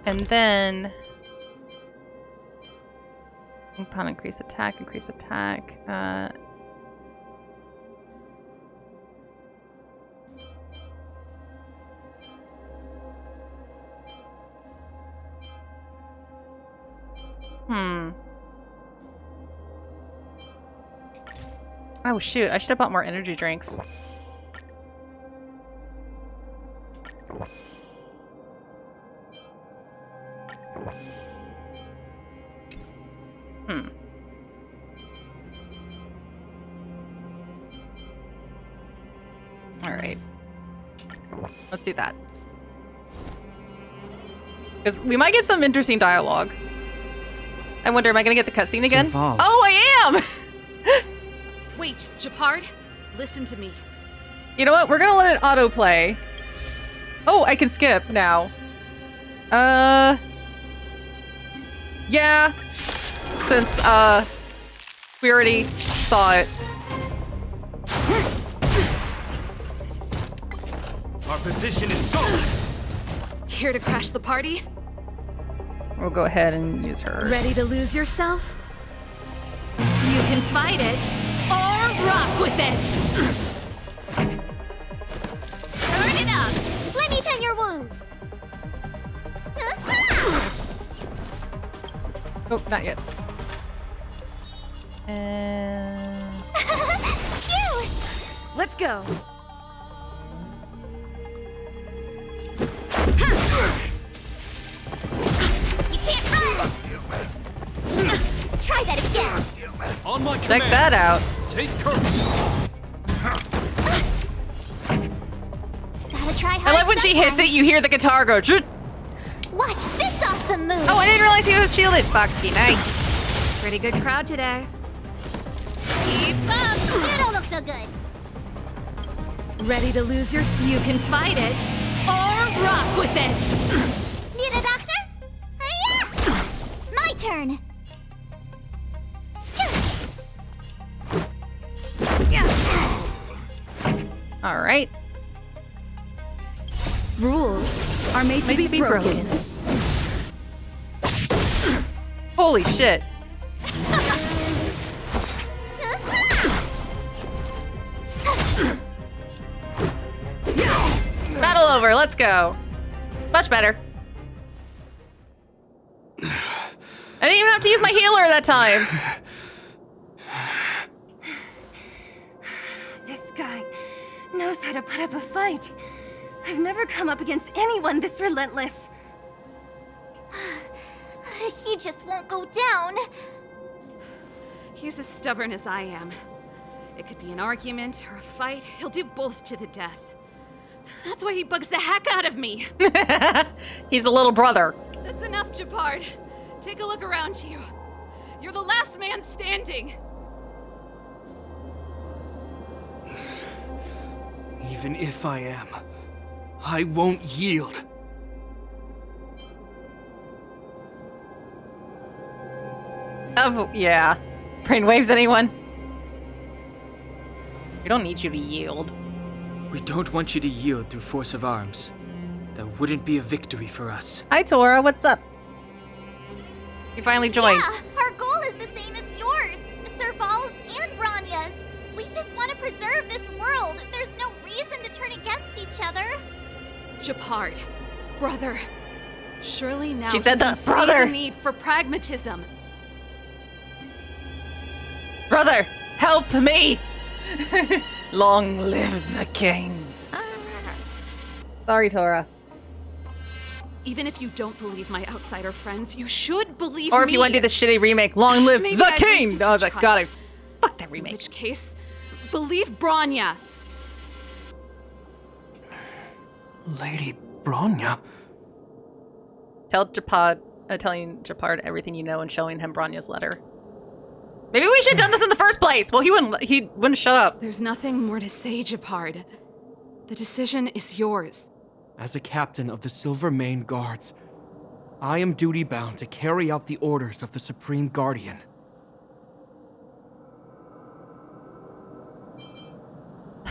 And then... Upon increase attack. Oh shoot, I should have bought more energy drinks. Alright. Let's do that. Because we might get some interesting dialogue. I wonder, am I gonna get the cutscene again? SaVT. Oh, I am! Wait, Japard, listen to me. You know what? We're gonna let it autoplay. Oh, I can skip now. Yeah. Since, we already saw it. Our position is solid. Here to crash the party? We'll go ahead and use her. Ready to lose yourself? You can fight it, or rock with it! Turn it up! Let me tend your wounds! Oh, not yet. And... Cute! Let's go! You can't run! Try that again! On my check command. that out. Take courage. Gotta try hard I love when she hits it, you hear the guitar go. Watch this awesome move! Oh, I didn't realize he was shielded. Fucking nice. Pretty good crowd today. Keep up! You don't look so good. Ready to lose your... You can fight it, or rock with it! Need a doctor? Yeah! My turn. All right. Rules are made to be broken. Holy shit. Battle over, let's go. Much better. I didn't even have to use my healer that time. This guy knows how to put up a fight. I've never come up against anyone this relentless. He just won't go down. He's as stubborn as I am. It could be an argument or a fight. He'll do both to the death. That's why he bugs the heck out of me. He's a little brother. That's enough, Japard. Take a look around you. You're the last man standing. Even if I am, I won't yield. Oh, yeah. Brainwaves, anyone? We don't need you to yield. We don't want you to yield through force of arms. That wouldn't be a victory for us. Hi, Tora. What's up? You finally joined. Yeah, our goal is the same as yours. Serval's and Bronya's. We just want to preserve this world. There's no reason to turn against each other. Japard, brother. Surely now She said you that, can brother. see the need for pragmatism. Brother, help me! Long live the king. Sorry, Tora. Even if you don't believe my outsider friends, you should believe Or me. if you want to do the shitty remake, Long live Maybe the I've king! wasted Oh, trust. God, fuck that remake. In which case, believe Bronya. Lady Bronya? Telling Japard everything you know and showing him Bronya's letter. Maybe we should have done this in the first place! Well, he wouldn't shut up. There's nothing more to say, Japard. The decision is yours. As a captain of the Silvermane Guards, I am duty-bound to carry out the orders of the Supreme Guardian.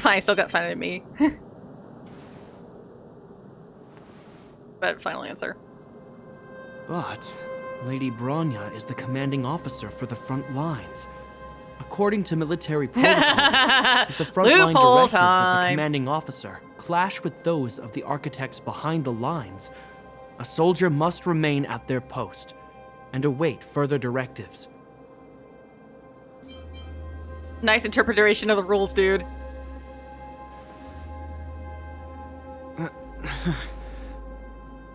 I still got fun at me. But final answer. But Lady Bronya is the commanding officer for the front lines. According to military protocol, if the frontline Loophole directives of the time. commanding officer clash with those of the architects behind the lines, a soldier must remain at their post and await further directives. Nice interpretation of the rules, dude.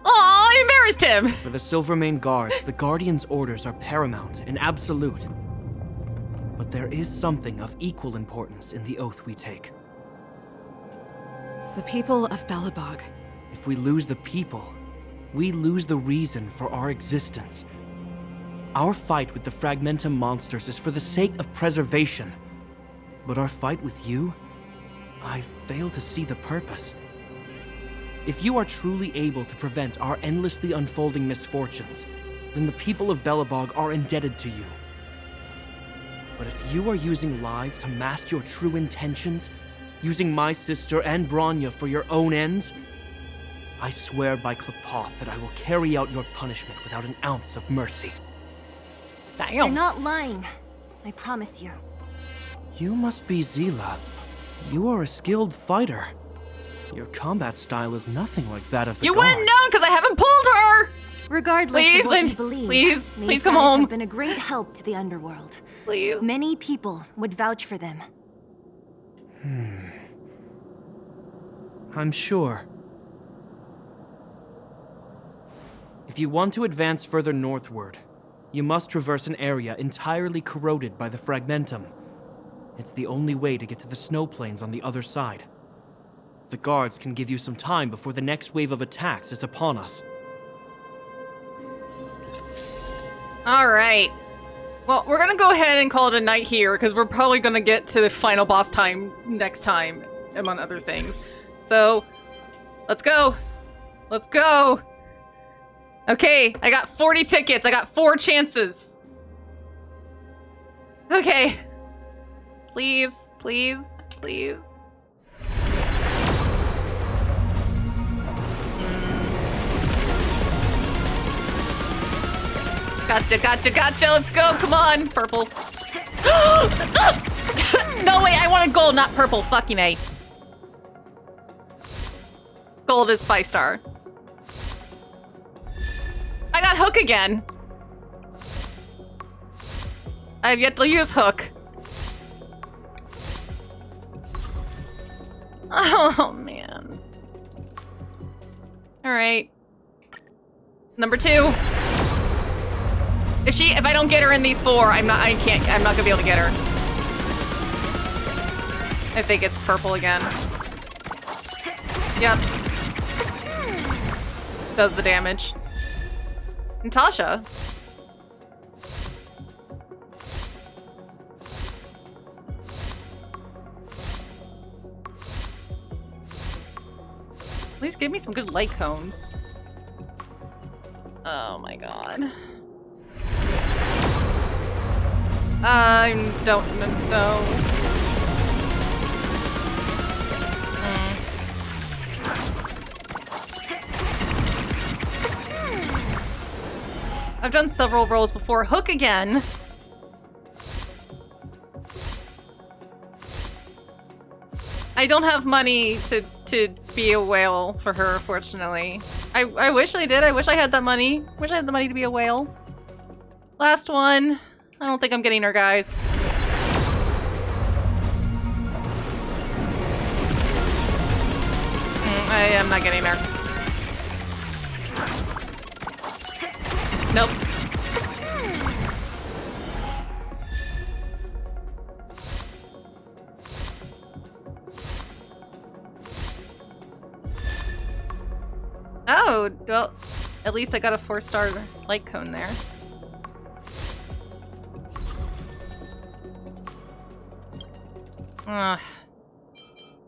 Aw, I embarrassed him! For the Silvermane Guards, the Guardian's orders are paramount and absolute. But there is something of equal importance in the oath we take. The people of Belobog. If we lose the people, we lose the reason for our existence. Our fight with the Fragmentum monsters is for the sake of preservation. But our fight with you, I fail to see the purpose. If you are truly able to prevent our endlessly unfolding misfortunes, then the people of Belobog are indebted to you. But if you are using lies to mask your true intentions, using my sister and Bronya for your own ends, I swear by Klepoth that I will carry out your punishment without an ounce of mercy. You're not lying. I promise you. You must be Zila. You are a skilled fighter. Your combat style is nothing like that of the You guards. wouldn't know because I haven't pulled her! Regardless Please, of what I'm- you believe, please these come guys home. have been a great help to the underworld. Please. Many people would vouch for them. I'm sure. If you want to advance further northward, you must traverse an area entirely corroded by the Fragmentum. It's the only way to get to the snow plains on the other side. The guards can give you some time before the next wave of attacks is upon us. Alright. Well, we're gonna go ahead and call it a night here, because we're probably gonna get to the final boss time next time, among other things. So, let's go! Let's go! Okay, I got 40 tickets, I got 4 chances! Okay. Please, please, please. Gotcha, gotcha, gotcha, let's go, come on, purple. No, wait, I wanted gold, not purple, fucking A. Gold is 5-star. I got Hook again. I've yet to use Hook. Oh, man. Alright. Number 2. If I don't get her in these 4, I'm not gonna be able to get her. I think it's purple again. Yep. Does the damage. Natasha. Please give me some good light cones. Oh my god. I don't know. I've done several rolls before. Hook again. I don't have money to be a whale for her, fortunately. I wish I did. I wish I had that money. Wish I had the money to be a whale. Last one. I don't think I'm getting her, guys. I am not getting her. Nope. Oh, well, at least I got a 4-star light cone there.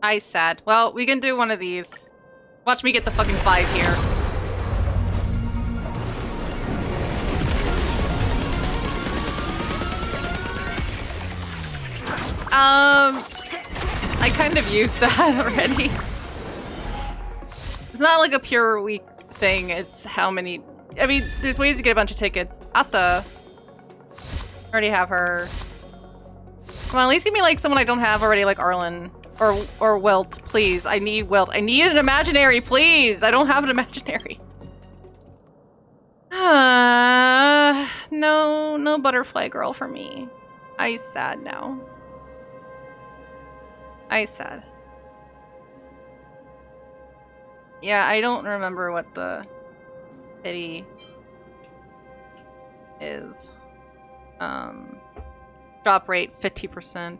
I sad. Well, we can do one of these. Watch me get the fucking 5 here. I kind of used that already. It's not like a pure weak thing, it's how many... I mean, there's ways to get a bunch of tickets. Asta. Already have her. Come on, at least give me like someone I don't have already, like Arlen. Or Wilt, please. I need Wilt. I need an imaginary, please! I don't have an imaginary. No butterfly girl for me. I sad now. I sad. Yeah, I don't remember what the pity is. Drop rate 50%.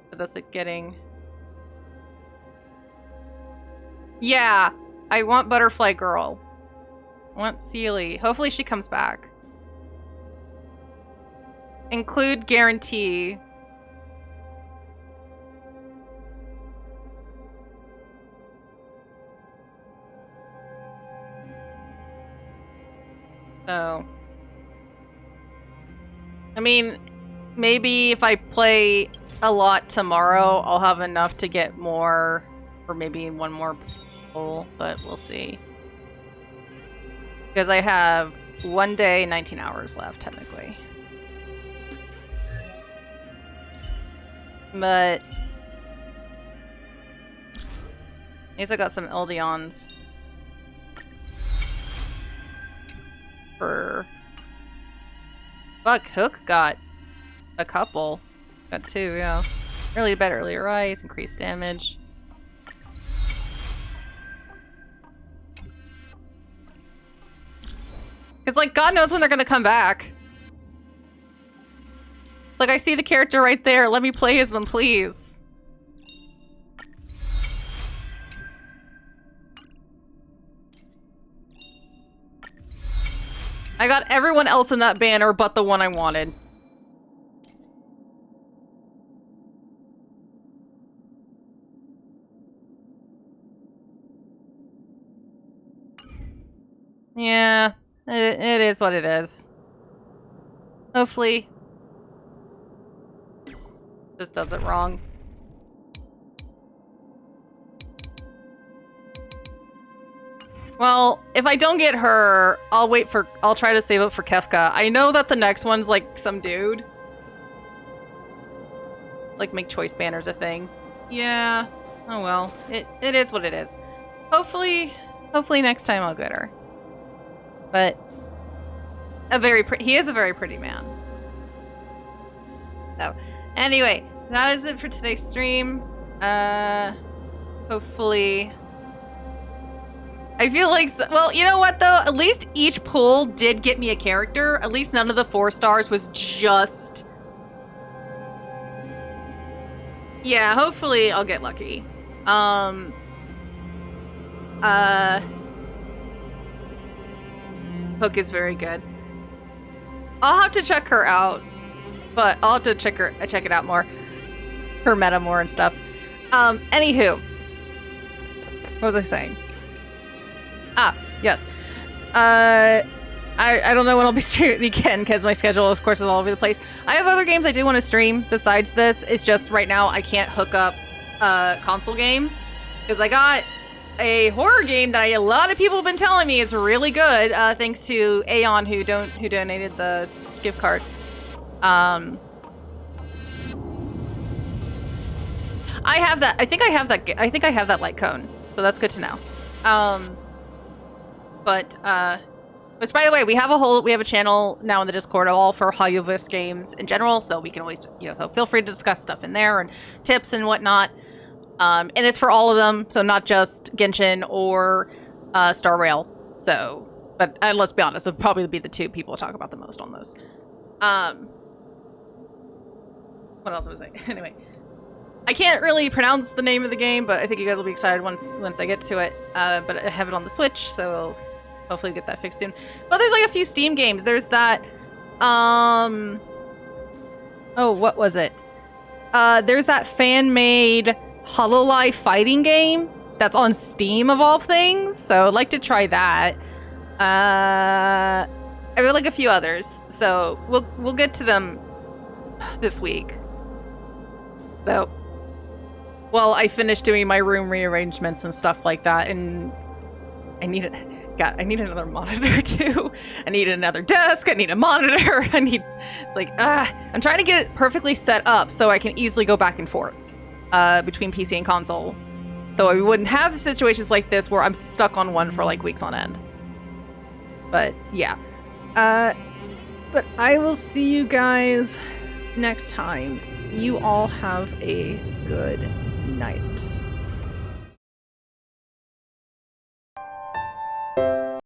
But that's it getting. Yeah, I want Butterfly Girl. I want Sealy. Hopefully she comes back. Include guarantee. So, I mean, maybe if I play a lot tomorrow, I'll have enough to get more, or maybe one more pull, but we'll see. Because I have 1 day, 19 hours left, technically. But at least I got some Eldions. Fuck, Hook got a couple. Got 2, yeah. Really bad earlier rise, increased damage. It's like, God knows when they're gonna come back. It's like, I see the character right there. Let me play as them, please. I got everyone else in that banner but the one I wanted. Yeah, it is what it is. Hopefully, just does it wrong. Well, if I don't get her, I'll try to save up for Kefka. I know that the next one's like some dude. Like make choice banners a thing. Yeah. Oh well. It is what it is. Hopefully next time I'll get her. But he is a very pretty man. So, anyway, that is it for today's stream. Hopefully I feel like, well, you know what though? At least each pull did get me a character. At least none of the 4 stars was just... Yeah, hopefully I'll get lucky. Hook is very good. I'll have to check her out, but I'll have to check it out more. Her meta more and stuff. Anywho. What was I saying? Ah, yes. I don't know when I'll be streaming again because my schedule, of course, is all over the place. I have other games I do want to stream besides this. It's just right now I can't hook up console games because I got a horror game that a lot of people have been telling me is really good. Thanks to Aeon who donated the gift card. I have that. I think I have that light cone, so that's good to know. Which, by the way, we have a channel now in the Discord all for Hollywood games in general, so we can always, so feel free to discuss stuff in there and tips and whatnot. And it's for all of them, so not just Genshin or Star Rail. So, but let's be honest, it'll probably be the 2 people talk about the most on those. What else was I? Anyway, I can't really pronounce the name of the game, but I think you guys will be excited once I get to it. But I have it on the Switch, so hopefully get that fixed soon. But there's like a few Steam games. There's that. Oh, what was it? There's that fan-made Hololive fighting game that's on Steam of all things. So I'd like to try that. I have like a few others, so we'll get to them this week. So, well, I finished doing my room rearrangements and stuff like that, and I need another monitor too. I need another desk. I need a monitor. I'm trying to get it perfectly set up so I can easily go back and forth between PC and console, so I wouldn't have situations like this where I'm stuck on one for like weeks on end. But yeah, but I will see you guys next time. You all have a good night.